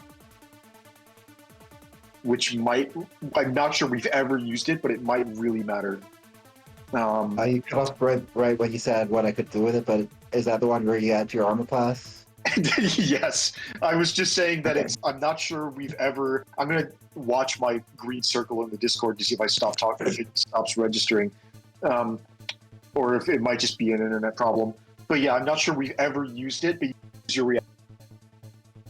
which might, I'm not sure we've ever used it, but it might really matter. I cut off right when you said what I could do with it, but is that the one where you add to your armor class? Yes, I was just saying that it's, I'm not sure we've ever, I'm going to watch my green circle in the Discord to see if I stop talking, if it stops registering, or if it might just be an internet problem. But yeah, I'm not sure we've ever used it, but use your reaction.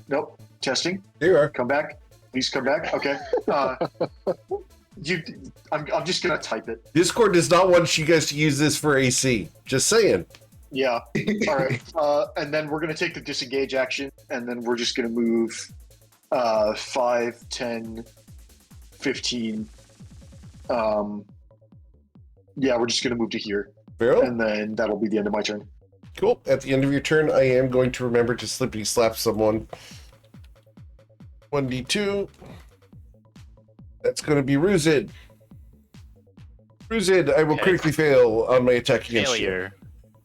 Nope, testing. There you are. Come back. Please come back. Okay. I'm just going to type it. Discord does not want you guys to use this for AC. Just saying. Yeah. All right. And then we're going to take the disengage action, and then we're just going to move 5, 10, 15. Yeah, we're just going to move to here. Barrel? And then that'll be the end of my turn. Cool. At the end of your turn, I am going to remember to slippity slap someone. 1d2. That's going to be Ruzid. Ruzid, I will Okay. critically fail on my attack against you. Failure.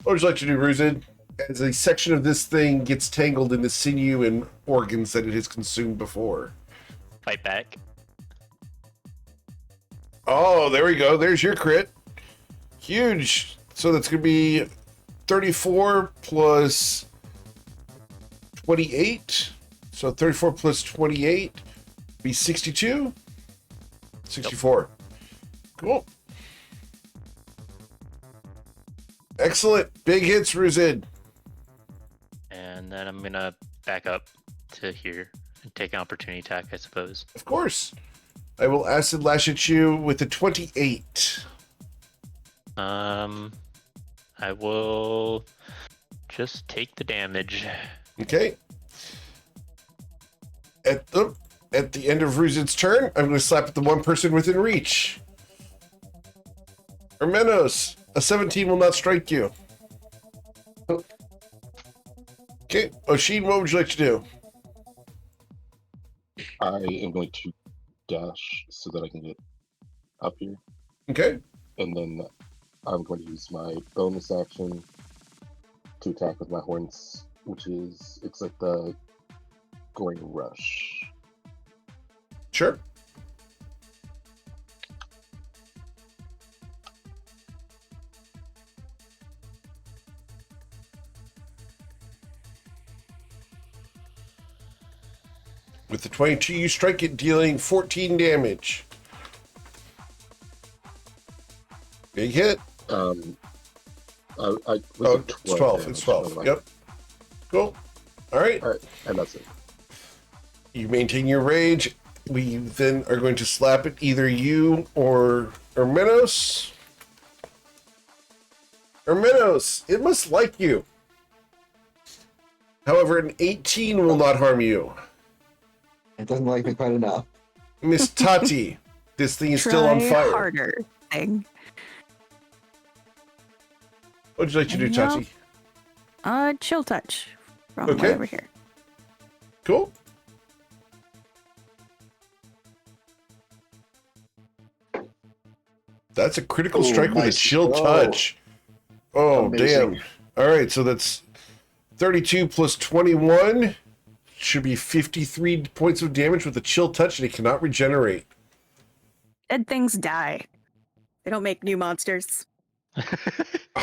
What would you like to do, Ruzid? As a section of this thing gets tangled in the sinew and organs that it has consumed before. Fight back. Oh, there we go. There's your crit. Huge. So that's going to be 34 plus 28. So 34 plus 28 be 62. 64. Cool. Excellent. Big hits, Ruzid. And then I'm gonna back up to here and take an opportunity attack, I suppose. Of course. I will acid lash at you with a 28. I will just take the damage. Okay. At the end of Ruzid's turn, I'm going to slap at the one person within reach. Hermenos, a 17 will not strike you. Okay, Oshin, what would you like to do? I am going to dash so that I can get up here, Okay, and then I'm going to use my bonus action to attack with my horns, which is, it's like the Goring Rush. sure. With the 22, you strike it, dealing 14 damage. Big hit. I was Oh, at it's 12. It's 12. Yep. Cool. All right. All right, and that's it. You maintain your rage. We then are going to slap at either you or Hermenos. Hermenos, it must like you. However, an 18 will not harm you. It doesn't like me quite enough. Miss Tati, this thing is still on Try fire. harder thing. What would you like to do, No. Tati? Chill touch from Okay. way over here. Cool. That's a critical Oh, strike with a nice. chill Oh. touch. Oh, Amazing. damn. All right, so that's 32 plus 21. Should be 53 points of damage with a chill touch, and it cannot regenerate. Dead things die. They don't make new monsters.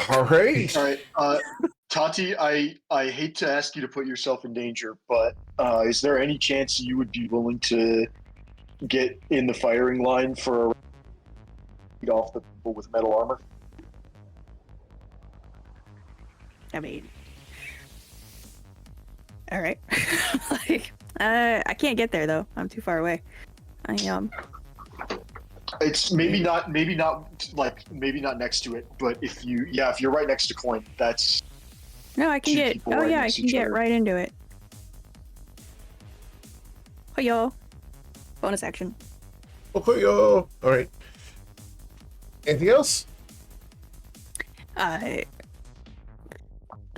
All right. All right, Tati, I hate to ask you to put yourself in danger, but is there any chance you would be willing to get in the firing line for a beat off the people with metal armor? I mean, all right. I can't get there though. I'm too far away. It's maybe not next to it, but if you're right next to Coin, that's No, I can Two get. people Oh right yeah, I next to can each get other. right into it. Oh yo, bonus action. Okay, yo. All right. Anything else?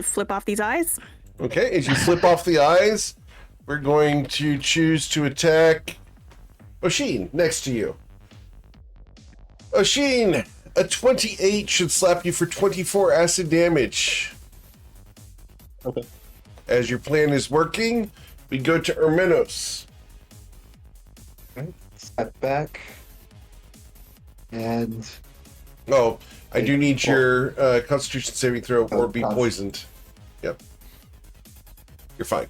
Flip off these eyes. Okay, as you flip off the eyes, we're going to choose to attack Oshin next to you. Oshin, a 28 should slap you for 24 acid damage. Okay. As your plan is working, we go to Ermenos. Step back. And Oh, I do need your Constitution saving throw or be Const- poisoned. Yep. You're fine.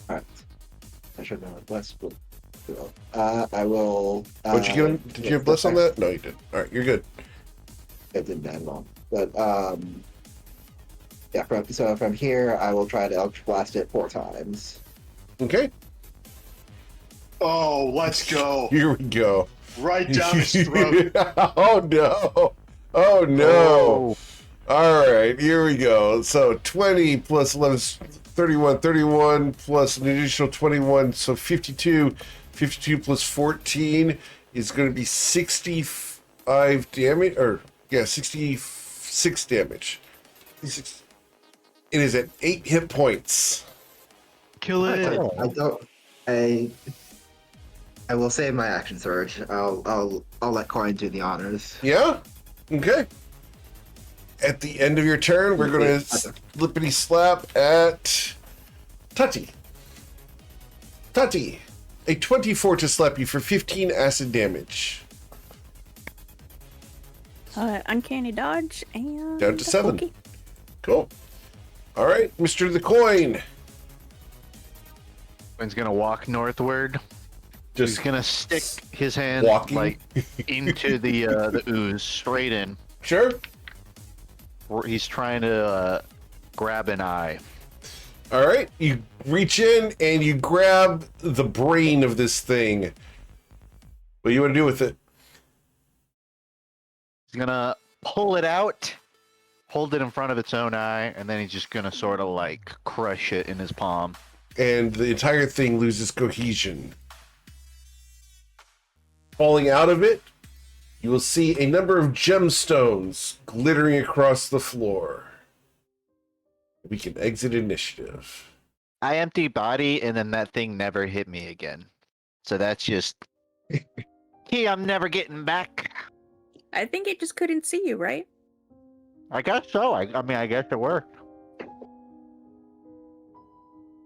alright. I should know bless. I will. What'd you get him? Did you have bless on that? No, you didn't. All right, you're good. It didn't add long, but yeah. From here, I will try to Eldritch Blast it 4 times. Okay. oh, let's go Here we go. right down his throat. Oh no! Oh no! All right, here we go. So 20 plus 11 is 31. 31 plus an additional 21, so 52. 52 plus 14 is going to be 65 damage, or yeah, 66 damage. It is at 8 hit points. Kill it. I don't. I will save my action surge. I'll let Coin do the honors. Yeah? Okay. At the end of your turn, we're going to slippity slap at Tati. Tati, a 24 to slap you for 15 acid damage. Uncanny dodge and Down to 7. Okay. Cool. All right, Mr. The Coin. Coin's gonna walk northward. He's Just gonna stick his hand walking. like into the ooze, straight in. Sure. He's trying to grab an eye. All right, you reach in and you grab the brain of this thing. What do you want to do with it? He's gonna pull it out, hold it in front of its own eye, and then he's just gonna sort of like crush it in his palm. And the entire thing loses cohesion. Falling out of it, you will see a number of gemstones glittering across the floor. We can exit initiative. I empty body, and then that thing never hit me again. So that's just. Hey, I'm never getting back. I think it just couldn't see you, right? I guess so. I mean, I guess it worked.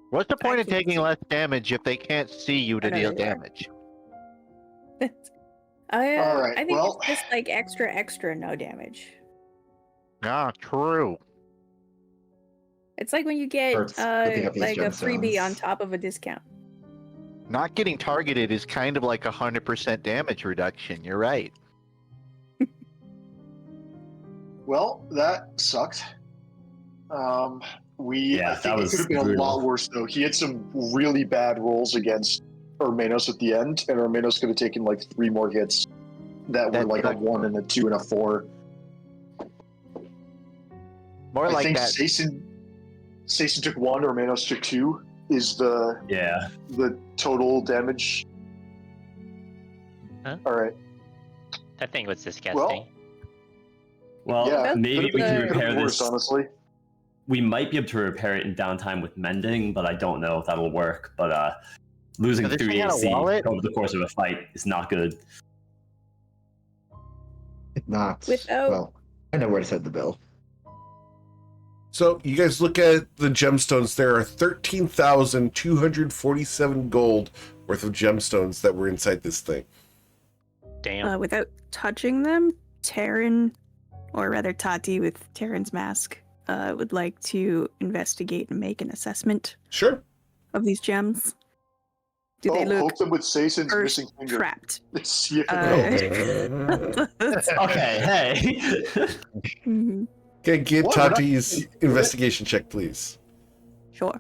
What's the point of Actually, taking less damage if they can't see you to I don't deal either. damage? Alright, I think well- it's just like extra no damage. Ah, true. It's like when you get Hurts picking up these like a freebie gemstones. on top of a discount. Not getting targeted is kind of like 100% damage reduction. You're right. Well, that sucked. I Yeah, think that it was could have been a brutal. lot worse though. He had some really bad rolls against Ermenos at the end, and Ermenos could have taken like 3 more hits that were That like a sucked. 1 and a 2 and a 4. More I like think that. Sason took 1, Ermenos took 2 is Yeah. the total damage. Huh? Alright. That thing was disgusting. Well, Yeah, maybe we can could've been repair worse, this. honestly. We might be able to repair it in downtime with mending, but I don't know if that'll work. But losing Does this 3 thing have a AC wallet? over the course of a fight is not good. If not, Without- well, I know where to send the bill. So you guys look at the gemstones. There are 13,247 gold worth of gemstones that were inside this thing. Damn. Without touching them, Taryn, or rather Tati with Taryn's mask, would like to investigate and make an assessment Sure. of these gems. Do they look Hope them with Sason's or missing finger. trapped? Yeah. Okay, hey. Mhm. Okay, get What? We're not- Tati's investigation check, please. Sure.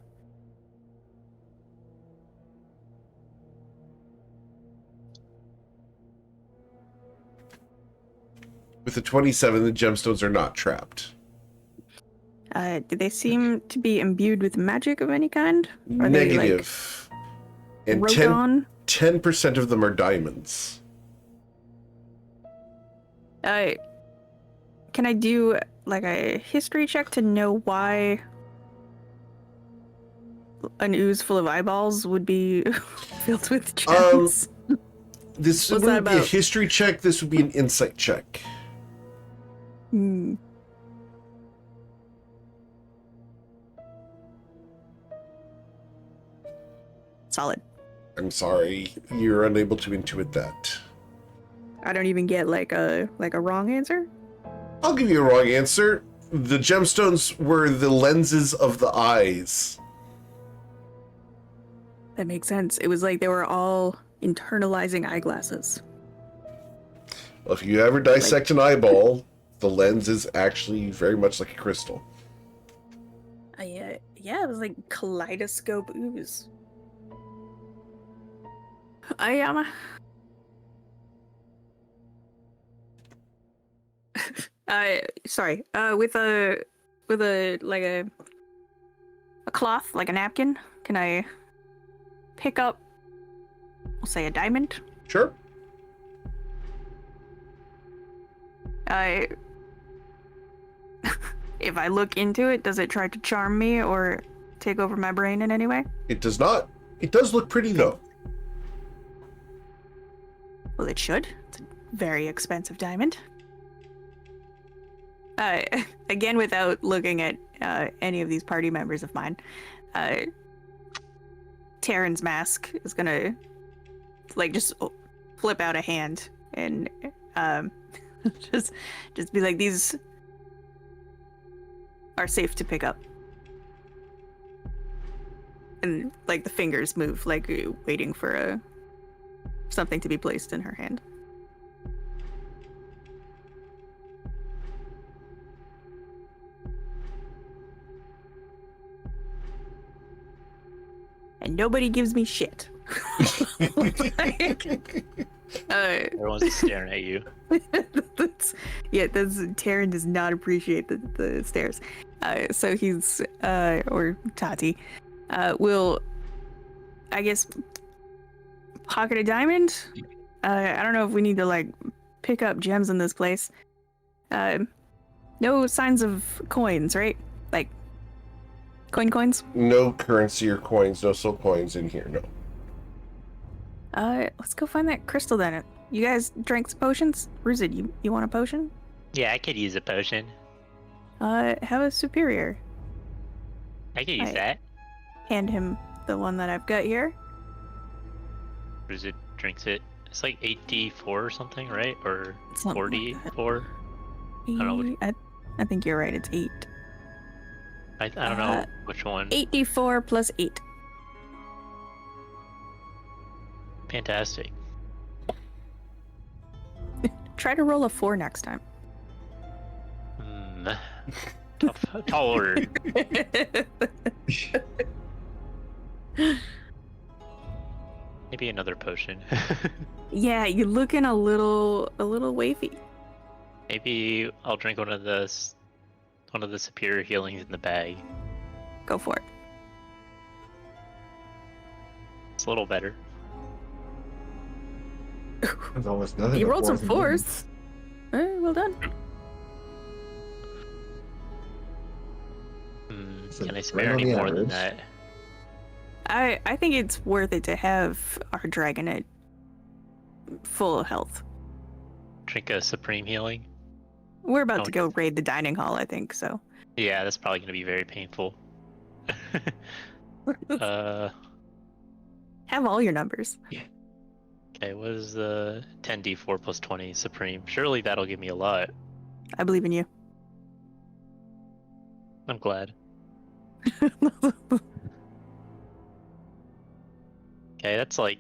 With a 27, the gemstones are not trapped. Do they seem to be imbued with magic of any kind? Are they, like, Negative. And wrote 10, on? 10% of them are diamonds. Can I do like a history check to know why an ooze full of eyeballs would be filled with gems? This What's wouldn't that be a about? history check, this would be an insight check. Hmm. Solid. I'm sorry, you're unable to intuit that. I don't even get like a wrong answer. I'll give you a wrong answer. The gemstones were the lenses of the eyes. That makes sense. It was like they were all internalizing eyeglasses. Well, if you ever dissect an eyeball, the lens is actually very much like a crystal. Yeah, it was like kaleidoscope ooze. Sorry. With a like a cloth, like a napkin, can I pick up, we'll say, a diamond? Sure. If I look into it, does it try to charm me or take over my brain in any way? It does not. It does look pretty, though. Well, it should. It's a very expensive diamond. Again, without looking at any of these party members of mine, Taryn's mask is gonna just flip out a hand and just be like, these are safe to pick up. And like the fingers move, like waiting for something to be placed in her hand. And nobody gives me shit. Everyone's just staring at you. Taryn does not appreciate the stares. So he's, or Tati, will, I guess, pocket a diamond. I don't know if we need to like pick up gems in this place. No signs of coins, right? Like coins? No currency or coins, no soul coins in here, no. Let's go find that crystal then. You guys drank some potions? Ruzid, you want a potion? Yeah, I could use a potion. Have a superior. I could use that. Hand him the one that I've got here. It drinks it. It's like 8d4 or something, right? Or Something like 4d4? I don't know. I think you're right, it's 8. I don't know which one. 8d4 plus 8. Fantastic. Try to roll a 4 next time. Tall order. Maybe another potion. Yeah, you're looking a little wavy. Maybe I'll drink one of the superior healings in the bag. Go for it. It's a little better. There's almost nothing. You but rolled some fours and 4s. Well done. So Can I right spare on any the more than average. that? I think it's worth it to have our dragon at full health. Drink a supreme healing? We're about Oh, to go raid the dining hall, I think, so. Yeah, that's probably gonna be very painful. Have all your numbers. Okay, what is the 10d4 plus 20 supreme? Surely that'll give me a lot. I believe in you. I'm glad. Okay, that's like,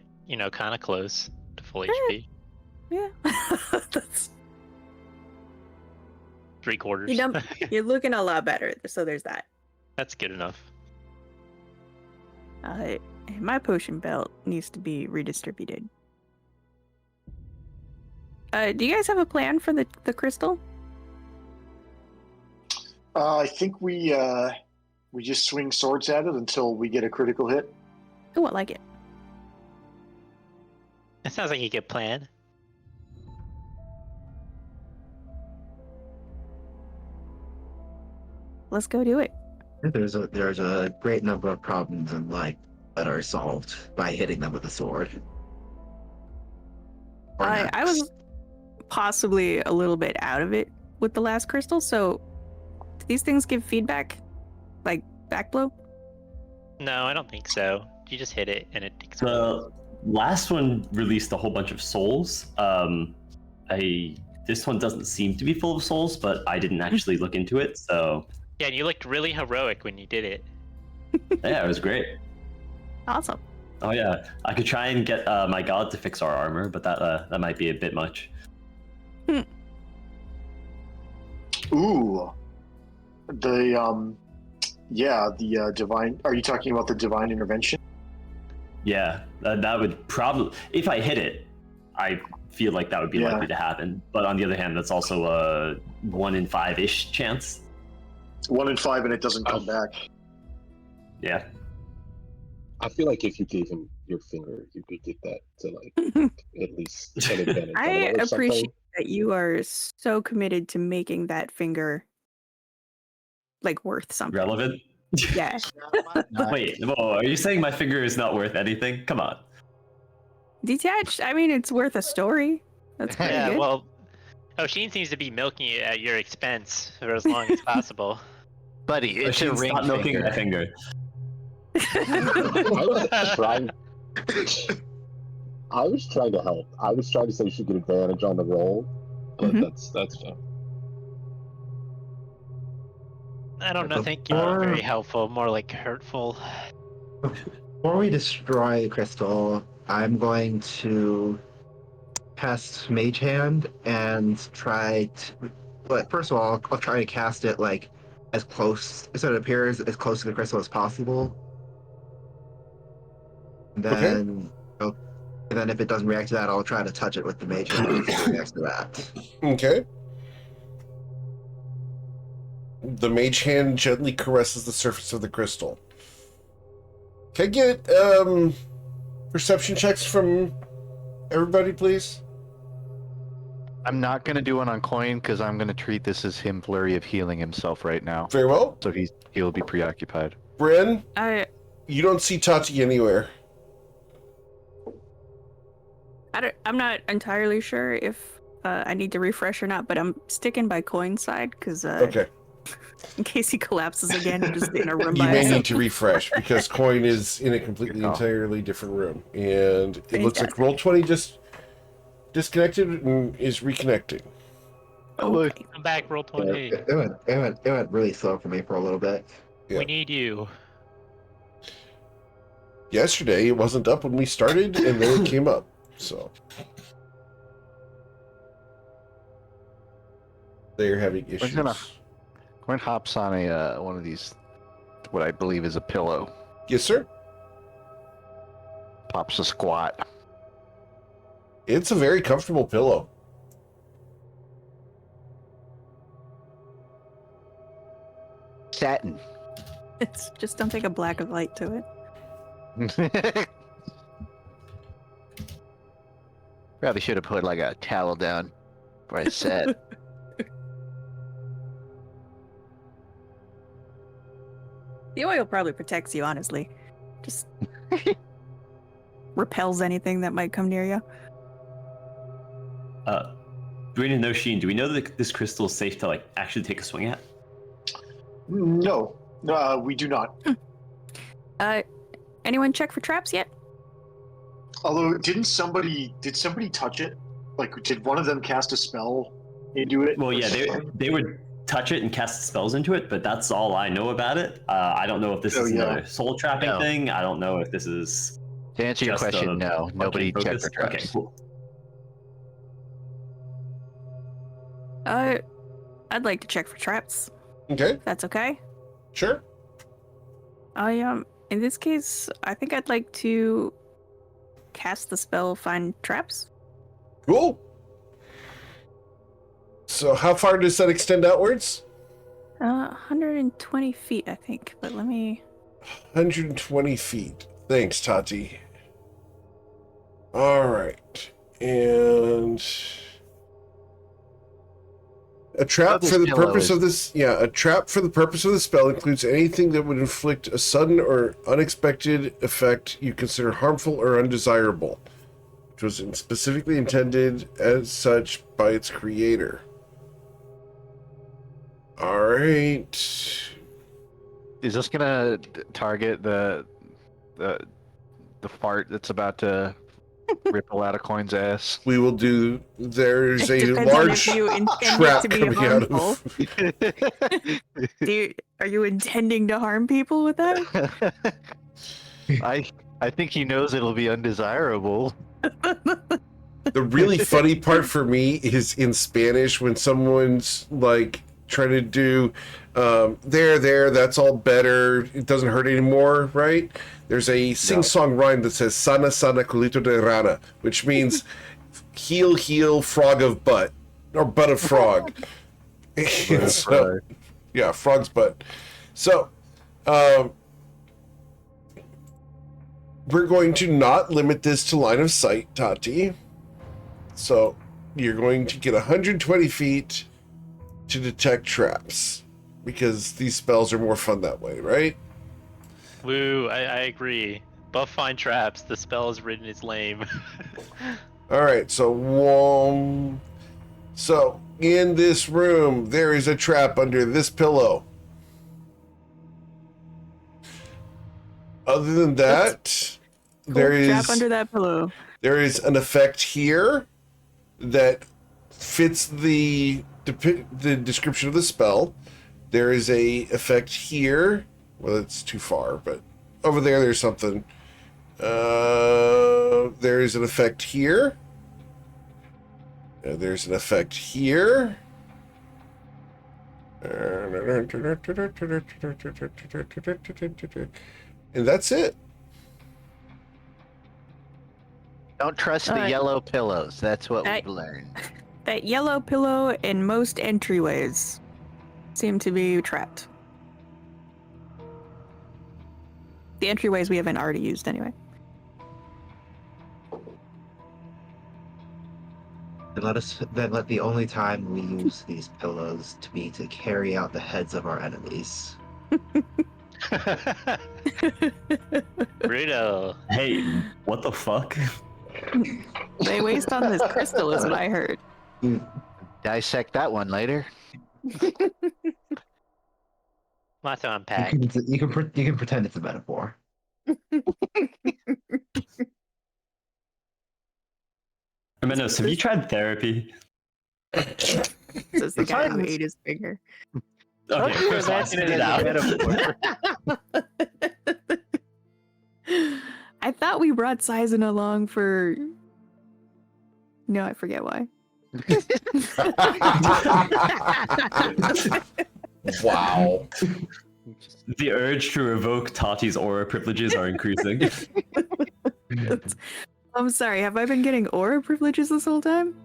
kind of close to full HP. Yeah. That's 3/4. you're looking a lot better, so there's that. That's good enough. My potion belt needs to be redistributed. Do you guys have a plan for the crystal? I think we just swing swords at it until we get a critical hit. Oh, I like it. That sounds like a good plan. Let's go do it. There's a great number of problems in life that are solved by hitting them with a sword. Or an I axe. was possibly a little bit out of it with the last crystal, so do these things give feedback? Like back blow? No, I don't think so. You just hit it and it The explodes. last one released a whole bunch of souls. This one doesn't seem to be full of souls, but I didn't actually look into it, so Yeah, and you looked really heroic when you did it. yeah, it was great. Awesome. Oh yeah, I could try and get my god to fix our armor, but that might be a bit much. Ooh, the divine. Are you talking about the divine intervention? Yeah, that would probably, if I hit it, I feel like that would be Yeah. likely to happen. But on the other hand, that's also a 1 in 5-ish chance. 1 in 5, and it doesn't come back. Yeah. I feel like if you gave him your finger, you could get that to like at least an advantage. I on it or appreciate something. that you are so committed to making that finger like worth something. Relevant? Yeah. Wait, whoa, are you saying my finger is not worth anything? Come on. Detached, I mean, it's worth a story. That's pretty Yeah, good. well, Oshin seems to be milking it at your expense for as long as possible. Buddy, it's a She's ring not milking finger. my finger. I was trying. I was trying to help. I was trying to say she get advantage on the roll, but Mhm. that's fine. I don't know, think very helpful, more like hurtful. Before we destroy the crystal, I'm going to cast Mage Hand and try to. But first of all, I'll try to cast it like as close, so it appears as close to the crystal as possible. And then, and then if it doesn't react to that, I'll try to touch it with the Mage Hand and see if it reacts to that. Okay. The mage hand gently caresses the surface of the crystal. Can I get perception checks from everybody, please? I'm not gonna do one on Coin because I'm gonna treat this as him flurry of healing himself right now. Very well. So he'll be preoccupied. Bryn, I you don't see Tati anywhere. I'm not entirely sure if I need to refresh or not, but I'm sticking by Coin's side because Okay. in case he collapses again and just in a room You by may himself. need to refresh because Coin is in a completely Good call. entirely different room. And it looks like Roll20 just disconnected and is reconnecting. Okay. Come back, roll Yeah, 20. it went really slow for me for a little bit. Yeah. We need you. Yesterday it wasn't up when we started and then it came up. So they're having issues. Coin hops on a one of these, what I believe is a pillow. Yes, sir. Pops a squat. It's a very comfortable pillow. Satin. It's just don't take a black of light to it. Probably should have put like a towel down where I sat. The oil probably protects you, honestly. Just repels anything that might come near you. Bryn and Noshin, do we know that this crystal is safe to like actually take a swing at? No, we do not. Anyone check for traps yet? Although, did somebody touch it? Like, did one of them cast a spell into it? Well, yeah, they would touch it and cast spells into it, but that's all I know about it. I don't know if this is another soul trapping thing. I don't know if this is. To answer your just question, no. Nobody checked focus. for traps. Okay, cool. I'd like to check for traps. Okay, If that's okay. sure. In this case, I think I'd like to cast the spell Find Traps. Cool. So how far does that extend outwards? 120 feet, I think. But let me. 120 feet. Thanks, Tati. All right. And a trap for the purpose of this, a trap for the purpose of the spell includes anything that would inflict a sudden or unexpected effect you consider harmful or undesirable, which was specifically intended as such by its creator. All right. Is this gonna target the fart that's about to ripple out of Coin's ass? We will do. There's a Depends on large if you intend trap it to be coming out harmful. of. Are you intending to harm people with that? I think he knows it'll be undesirable. The really funny part for me is in Spanish when someone's like trying to do there, that's all better, it doesn't hurt anymore, right? There's a sing-song rhyme that says sana sana culito de rana, which means heel frog of butt, or butt of frog. So, yeah, frog's butt. So we're going to not limit this to line of sight, Tati. So you're going to get 120 feet to detect traps, because these spells are more fun that way, right? Woo, I agree. Buff Find Traps, the spell is written is lame. Alright, so in this room, there is a trap under this pillow. Other than that, there is trap under that pillow. There is an effect here that fits the description of the spell. There is a effect here. Well, it's too far, but over there, there's something. There is an effect here. There's an effect here. And that's it. Don't trust the Alright. yellow pillows. That's what we've learned. That yellow pillow in most entryways seem to be trapped. The entryways we haven't already used anyway. Let the only time we use these pillows to be to carry out the heads of our enemies. Brutal. Hey, what the fuck? They waste on this crystal is what I heard. Dissect that one later. Lots to unpack. You can pretend it's a metaphor. Menos, have you tried therapy? Says the guy who ate his finger. Okay, first off, spit it out. I thought we brought Sizen along for. No, I forget why. Wow. The urge to revoke Tati's aura privileges are increasing. I'm sorry, have I been getting aura privileges this whole time?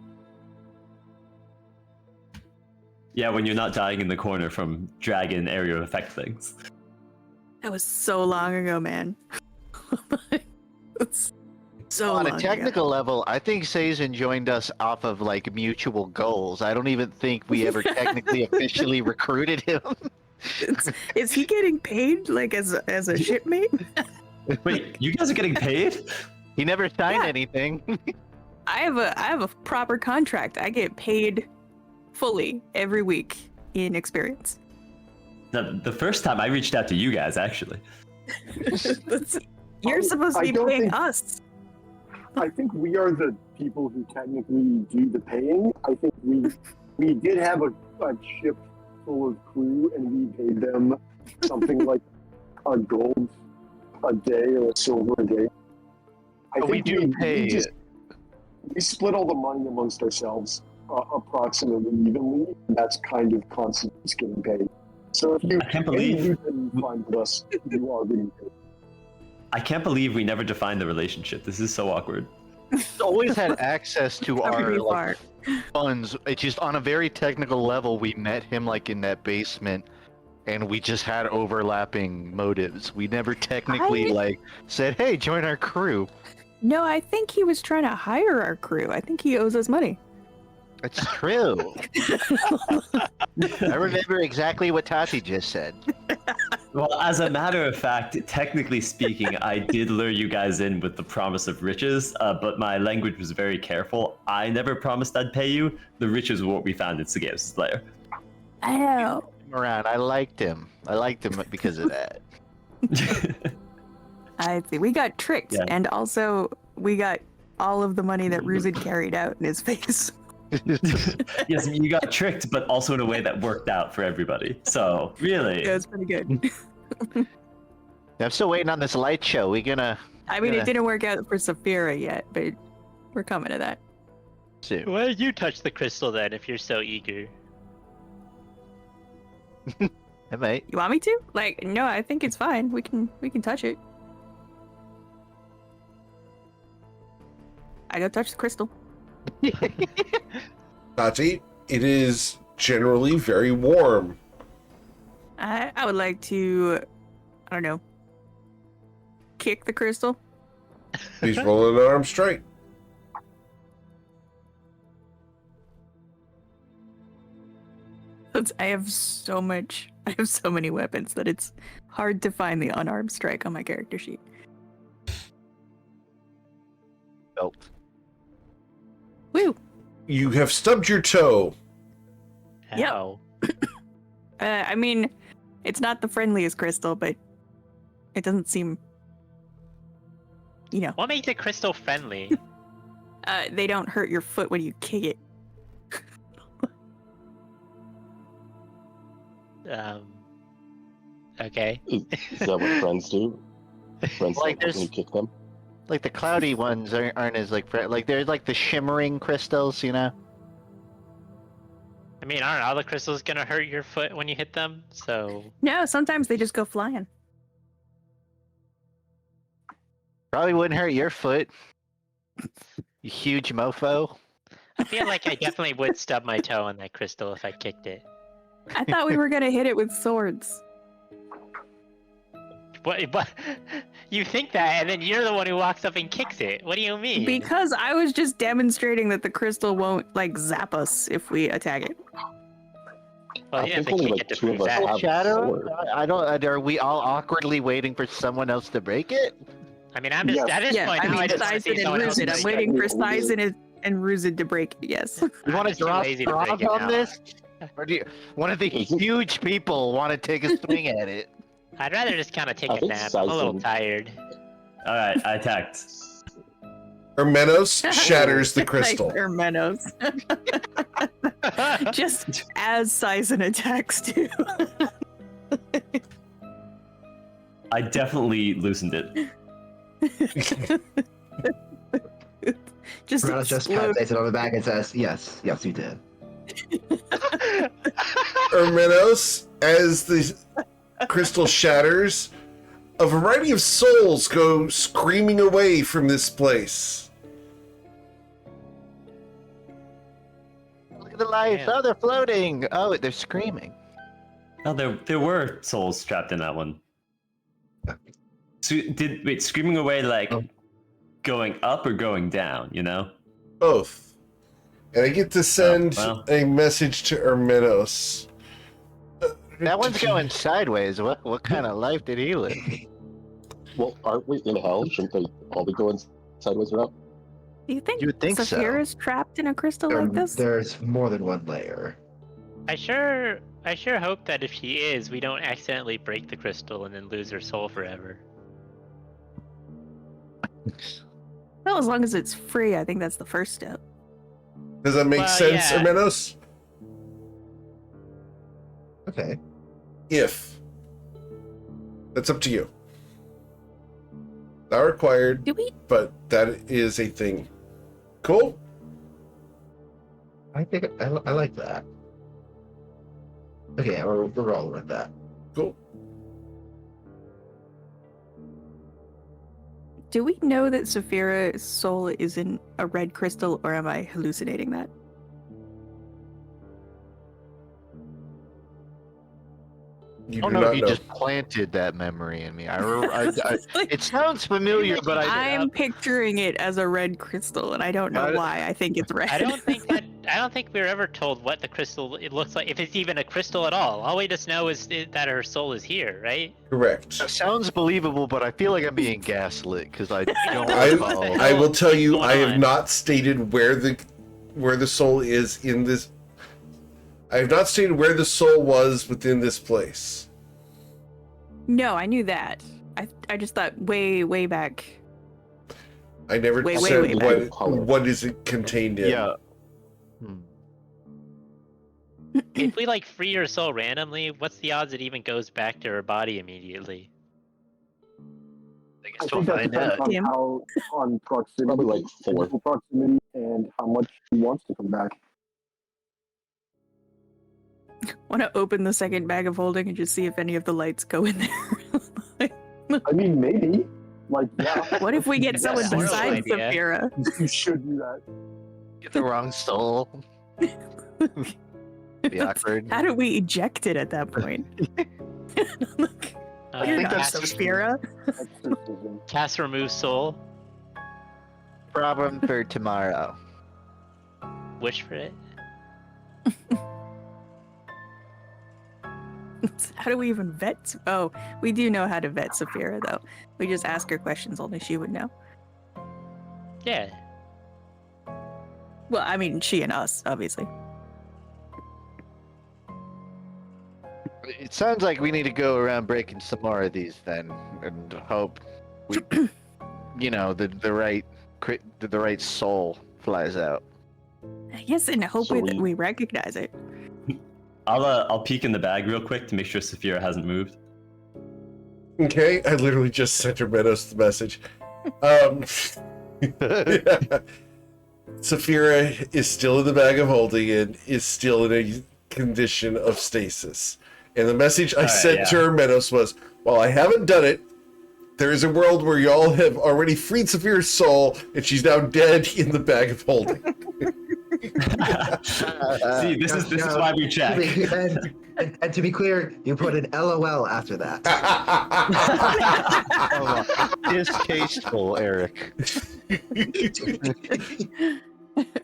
Yeah, when you're not dying in the corner from dragon area effect things. That was so long ago, man. That's so On long a technical level, I think Sazen joined us off of like mutual goals. I don't even think we ever technically officially recruited him. Is he getting paid like as a shipmate? Wait, you guys are getting paid? He never signed Yeah. anything. I have a proper contract. I get paid fully every week in experience. The first time I reached out to you guys, actually. You're supposed to I be don't paying think- us. I think we are the people who technically do the paying. I think we did have a ship full of crew, and we paid them something like a gold a day or a silver a day. I But we think do pay. we split all the money amongst ourselves approximately evenly, and that's kind of constantly getting paid. So if you I can't believe- you didn't find with us, you are getting paid. I can't believe we never defined the relationship. This is so awkward. Always had access to our Pretty like, far. funds. It's just on a very technical level. We met him like in that basement, and we just had overlapping motives. We never technically like said, "Hey, join our crew." No, I think he was trying to hire our crew. I think he owes us money. It's true. I remember exactly what Tati just said. Well, as a matter of fact, technically speaking, I did lure you guys in with the promise of riches, but my language was very careful. I never promised I'd pay you. The riches were what we found in Sageus' lair. Oh. Around, I liked him. I liked him because of that. I see. We got tricked, Yeah. and also we got all of the money that Ruzid carried out in his face. Yes, you got tricked, but also in a way that worked out for everybody. So, really. It was pretty good. I'm still waiting on this light show. We gonna I mean, Yeah. it didn't work out for Saphira yet, but we're coming to that. soon. Why did you touch the crystal then if you're so eager? I might. You want me to? Like, no, I think it's fine. We can touch it. I go touch the crystal. Tati, it is generally very warm. I would like to, I don't know, kick the crystal. Please roll an arm straight. I have so many weapons that it's hard to find the unarmed strike on my character sheet. Belt. Woo! You have stubbed your toe. Yep. Ow. I mean, it's not the friendliest crystal, but it doesn't seem, What makes a crystal friendly? they don't hurt your foot when you kick it. Okay. Is that what friends do? Friends Like, like when there's- you kick them? Like the cloudy ones aren't as like they're like the shimmering crystals, you know. I mean, aren't all the crystals gonna hurt your foot when you hit them? So No, sometimes they just go flying. Probably wouldn't hurt your foot. You huge mofo. I feel like I definitely would stub my toe on that crystal if I kicked it. I thought we were gonna hit it with swords. What? You think that, and then you're the one who walks up and kicks it. What do you mean? Because I was just demonstrating that the crystal won't zap us if we attack it. Well, I you have think to only kick like it to 2 prove of us that. have Shadow? sword. I don't. Are we all awkwardly waiting for someone else to break it? I mean, I'm just Yes. at this Yeah, point. I now mean, I just want to see Sizen and someone else Ruzid. break I'm it. waiting for Technically, Sizen and Ruzid to break it, yes. You I'm want to just too drop lazy to break it on now. this? Or do you, one of the huge people want to take a swing at it? I'd rather just kind of take I a think nap. I'm a little Sizen- tired. Alright, I attacked. Hermenos shatters the Nice, crystal. Hermenos. Just as Sizen attacks too. I definitely loosened it. Just Renata just explode. pats it on the back and says, yes, you did. Hermenos, as the crystal shatters, a variety of souls go screaming away from this place. Look at the lights. Man. Oh, they're floating. Oh, they're screaming. Oh, there were souls trapped in that one. So wait, screaming away like Oh. going up or going down, you know? Both. And I get to send well. a message to Hermenos. That one's going sideways. What kind of life did he live? Well, aren't we in hell? Shouldn't they all be going sideways or up? Do you think, You would think so. Saphira's trapped in a crystal like this? There's more than one layer. I sure I sure hope that if she is, we don't accidentally break the crystal and then lose her soul forever. Well, as long as it's free, I think that's the first step. Does that make Well, sense, yeah. Hermenos? Okay. If. That's up to you. Not required, Do we? but that is a thing. Cool? I think I like that. Okay, we're rolling with that. Cool. Do we know that Saphira's soul isn't a red crystal, or am I hallucinating that? You I don't do know not if you know. just planted that memory in me. It sounds familiar, but I'm picturing it as a red crystal, and I don't know why I think it's red. I don't think we were ever told what the crystal it looks like, if it's even a crystal at all. All we just know is that her soul is here, right? Correct. It sounds believable, but I feel like I'm being gaslit because I don't I recall. will tell you, What's I going have on? not stated where the soul is in this. I have not stated where the soul was within this place. No, I knew that. I just thought way back. I never Way said back. what is it contained in. Yeah. If we like free her soul randomly, what's the odds it even goes back to her body immediately? I think that depends on Tim? on proximity, Probably like 4. physical proximity, and how much he wants to come back. Want to open the second bag of holding and just see if any of the lights go in there? I mean, maybe. Like, yeah, What if we get That's someone a horrible besides idea. Saphira? you should do that. Get the wrong soul. Be awkward. How do we eject it at that point? Look, you're think not that's Saphira. Exorcism. Cast remove soul. Problem for tomorrow. Wish for it. How do we even vet? Oh, we do know how to vet Saphira, though. We just ask her questions only she would know. Yeah. Well, I mean, she and us, obviously. It sounds like we need to go around breaking some more of these then, and hope we, the right soul flies out. Yes, and hope So we recognize it. I'll peek in the bag real quick to make sure Saphira hasn't moved. Okay, I literally just sent Hermenos the message. Saphira is still in the bag of holding and is still in a condition of stasis. And the message I sent to Hermenos was, while I haven't done it, there is a world where y'all have already freed Saphira's soul, and she's now dead in the bag of holding. See, this is why we check. And to be clear, you put an LOL after that. Distasteful, Eric.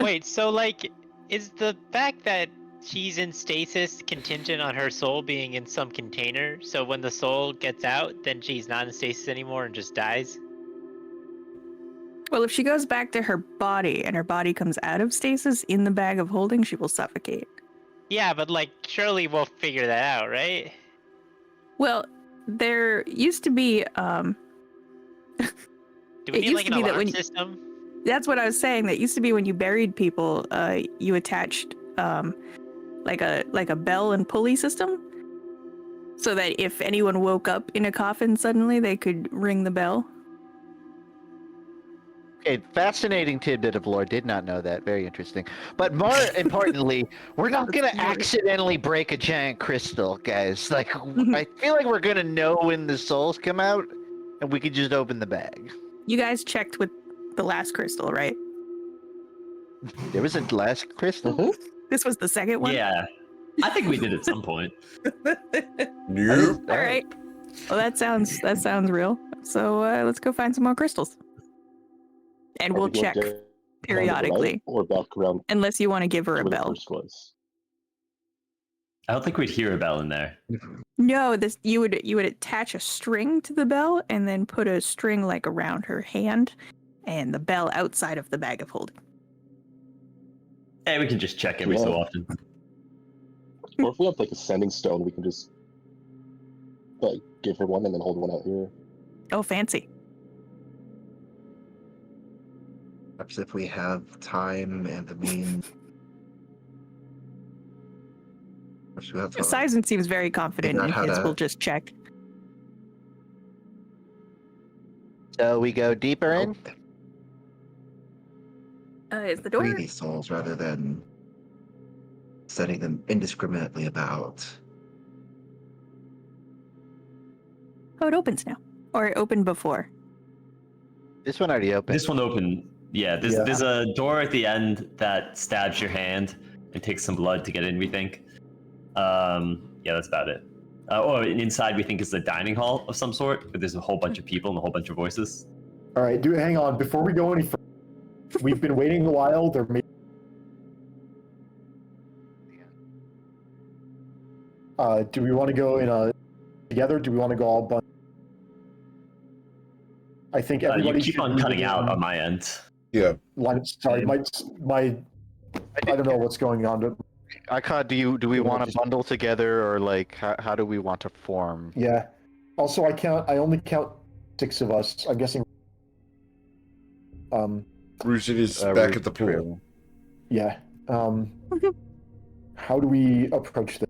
Wait, so like, is the fact that she's in stasis contingent on her soul being in some container? So when the soul gets out, then she's not in stasis anymore and just dies? Well, if she goes back to her body and her body comes out of stasis in the bag of holding, she will suffocate. Yeah, but like, surely we'll figure that out, right? Well, there used to be, Do we It need used like to an be that alarm when you- system? that's what I was saying. That used to be when you buried people, you attached like a bell and pulley system, so that if anyone woke up in a coffin suddenly, they could ring the bell. Okay, fascinating tidbit of lore. Did not know that. Very interesting. But more importantly, we're not gonna accidentally break a giant crystal, guys. Like, I feel like we're gonna know when the souls come out, and we could just open the bag. You guys checked with the last crystal, right? There was a last crystal. This was the second one. Yeah, I think we did at some point. Nope. All right. Well, that sounds real. So let's go find some more crystals, and Are we'll we going check down the periodically, right or back around unless you want to give her a where the bell. first was? I don't think we'd hear a bell in there. No, this you would attach a string to the bell and then put a string like around her hand, and the bell outside of the bag of holding. Hey, we can just check every so often. Or if we have like a sending stone, we can just like give her one and then hold one out here. Oh, fancy. Perhaps if we have time and the means. Sizen seems very confident Figure in out how his. to- We'll just check. So we go deeper in. Is the Free door? these souls rather than setting them indiscriminately about. Oh, it opens now. Or it opened before. This one already opened. This one open. Yeah, there's a door at the end that stabs your hand and takes some blood to get in, we think. Yeah, that's about it. Inside we think is the dining hall of some sort, but there's a whole bunch of people and a whole bunch of voices. All right, hang on. Before we go any further, we've been waiting a while. There may. Do we want to go in together? Do we want to go all bunch? I think You everybody keep should on leave cutting it out in on my end. Yeah. Sorry, my I don't know what's going on, but Icod, do we want to bundle together, or like how do we want to form? yeah. Also, I only count 6 of us. I'm guessing. Rooted is back at the pool. Yeah. How do we approach this?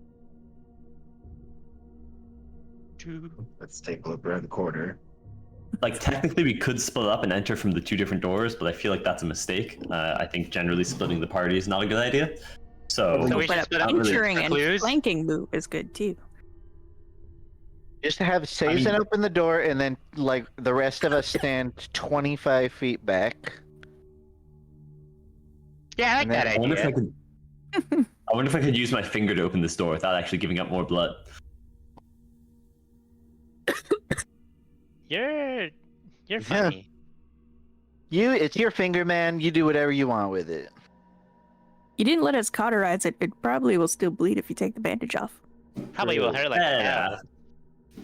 Let's take a look around the corner. Like, technically we could split up and enter from the 2 different doors, but I feel like that's a mistake. I think generally splitting the party is not a good idea. So, So we But should a split up entering for and clues? flanking move is good too. Just to have Sazen open the door, and then like the rest of us stand 25 feet back. Yeah, I like And that then I wonder if I idea. could. I wonder if I could use my finger to open this door without actually giving up more blood. You're Yeah. funny. It's your finger, man. You do whatever you want with it. You didn't let us cauterize it. It probably will still bleed if you take the bandage off. Probably will hurt like Yeah. hell.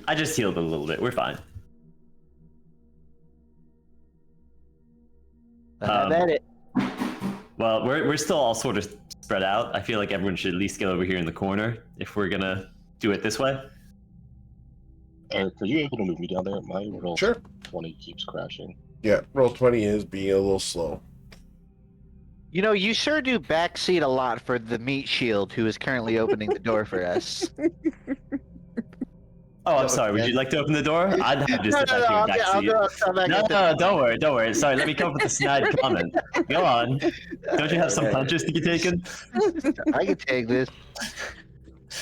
I just healed a little bit. We're fine. Have at it. Well, we're still all sort of spread out. I feel like everyone should at least get over here in the corner if we're gonna do it this way. Eric, are you able to move me down there? My roll Sure. 20 keeps crashing. Yeah, roll 20 is being a little slow. You know, you sure do backseat a lot for the meat shield, who is currently opening the door for us. Oh, I'm sorry. Would you like to open the door? I'd have just I'll come back at No, don't worry. Sorry, let me come up with a snide comment. Go on. Don't you have some punches to be taken? I can take this.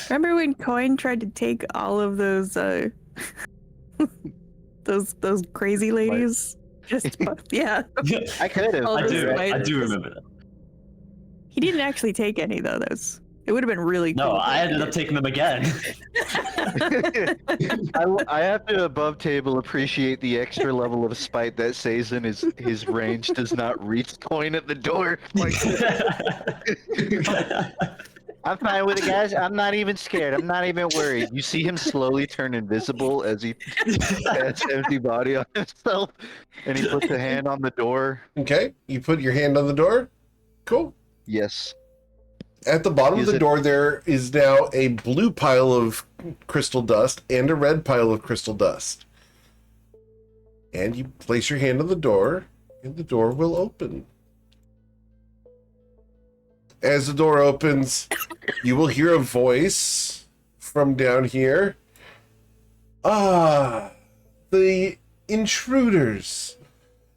Remember when Coin tried to take all of those those crazy ladies? Just yeah. I could have. Oh, I do. right. I do remember that. He didn't actually take any though. Those it would have been really cool. No, if I he ended up did. taking them again. I have to above table appreciate the extra level of spite that Sazen his range does not reach Coin at the door. I'm fine with it, guys. I'm not even scared. I'm not even worried. You see him slowly turn invisible as he has empty body on himself, and he puts a hand on the door. Okay, you put your hand on the door. Cool. Yes. At the bottom Use of the it. door, there is now a blue pile of crystal dust and a red pile of crystal dust. And you place your hand on the door, and the door will open. As the door opens, you will hear a voice from down here. Ah, the intruders,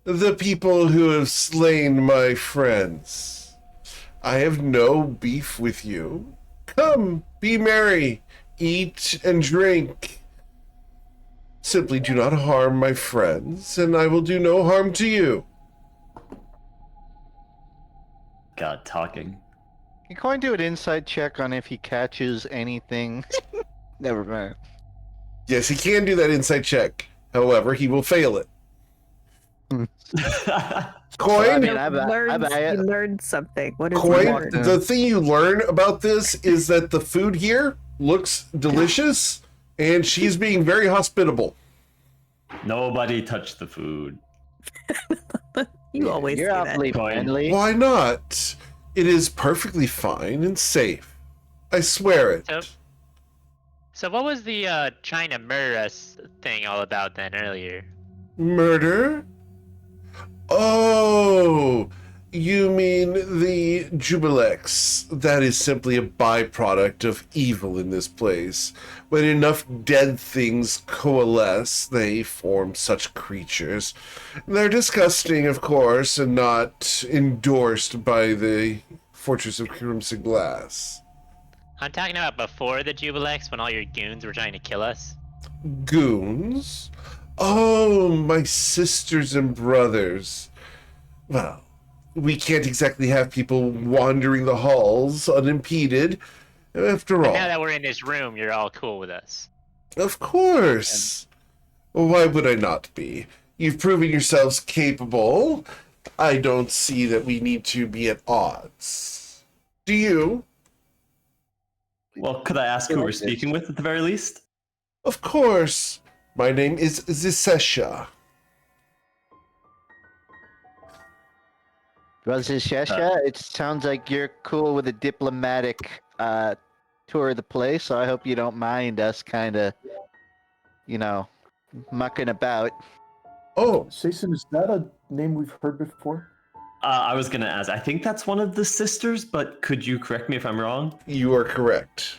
the people who have slain my friends. I have no beef with you. Come, be merry, eat and drink. Simply do not harm my friends, and I will do no harm to you. God, talking. Can Coin do an inside check on if he catches anything? Never mind. Yes, he can do that insight check. However, he will fail it. Coin, I mean, You I buy it. learned something. What is Coin, it? the thing you learn about this is that the food here looks delicious, and she's being very hospitable. Nobody touched the food. You always You're say that. awfully Coin. friendly. Why not? It is perfectly fine and safe. I swear it. So what was the trying to murder us thing all about then earlier? Murder? Oh, you mean the Jubilex. That is simply a byproduct of evil in this place. When enough dead things coalesce, they form such creatures. They're disgusting, of course, and not endorsed by the Fortress of Crimson Glass. I'm talking about before the Jubilex, when all your goons were trying to kill us. Goons? Oh, my sisters and brothers. Well, we can't exactly have people wandering the halls unimpeded. After all. But now that we're in this room, you're all cool with us. Of course. Why would I not be? You've proven yourselves capable. I don't see that we need to be at odds. Do you? Well, could I ask who we're speaking with at the very least? Of course. My name is Zisesha. Well, Shesha, it sounds like you're cool with a diplomatic tour of the place, so I hope you don't mind us kind of, mucking about. Oh, Jason, is that a name we've heard before? I was going to ask, I think that's one of the sisters, but could you correct me if I'm wrong? you are correct.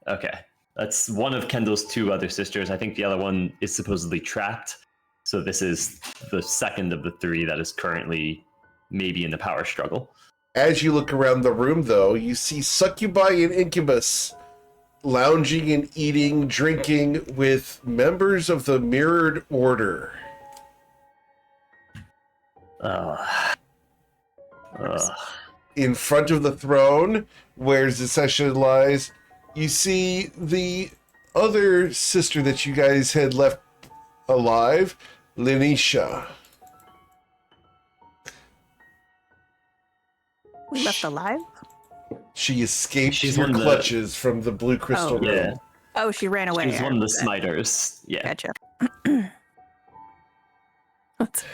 Okay. That's one of Kendall's two other sisters. I think the other one is supposedly trapped. So this is the second of the three that is currently maybe in the power struggle. As you look around the room, though, you see succubi and incubus lounging and eating, drinking with members of the Mirrored Order. In front of the throne, where Zisesha lies, you see the other sister that you guys had left alive, Linisha. We left alive? She escaped She's your one of the- clutches from the Blue Crystal Oh. Room. Yeah. Oh, she ran away. She's one of the smiters. Yeah. Gotcha.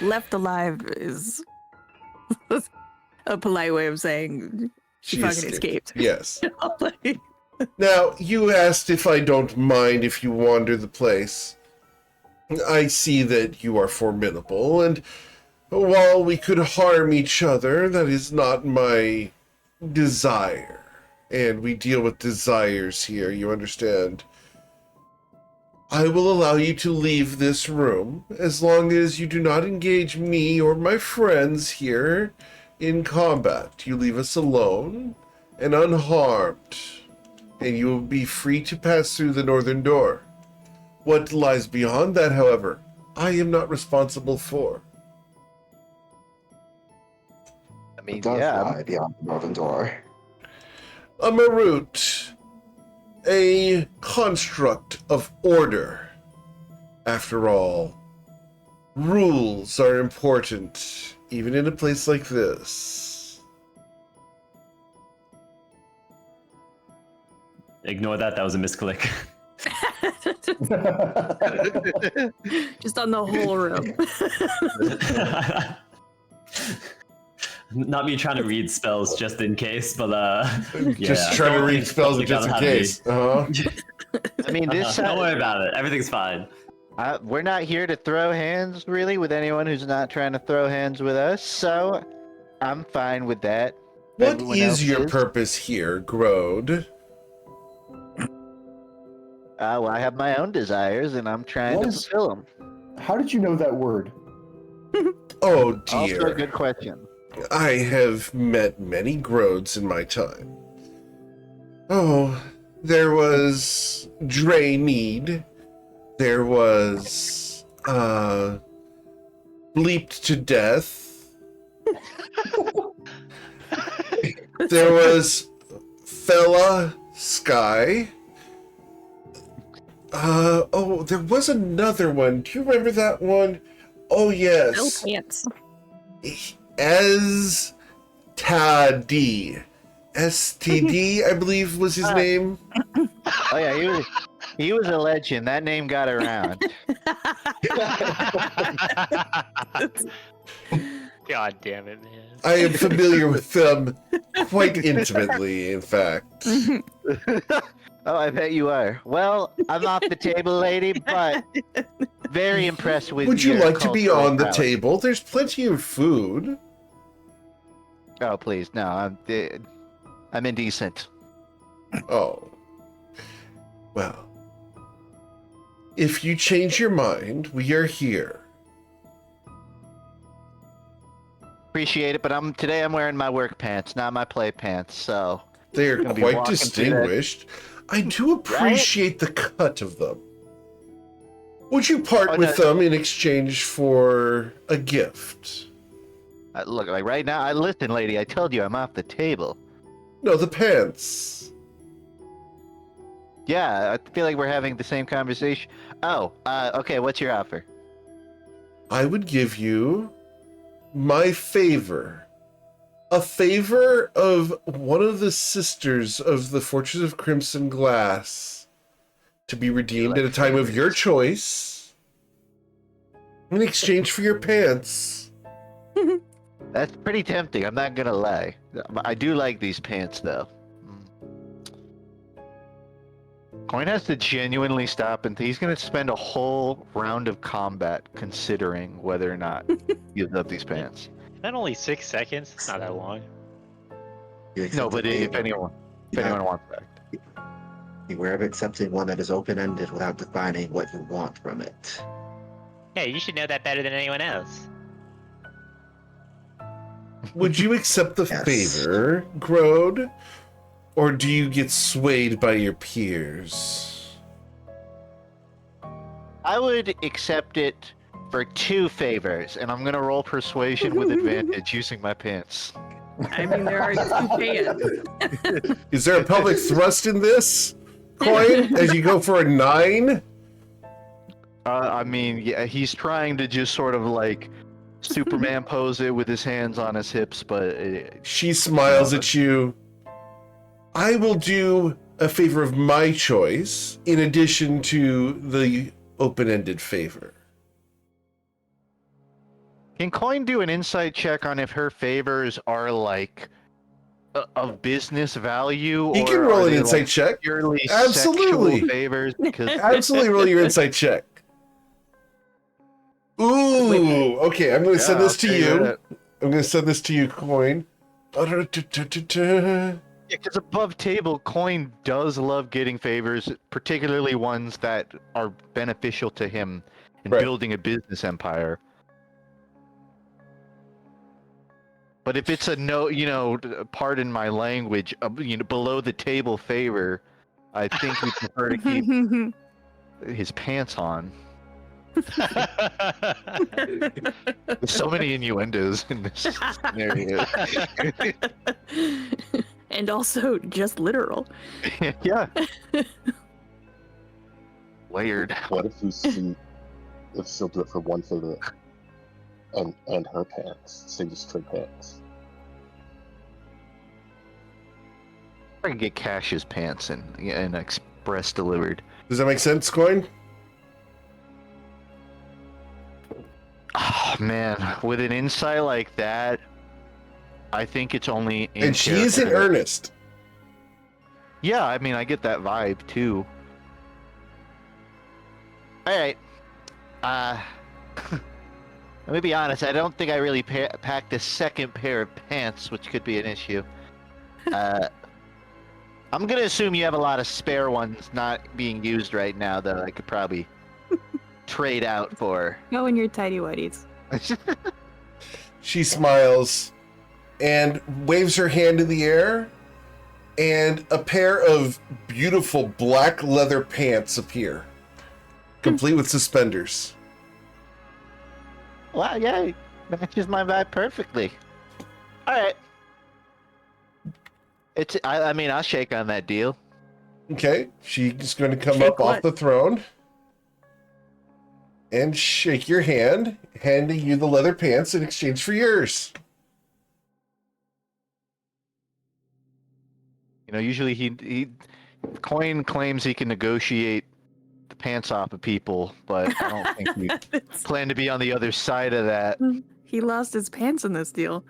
Left alive is a polite way of saying she fucking escaped. Yes. Like, Now, you asked if I don't mind if you wander the place. I see that you are formidable, and while we could harm each other, that is not my desire. And we deal with desires here, you understand? I will allow you to leave this room as long as you do not engage me or my friends here in combat. You leave us alone and unharmed, and you will be free to pass through the northern door. What lies beyond that, however, I am not responsible for. I mean, It does yeah. lie beyond the northern door. A Marut, a construct of order. After all, rules are important, even in a place like this. Ignore that. That was a misclick. just on the whole room. Not me trying to read spells just in case, but Just trying to read spells just in case. I mean, this Don't worry about it. Everything's fine. we're not here to throw hands, really, with anyone who's not trying to throw hands with us, so I'm fine with that. What Everyone else is your is? purpose here, Grode? Well, I have my own desires, and I'm trying What to is- fulfill them. How did you know that word? Oh Also, a dear. good question. I have met many Grodes in my time. Oh, there was Dre Need. There was, Bleeped to Death. There was Fella Sky. There was another one. Do you remember that one? Oh, No yes. pants. As Tadi. STD, I believe was his name. Oh yeah, he was a legend. That name got around. God damn it, man. I am familiar with them quite intimately, in fact. Oh, I bet you are. Well, I'm off the table, lady, but very impressed with Would you your like to be cultural on the prowess. table? There's plenty of food. Oh, please, no, I'm indecent. Oh. Well. If you change your mind, we are here. Appreciate it, but today I'm wearing my work pants, not my play pants, so... They are Gonna be quite walking through that- distinguished. I do appreciate the cut of them. Would you part with them in exchange for a gift? Look, like right now, listen, lady, I told you I'm off the table. No, the pants. Yeah, I feel like we're having the same conversation. Oh, okay, what's your offer? I would give you my favor. A favor of one of the sisters of the Fortress of Crimson Glass to be redeemed at a time of your choice in exchange for your pants. That's pretty tempting, I'm not gonna lie. I do like these pants, though. Coin has to genuinely stop, and he's gonna spend a whole round of combat considering whether or not he gives up these pants. That only 6 seconds? It's not that long. No, but if anyone wants that. Beware of accepting one that is open-ended without defining what you want from it. Hey, you should know that better than anyone else. Would you accept the Yes. favor, Grode? Or do you get swayed by your peers? I would accept it for 2 favors, and I'm gonna roll persuasion with advantage using my pants. I mean, there are 2 pants. Is there a pelvic thrust in this, Coin, as you go for a 9? I mean, yeah, he's trying to just sort of like Superman pose it with his hands on his hips, but She smiles at you. I will do a favor of my choice in addition to the open-ended favor. can Coin do an insight check on if her favors are like of business value? He or can roll are an they, insight like, check. purely Absolutely. sexual favors? Because Absolutely roll your insight check. Ooh, okay, I'm going to send this to you. I'm going to send this to you, Coin. Because above table, Coin does love getting favors, particularly ones that are beneficial to him in Right. building a business empire. But if it's a no, pardon my language, below the table favor, I think we prefer to keep his pants on. There's so many innuendos in this scenario. And also just literal. Yeah. Layered. What if you see if she'll do it for one favor and her pants, say just straight pants? I can get Cash's pants and express delivered. Does that make sense, Coin? Oh man, with an insight like that, I think it's only in And she's in character. earnest. Yeah, I mean, I get that vibe too. All right. Let me be honest. I don't think I really packed a second pair of pants, which could be an issue. I'm gonna assume you have a lot of spare ones not being used right now, though. I could probably trade out for. Go in your tidy whities. She smiles and waves her hand in the air, and a pair of beautiful black leather pants appear, complete with suspenders. Wow, yeah, it matches my vibe perfectly. All right. I mean, I'll shake on that deal. Okay, she's going to come Shake up off what? the throne and shake your hand, handing you the leather pants in exchange for yours. Usually he Coin claims he can negotiate the pants off of people, but I don't think we plan to be on the other side of that. He lost his pants in this deal.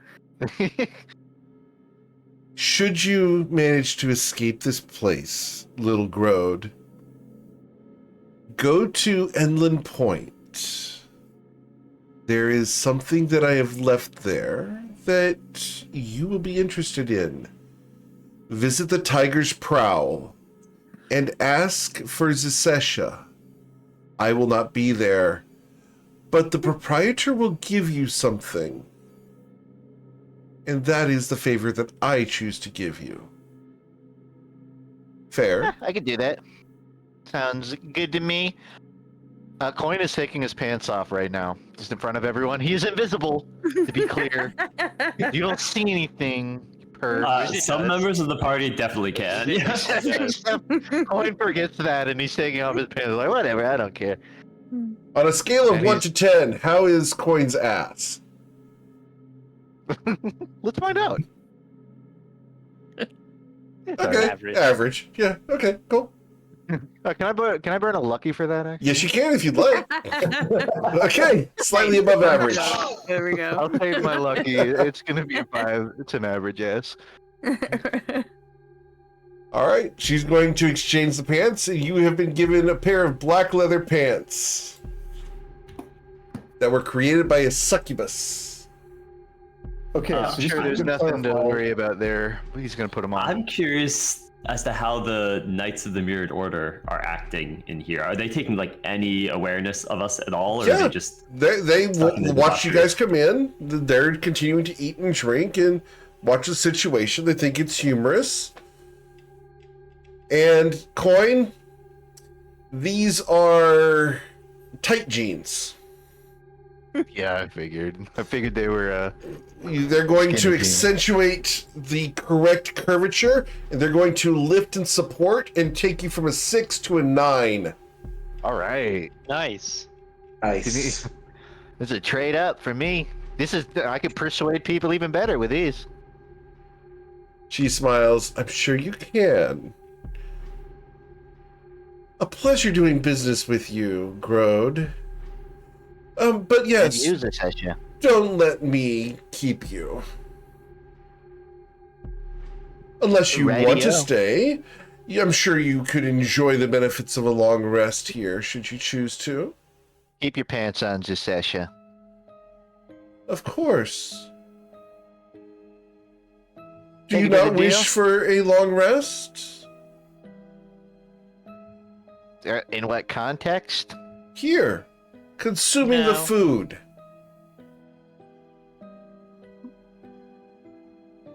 should you manage to escape this place, little Grode, go to Enlin Point. There is something that I have left there that you will be interested in. Visit the Tiger's Prowl and ask for Zesesha. I will not be there, but the proprietor will give you something. And that is the favor that I choose to give you. Fair? I could do that. Sounds good to me. Coin is taking his pants off right now, just in front of everyone. He is invisible, to be clear. You don't see anything. Some members of the party definitely can. Coin forgets that, and he's taking off his pants. Like, whatever, I don't care. On a scale of And 1 to 10, how is Coin's ass? Let's find out. Okay, average. Yeah, okay, cool. Can I burn a lucky for that? Actually? Yes, you can if you'd like. Okay, slightly above average. There we go. I'll take my lucky. It's gonna be a 5. It's an average, yes. All right, she's going to exchange the pants. You have been given a pair of black leather pants that were created by a succubus. Okay, so I'm sure there's nothing to worry about there. He's gonna put them on. I'm curious as to how the Knights of the Mirrored Order are acting in here. Are they taking like any awareness of us at all, or are they just? They watch you guys come in. They're continuing to eat and drink and watch the situation. They think it's humorous. And Coin, these are tight jeans. Yeah, I figured. I figured they were. They're going to Skinny jeans. accentuate the correct curvature, and they're going to lift and support and take you from a 6 to a 9. All right. Nice. Nice. This is a trade up for me. I could persuade people even better with these. She smiles. I'm sure you can. A pleasure doing business with you, Grode. But yes, Use this, Hesha. don't let me keep you. Unless you want to Radio. stay. I'm sure you could enjoy the benefits of a long rest here, should you choose to. Keep your pants on, Zesesha. Of course. Do Take you it as a not wish deal? for a long rest? In what context? Here, consuming the No. food.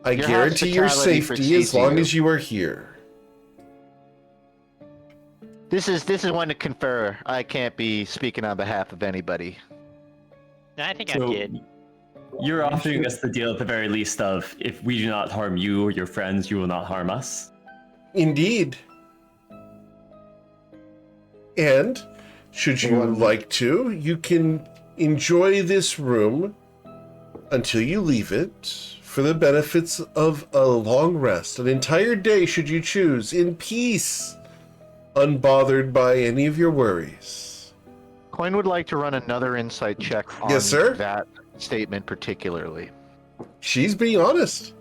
I Your guarantee your hospitality safety precedes as long you. as you are here. This is one to confer. I can't be speaking on behalf of anybody. No, I think I'm So good. you're offering us the deal at the very least of if we do not harm you or your friends, you will not harm us. Indeed. And, should you like to, you can enjoy this room until you leave it for the benefits of a long rest. An entire day, should you choose, in peace, unbothered by any of your worries. Coin would like to run another insight check on Yes, sir. that statement particularly. She's being honest.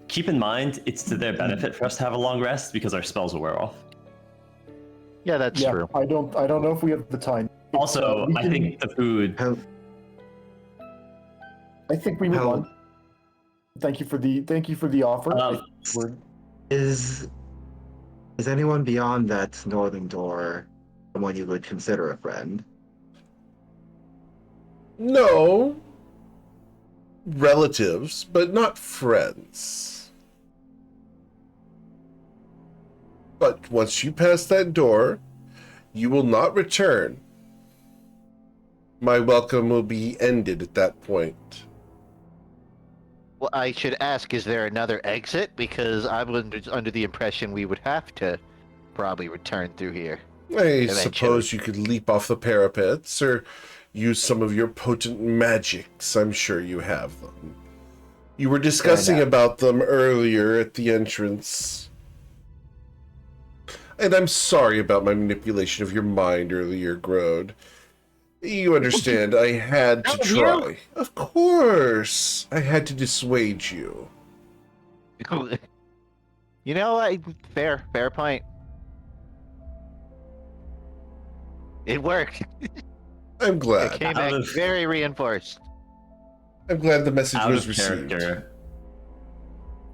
Keep in mind, it's to their benefit for us to have a long rest because our spells will wear off. Yeah, that's Yeah, true. I don't know if we have the time. Also, we I can- think the food. I think we move How- on. Thank you for the offer. We're- Is anyone beyond that northern door someone you would consider a friend? No. Relatives, but not friends. But once you pass that door, you will not return. My welcome will be ended at that point. Well, I should ask, is there another exit? Because I was under the impression we would have to probably return through here. I suppose you could leap off the parapets or use some of your potent magics. I'm sure you have them. You were discussing about them earlier at the entrance. And I'm sorry about my manipulation of your mind earlier, Grode. You understand, I had to try. Of course! I had to dissuade you. You know what? Fair point. It worked. I'm It glad. came Out back of- very reinforced. I'm glad the message Out was of received. character.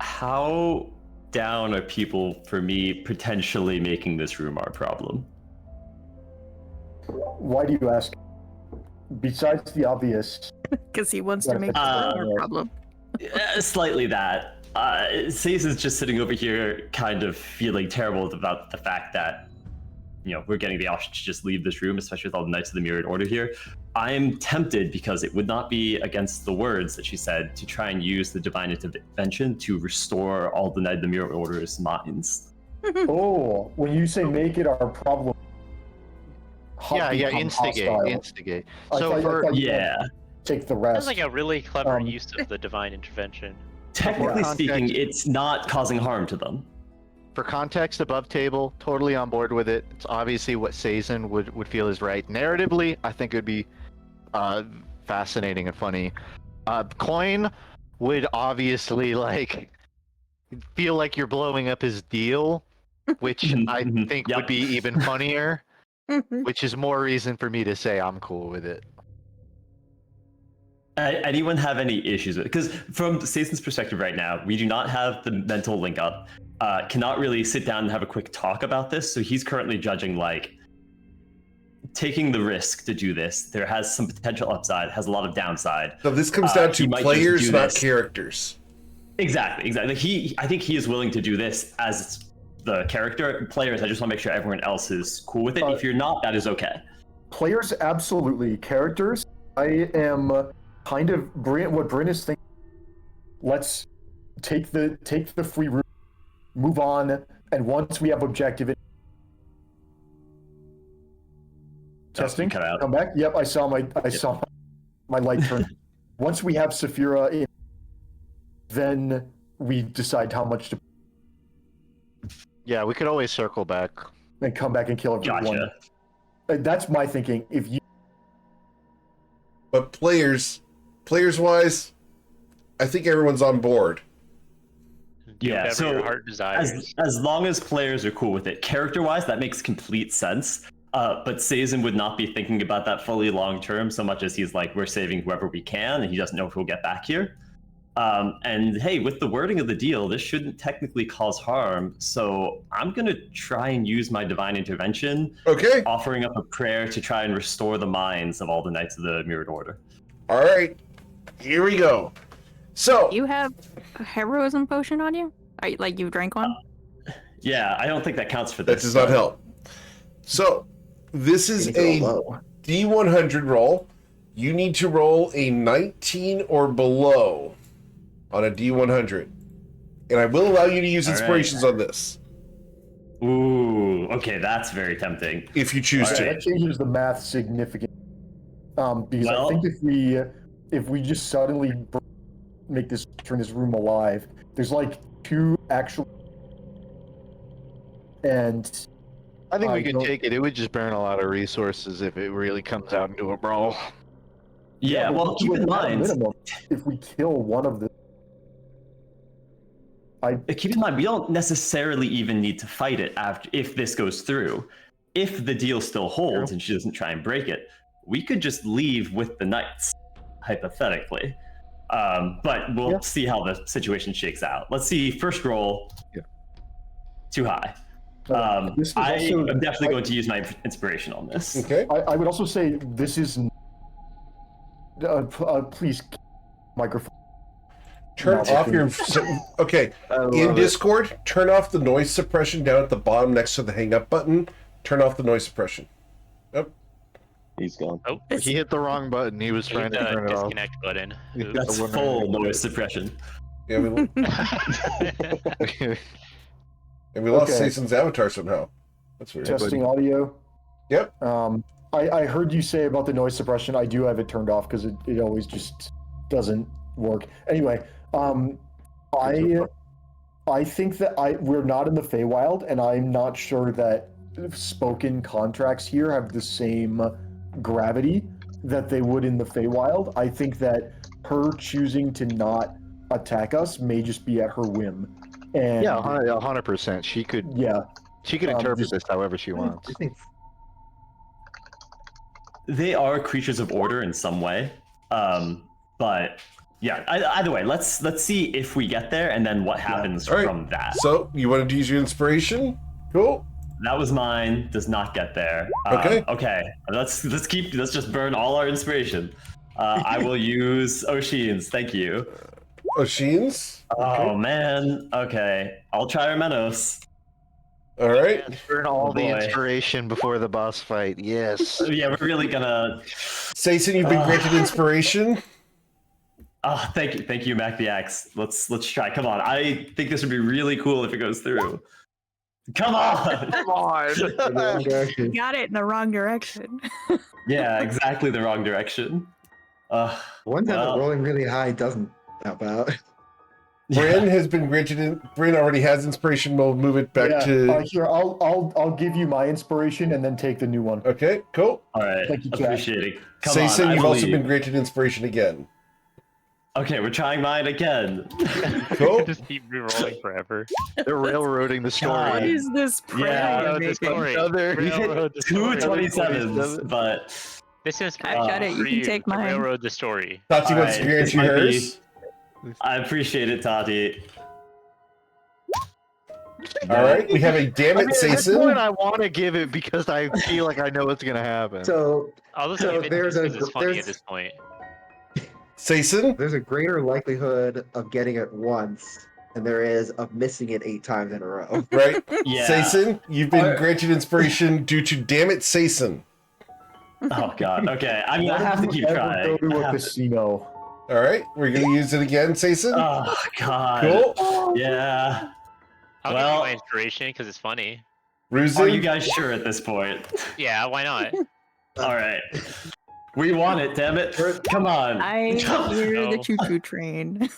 How down are people for me potentially making this room our problem? Why do you ask? Besides the obvious, Because he wants to make this our problem. Slightly that. Saze is just sitting over here kind of feeling terrible about the fact that, we're getting the option to just leave this room, especially with all the Knights of the Mirrored Order here. I'm tempted, because it would not be against the words that she said, to try and use the Divine Intervention to restore all the Knights of the Mirrored Order's minds. oh, when you say make it our problem, Yeah, become instigate. hostile. I So thought- for I thought you Yeah. meant take the rest. Sounds like a really clever Um, use of the divine intervention. Technically context- speaking, it's not causing harm to them. For context, above table, totally on board with it. It's obviously what Sazen would feel is right. Narratively, I think it would be fascinating and funny. Coin would obviously feel like you're blowing up his deal, which I think Yep. would be even funnier. Which is more reason for me to say I'm cool with it. Anyone have any issues with it? Because from Sazen's perspective right now, we do not have the mental link up. Cannot really sit down and have a quick talk about this. So he's currently judging taking the risk to do this. There has some potential upside, has a lot of downside. So this comes down He to might just players, do not this. characters. Exactly. I think he is willing to do this as the character. Players, I just want to make sure everyone else is cool with it. If you're not, that is okay. Players, absolutely. Characters, I am kind of what Bryn is thinking. Let's take the free room, move on, and once we have objective. Testing. Cut out. Come back. Yep, I saw my light turn. Once we have Saphira in, then we decide how much to. Yeah, we could always circle back. And come back and kill everyone. Gotcha. That's my thinking. If you But players wise, I think everyone's on board. Do Yeah, whatever so your heart desires. as long as players are cool with it, character-wise, that makes complete sense. But Sazen would not be thinking about that fully long-term so much as he's like, we're saving whoever we can, and he doesn't know if we'll get back here. And hey, with the wording of the deal, this shouldn't technically cause harm. So I'm going to try and use my divine intervention, Okay. offering up a prayer to try and restore the minds of all the Knights of the Mirrored Order. All right. Here we go. So, You have a heroism potion on you? You drank one? Yeah, I don't think that counts for that this. does not help. So, this is Gonna go a low. D100 roll. You need to roll a 19 or below on a D100. And I will allow you to use All right. inspirations on this Ooh, okay, that's very tempting. if you choose All to. right. that changes the math significantly. Because Well- I think if we just suddenly turn this room alive, there's two actual, and I think I we could don't- take it. It would just burn a lot of resources if it really comes out into a brawl. Yeah, but well, keep in at a mind, minimum, if we kill one of the, keep in mind, we don't necessarily even need to fight it after if this goes through. If the deal still holds and she doesn't try and break it, we could just leave with the knights, hypothetically. But we'll see how the situation shakes out. Let's see. First roll. Yeah. Too high. this is I also- am definitely going to use my inspiration on this. Okay. I would also say this is. Please, microphone. Turn No, off your. Okay. In it. Discord, turn off the noise suppression down at the bottom next to the hang up button. Turn off the noise suppression. He's gone. Oh, He hit the wrong button. He was hit trying to the turn it off. disconnect button. Oops. That's The one full right- noise suppression. Yeah, and we lost Okay. Sazen's avatar somehow. That's weird. Testing audio. Yep. I heard you say about the noise suppression. I do have it turned off because it always just doesn't work. Anyway, I think that we're not in the Feywild, and I'm not sure that spoken contracts here have the same gravity that they would in the Feywild. I think that her choosing to not attack us may just be at her whim. And Yeah, 100%. She could interpret just- this however she wants. I think They are creatures of order in some way, but yeah. Either way, let's see if we get there, and then what happens All right. from that. So you wanted to use your inspiration? Cool. That was mine. Does not get there. Okay. Okay. Let's just burn all our inspiration. I will use Oshin's. Thank you. Oshin's? Oh man. Okay. I'll try Armenos. All right. Burn all Oh, the boy. inspiration before the boss fight. Yes. Yeah, we're really gonna. Sayson, you've been granted inspiration. Oh, thank you, Mac the Axe. Let's try. Come on. I think this would be really cool if it goes through. Come on. Come on. wrong direction. Got it in the wrong direction. Yeah, exactly the wrong direction. One time Well. rolling really high doesn't help out. Bryn has been granted. Bryn already has inspiration. We'll move it back to. Here, I'll give you my inspiration and then take the new one. Okay, cool. All right. Thank you, Jack. Appreciate it. Come Sayson, on. I you've also believe. been granted inspiration again. Okay, we're trying mine again. Cool. Just keep re-rolling forever. They're railroading the What story. is this prey Yeah, you're the making? story. Another- We hit Railroad the two story. 27s, but This is I've got it. You for can take to mine. Railroad the story. Tati wants to Alright, grant this you might be- hers. I appreciate it, Tati. All right, we have a damn I it, mean, at this point, Sayson. I want to give it because I feel like I know what's gonna happen. So I'll just So give it there's just a- 'cause it's funny there's- at this point. Sayson. there's a greater likelihood of getting it once than there is of missing it 8 times in a row. Right. Yeah. Sayson, you've been Alright. granted inspiration due to damn it, Sayson. Oh god. Okay, I mean, I Why have to don't you keep ever trying. Go to I a have to- casino. All right, we're gonna use it again, Sayson. Oh god. Cool. Yeah. I'll Well- give you my inspiration because it's funny. Ruzin. Are you guys sure at this point? Yeah, why not? All right. We want it, damn it. Come on. I hear the No. choo-choo train.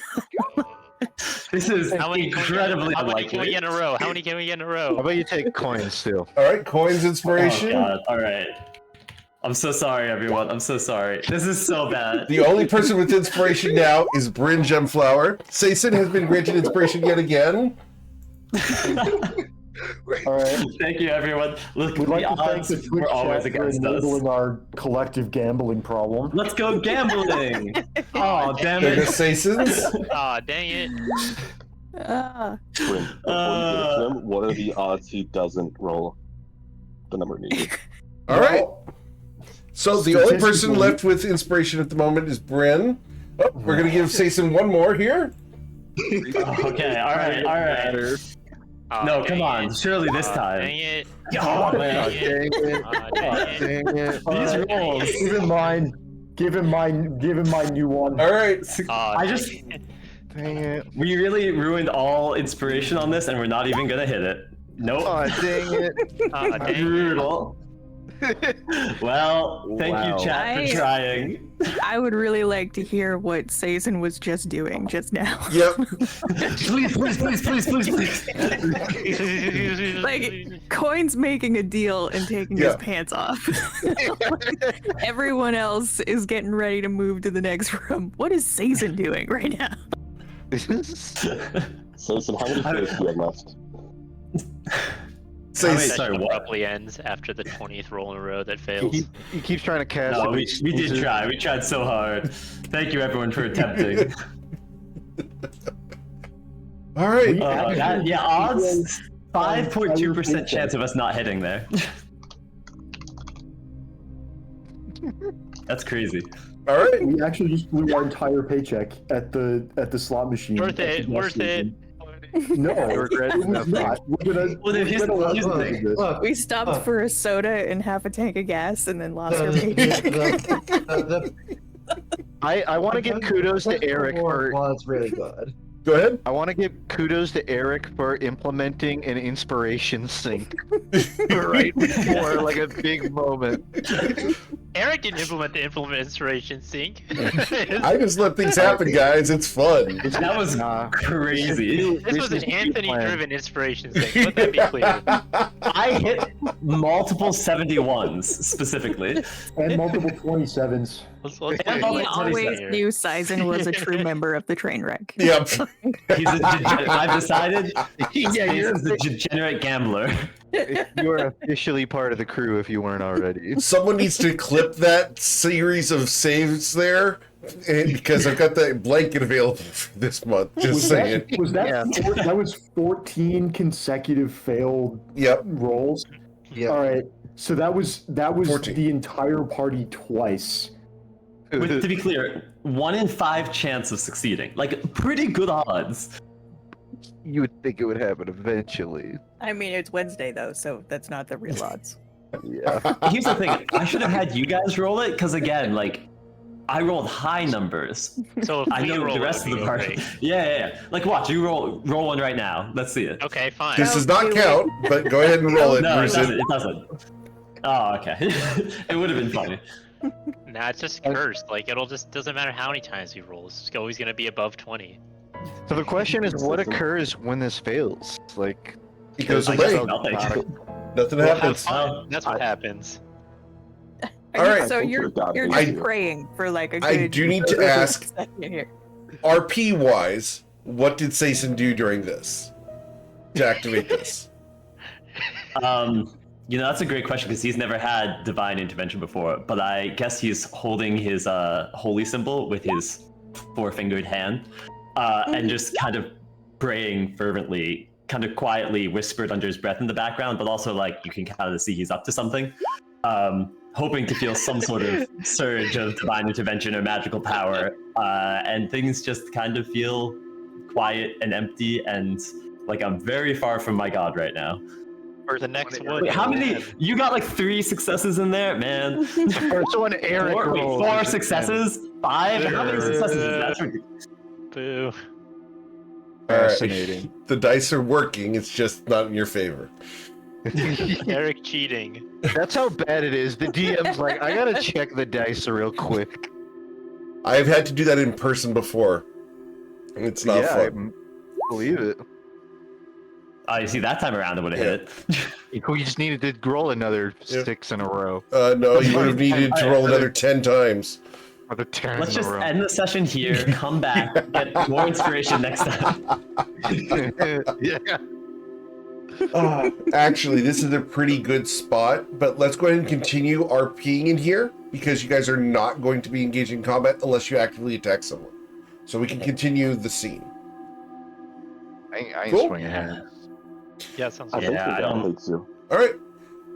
This is How many incredibly how many can we unlikely. get in a row? How many can we get in a How row? about you take coins too? All right, coins Oh inspiration. god. All right. I'm so sorry, everyone. I'm so sorry. This is so bad. The only person with inspiration now is Bryn Gemflower. Sayson has been granted inspiration yet again. All right. Thank you, everyone. Look, We'd like the to thank odds the Twitch were always chat for against us. enabling our collective gambling problem. Let's go gambling. Oh, damn There goes it. Sayson's. Aw, dang it. Ah. Bryn, before you give it to him, what are the odds he doesn't roll the number needed? All right. So the only person Statistically- left with inspiration at the moment is Bryn. Oh, we're gonna give Sayson one more here. Oh, okay, all right. Aw, No, dang come on. it. Surely this Aw, time. Dang it. Oh, man. Dang it. Dang it. Aw, dang it. Dang it. These rolls. Give him mine. Give him my new one. All right. Aw, I dang just- it. Dang it. We really ruined all inspiration on this, and we're not even gonna hit it. Nope. Oh, dang it. Aw, dang it. Brutal. Well, thank Wow. you, chat, I- for trying. I would really like to hear what Sayson was just doing just now. Yep. Please, please. Like, Coin's making a deal and taking his Yeah. pants off. Everyone else is getting ready to move to the next room. What is Sayson doing right now? So how many players do you have left? Wait, Sayson. sorry, what? Abruptly ends after the 20th roll in a row that fails. He keeps trying to cast. No, it. we did try. We tried so hard. Thank you, everyone, for attempting. All right. Yeah, odds 5.2% chance of us not hitting there. That's crazy. All right. We actually just blew our entire paycheck at the slot machine. Worth at the it, gas worth it. station. No, regret it was nothing. not. We're gonna. Well, then here's the we're gonna here's the let thing. this. Look, We stopped for a soda and half a tank of gas and then lost our the, paycheck. I want to give kudos to Eric for. was really good. Go ahead. I want to give kudos to Eric for implementing an inspiration sync right before like a big moment. Eric didn't implement the implement inspiration sync. I just let things happen, guys. It's fun. That was Nah. crazy. This was is an the Anthony-driven inspiration sync. Let that be clear. I hit multiple 71s specifically. And multiple 27s. Let's Yeah, be We that's what he always said here. knew Sizen was a true member of the train wreck. Yep. I've decided Yeah, Jason's the degenerate gambler. you are officially part of the crew if you weren't already. Someone needs to clip that series of saves there, because I've got that blanket available for this month. Just saying. That was 14 consecutive failed Yep. rolls? Yep. All right. So that was 14. the entire party twice. With, to be clear, 1 in 5 chance of succeeding. Like, pretty good odds. You would think it would happen eventually. I mean, it's Wednesday though, so that's not the real odds. Yeah. Here's the thing, I should have had you guys roll it, because again, like, I rolled high numbers. So if I we know roll the rest it, of the we party. go Yeah. Like, watch, you roll one right now. Let's see it. great. Okay, fine. This does not count, but go ahead and roll it, No, it Bruce. doesn't. It doesn't. Oh, okay. It would have been funny. Nah, it's just cursed. Like, it'll just doesn't matter how many times we roll. It's always gonna be above 20. So the question is, what occurs when this fails? Like, It goes I guess away. nothing. Nothing Well, have happens. fun. That's what happens. All right. So I think you're we're done. you're I- just praying for like a good. I do need to ask, second here. RP wise, what did Sason do during this to activate this? That's a great question because he's never had divine intervention before. But I guess he's holding his holy symbol with his 4-fingered hand, and just kind of praying fervently, kind of quietly whispered under his breath in the background, but also like you can kind of see he's up to something. Hoping to feel some sort of surge of divine intervention or magical power, and things just kind of feel quiet and empty, and like I'm very far from my god right now. For the next one. Wait, how many? You got like 3 successes in there, man. first one, Eric Wait, rolled. 4 successes? 5? How many successes is that? That's ridiculous. Boo. Fascinating. The dice are working, it's just not in your favor. Eric cheating. That's how bad it is. The DM's like, I gotta check the dice real quick. I've had to do that in person before. And it's not fun. I believe it. You see, that time around it would have hit it. We just needed to roll another Yeah. 6 in a row. No, you would have needed to roll another 10 times. Another 10 Let's in just a row. end the session here, come back, get more inspiration next time. Yeah. Actually, this is a pretty good spot, but let's go ahead and continue RPing in here because you guys are not going to be engaging in combat unless you actively attack someone. So we can continue the scene. I ain't Cool. swinging hands. Yeah, sounds I good. think Yeah, we're I done. don't- Thanks, you. All right.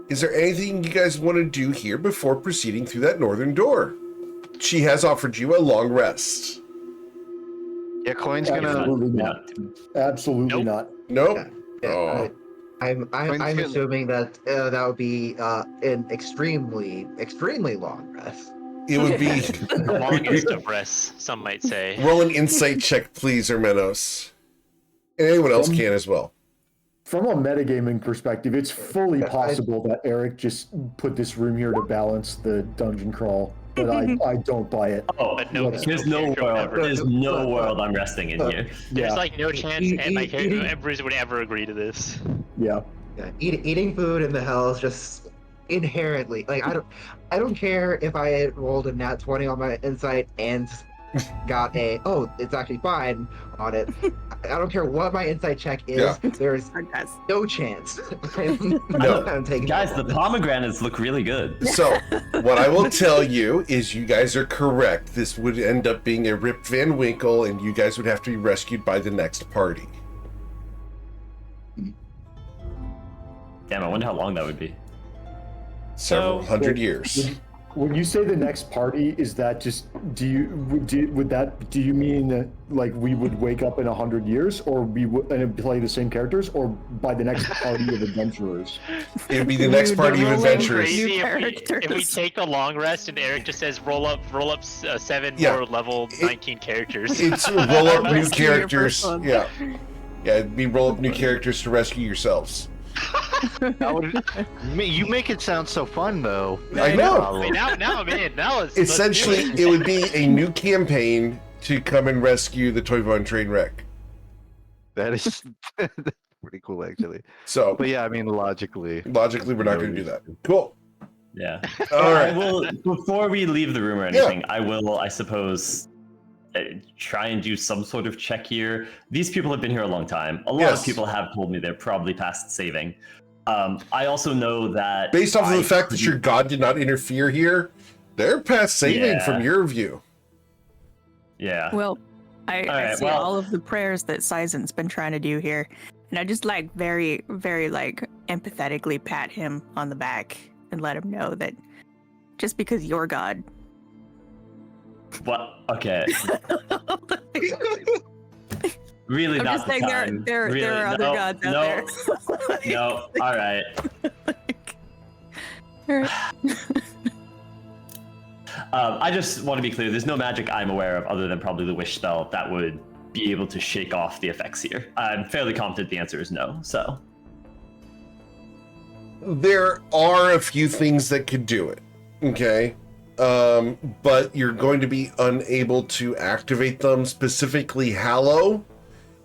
Is there anything you guys want to do here before proceeding through that northern door? She has offered you a long rest. Yeah, Coin's gonna. Absolutely not. Absolutely Nope. not. Nope. Yeah, Oh. I'm When's I'm it- assuming that that would be an extremely long rest. It would be The longest of rests, some might say. roll an insight check, please, Hermenos. And anyone else can as well. From a metagaming perspective, it's fully possible that Eric just put this room here to balance the dungeon crawl, but I don't buy it. Oh, But no, there's no character would world. ever- There's no world I'm resting in here. There's Yeah, like no chance eating- Bruce would ever agree to this. yeah. Yeah, eating food in the hell is just inherently like I don't care if I rolled a nat 20 on my insight and got it's actually fine on it. I don't care what my insight check is. Yeah. There's Guys. no chance. I'm taking Guys, the pomegranates look really good. So, what I will tell you is you guys are correct. This would end up being a Rip Van Winkle, and you guys would have to be rescued by the next party. Damn, I wonder how long that would be. Several hundred years. When you say the next party, is that just do you mean that like we would wake up in 100 years, or we would and play the same characters, or by the next party of adventurers? It would be the next party of rolling adventurers. Crazy New if we characters. take a long rest and Eric just says roll up 7 Yeah. more level 19 characters. It's roll up new Rescue your characters. first one. Yeah. Yeah, it'd be roll up new characters to rescue yourselves. You make it sound so fun, though. I know. Wait, now I'm in. Now let's Essentially, let's do it would be a new campaign to come and rescue the Toivoan Trainwreck. That is pretty cool, actually. So, But yeah, I mean, logically. logically, we're not going to do that. Cool. Yeah. All I right. will, before we leave the room or anything, I will, I suppose, try and do some sort of check here. These people have been here a long time. A lot Yes. of people have told me they're probably past saving. I also know that Based off of the fact that couldn't- your god did not interfere here, they're past saving Yeah. from your view. Yeah. Well, I right, see well- all of the prayers that Sizen's been trying to do here, and I just like very, very like empathetically pat him on the back and let him know that just because you're God. What? Okay. Really I'm not just the saying time. there Really, are other no, gods out no, there. No. All right. All right. I just want to be clear. There's no magic I'm aware of other than probably the wish spell that would be able to shake off the effects here. I'm fairly confident the answer is no. So There are a few things that could do it. Okay. But you're going to be unable to activate them, specifically Hallow.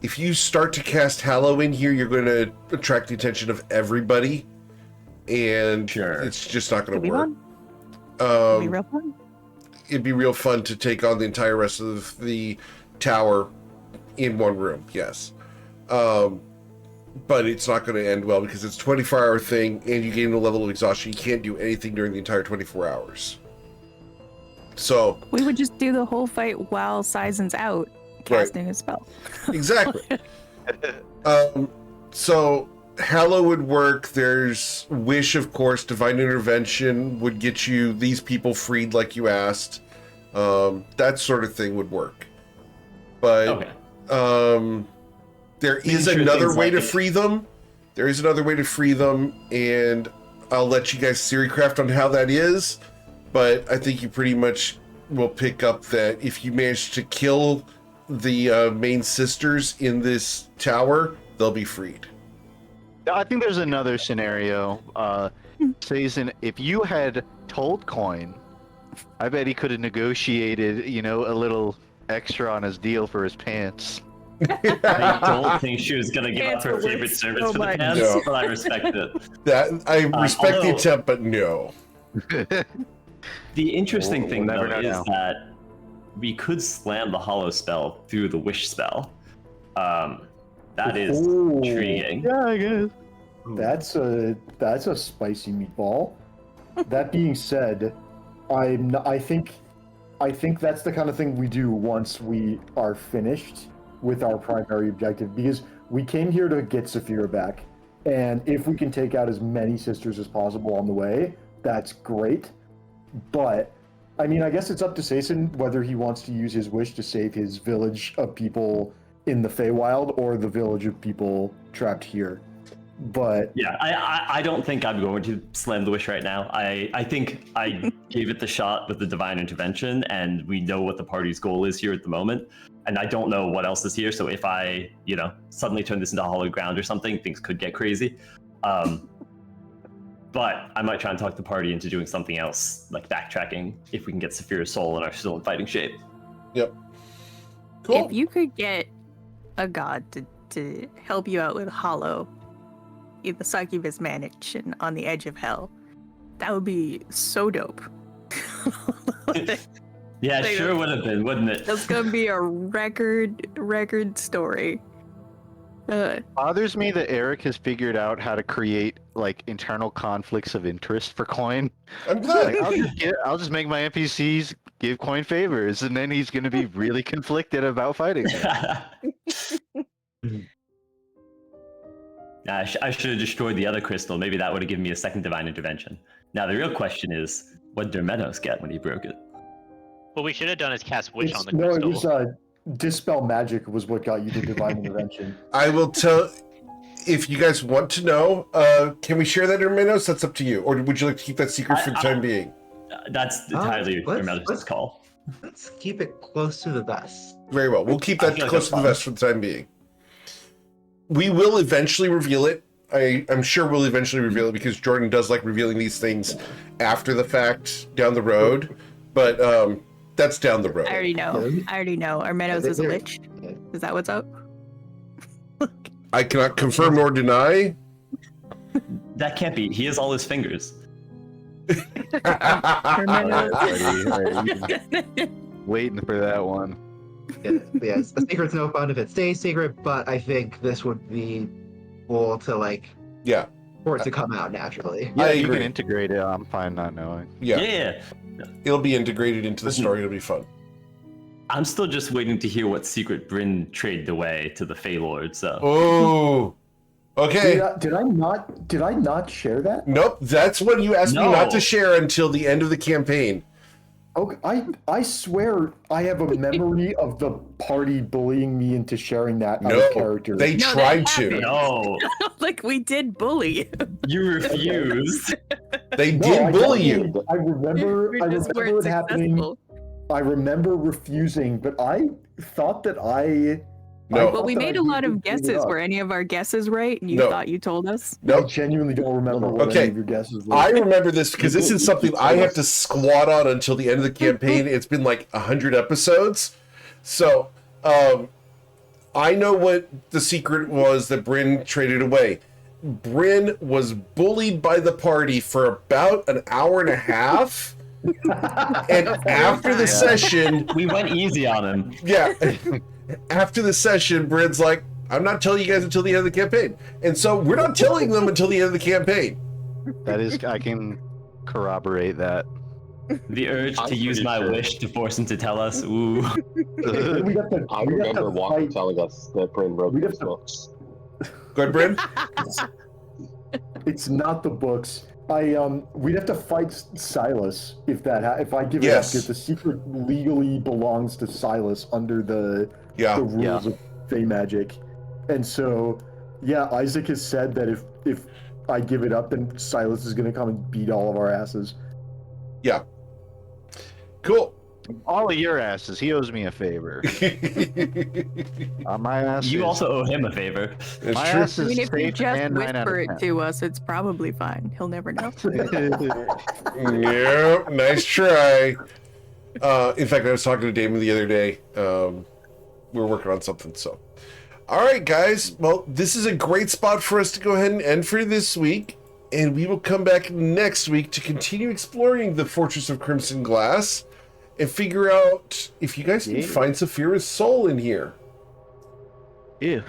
If you start to cast Hallow in here, you're going to attract the attention of everybody, and Sure. it's just not going Could be to work. fun. Could be real fun. It'd be real fun to take on the entire rest of the tower in one room, yes. But it's not going to end well because it's a 24-hour thing, and you gain a level of exhaustion. You can't do anything during the entire 24 hours. So, We would just do the whole fight while Sizen's out casting a spell. exactly. So Hallow would work. There's Wish, of course. Divine Intervention would get you these people freed like you asked. That sort of thing would work. But okay. there is Sure another things way like to it. free them. There is another way to free them, and I'll let you guys Seriecraft on how that is. But I think you pretty much will pick up that if you manage to kill the main sisters in this tower, they'll be freed. I think there's another scenario. Sazen, if you had told Coin, I bet he could have negotiated, a little extra on his deal for his pants. I don't think she was gonna give up her Cancel favorite this service so for the much. pants, No. but I respect it. That I respect the although- attempt, but no. The interesting We'll thing, never though, know is now. that we could slam the Hollow spell through the Wish spell. That is Ooh. intriguing. Yeah, I guess. That's a spicy meatball. That being said, I think that's the kind of thing we do once we are finished with our primary objective, because we came here to get Saphira back, and if we can take out as many sisters as possible on the way, that's great. But I mean, I guess it's up to Sason whether he wants to use his wish to save his village of people in the Feywild or the village of people trapped here. But Yeah, I don't think I'm going to slam the Wish right now. I think I gave it the shot with the Divine Intervention, and we know what the party's goal is here at the moment. And I don't know what else is here, so if I, suddenly turn this into hollow ground or something, things could get crazy. But I might try and talk the party into doing something else, like backtracking, if we can get Saphira's soul and are still in fighting shape. Yep. Cool. If you could get a god to help you out with Hollow, the succubus mansion on the edge of hell, that would be so dope. Yeah, Like, sure would have been, wouldn't it? That's gonna be a record story. Bothers me that Eric has figured out how to create internal conflicts of interest for Coin. I'm glad. I'll just make my NPCs give Coin favors, and then he's going to be really conflicted about fighting. I should have destroyed the other crystal. Maybe that would have given me a second divine intervention. Now the real question is, what did Dermenos get when he broke it? What we should have done is cast Wish on the no, crystal. it was Dispel Magic was what got you the Divine Intervention. I will tell. If you guys want to know, can we share that in Minos? That's up to you. Or would you like to keep that secret for the time being? That's entirely Dermenos' let's- call. Let's keep it close to the vest. Very well. We'll keep I that feel like close to that's the fine. vest for the time being. We will eventually reveal it. I'm sure we'll eventually reveal it because Jordan does like revealing these things after the fact down the road. But that's down the road. I already know. Armenos is a witch. Is that what's up? I cannot confirm nor deny. That can't be. He has all his fingers. Waiting for that one. Yes, the secret's no fun if it stays secret, but I think this would be cool to like Yeah. for it to come out naturally. Yeah, I you agree. can integrate it. I'm fine not knowing. Yeah. It'll be integrated into the story. It'll be fun. I'm still just waiting to hear what secret Bryn traded away to the Fey Lord. So. Oh. Okay. Did I not share that? Nope. That's what you asked me not to No. share until the end of the campaign. Okay, I swear I have a memory of the party bullying me into sharing that out No, of character. they No, tried that to. happened. No, Like we did bully. you refused. They No, did I bully you. definitely- I remember. We I just remember weren't it happening. successful. I remember refusing, but I thought that I. No. Well, we thought that made I a lot of did clean it guesses. up. Were any of our guesses right? And you No. thought you told us? I Nope. genuinely don't remember what Okay. any of your guesses were. I remember this because this is something I have to squat on until the end of the campaign. It's been like 100 episodes. So, I know what the secret was that Bryn traded away. Bryn was bullied by the party for about an hour and a half. And after the session, We went easy on him. yeah, after the session, Bryn's like, I'm not telling you guys until the end of the campaign. And so we're not telling them until the end of the campaign. That is, I can corroborate that. The urge I'm to use pretty my sure. wish to force him to tell us. Ooh. we got to. I we got remember to Walker fight. telling us that Bryn wrote We'd those have to- books. Go ahead, Bryn. It's not the books. We'd have to fight Silas if if I give it up, Yes. because the secret legally belongs to Silas under the Yeah. rules of Fey magic, and so yeah, Isaac has said that if I give it up, then Silas is gonna come and beat all of our asses. Cool. All of your asses. He owes me a favor. My ass. You is- also owe him a favor. It's My true. ass I is mean, if you safe just and 9 out whisper of it 10. to us, it's probably fine. He'll never know. Yep, nice try. In fact, I was talking to Damon the other day. We were working on something, so. All right, guys. Well, this is a great spot for us to go ahead and end for this week. And we will come back next week to continue exploring the Fortress of Crimson Glass and figure out if you guys can find Saphira's soul in here. Ew.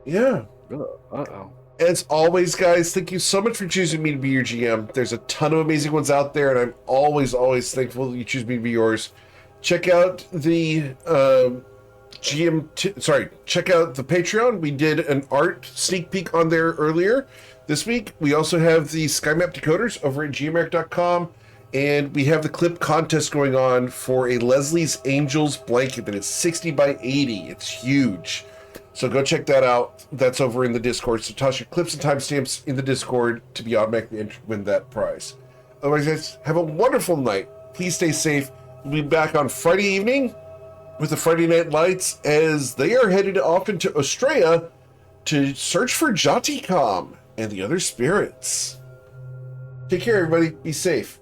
Yeah. Uh-oh. As always, guys, thank you so much for choosing me to be your GM. There's a ton of amazing ones out there, and I'm always thankful that you choose me to be yours. Check out the check out the Patreon. We did an art sneak peek on there earlier this week. We also have the Sky Map Decoders over at gmeric.com, and we have the clip contest going on for a Leslie's Angels blanket that is 60 by 80. It's huge. So go check that out. That's over in the Discord. So toss your clips and timestamps in the Discord to be automatically win that prize. Otherwise, guys, have a wonderful night. Please stay safe. We'll be back on Friday evening with the Friday Night Lights as they are headed off into Australia to search for Jatikam and the other spirits. Take care, everybody. Be safe.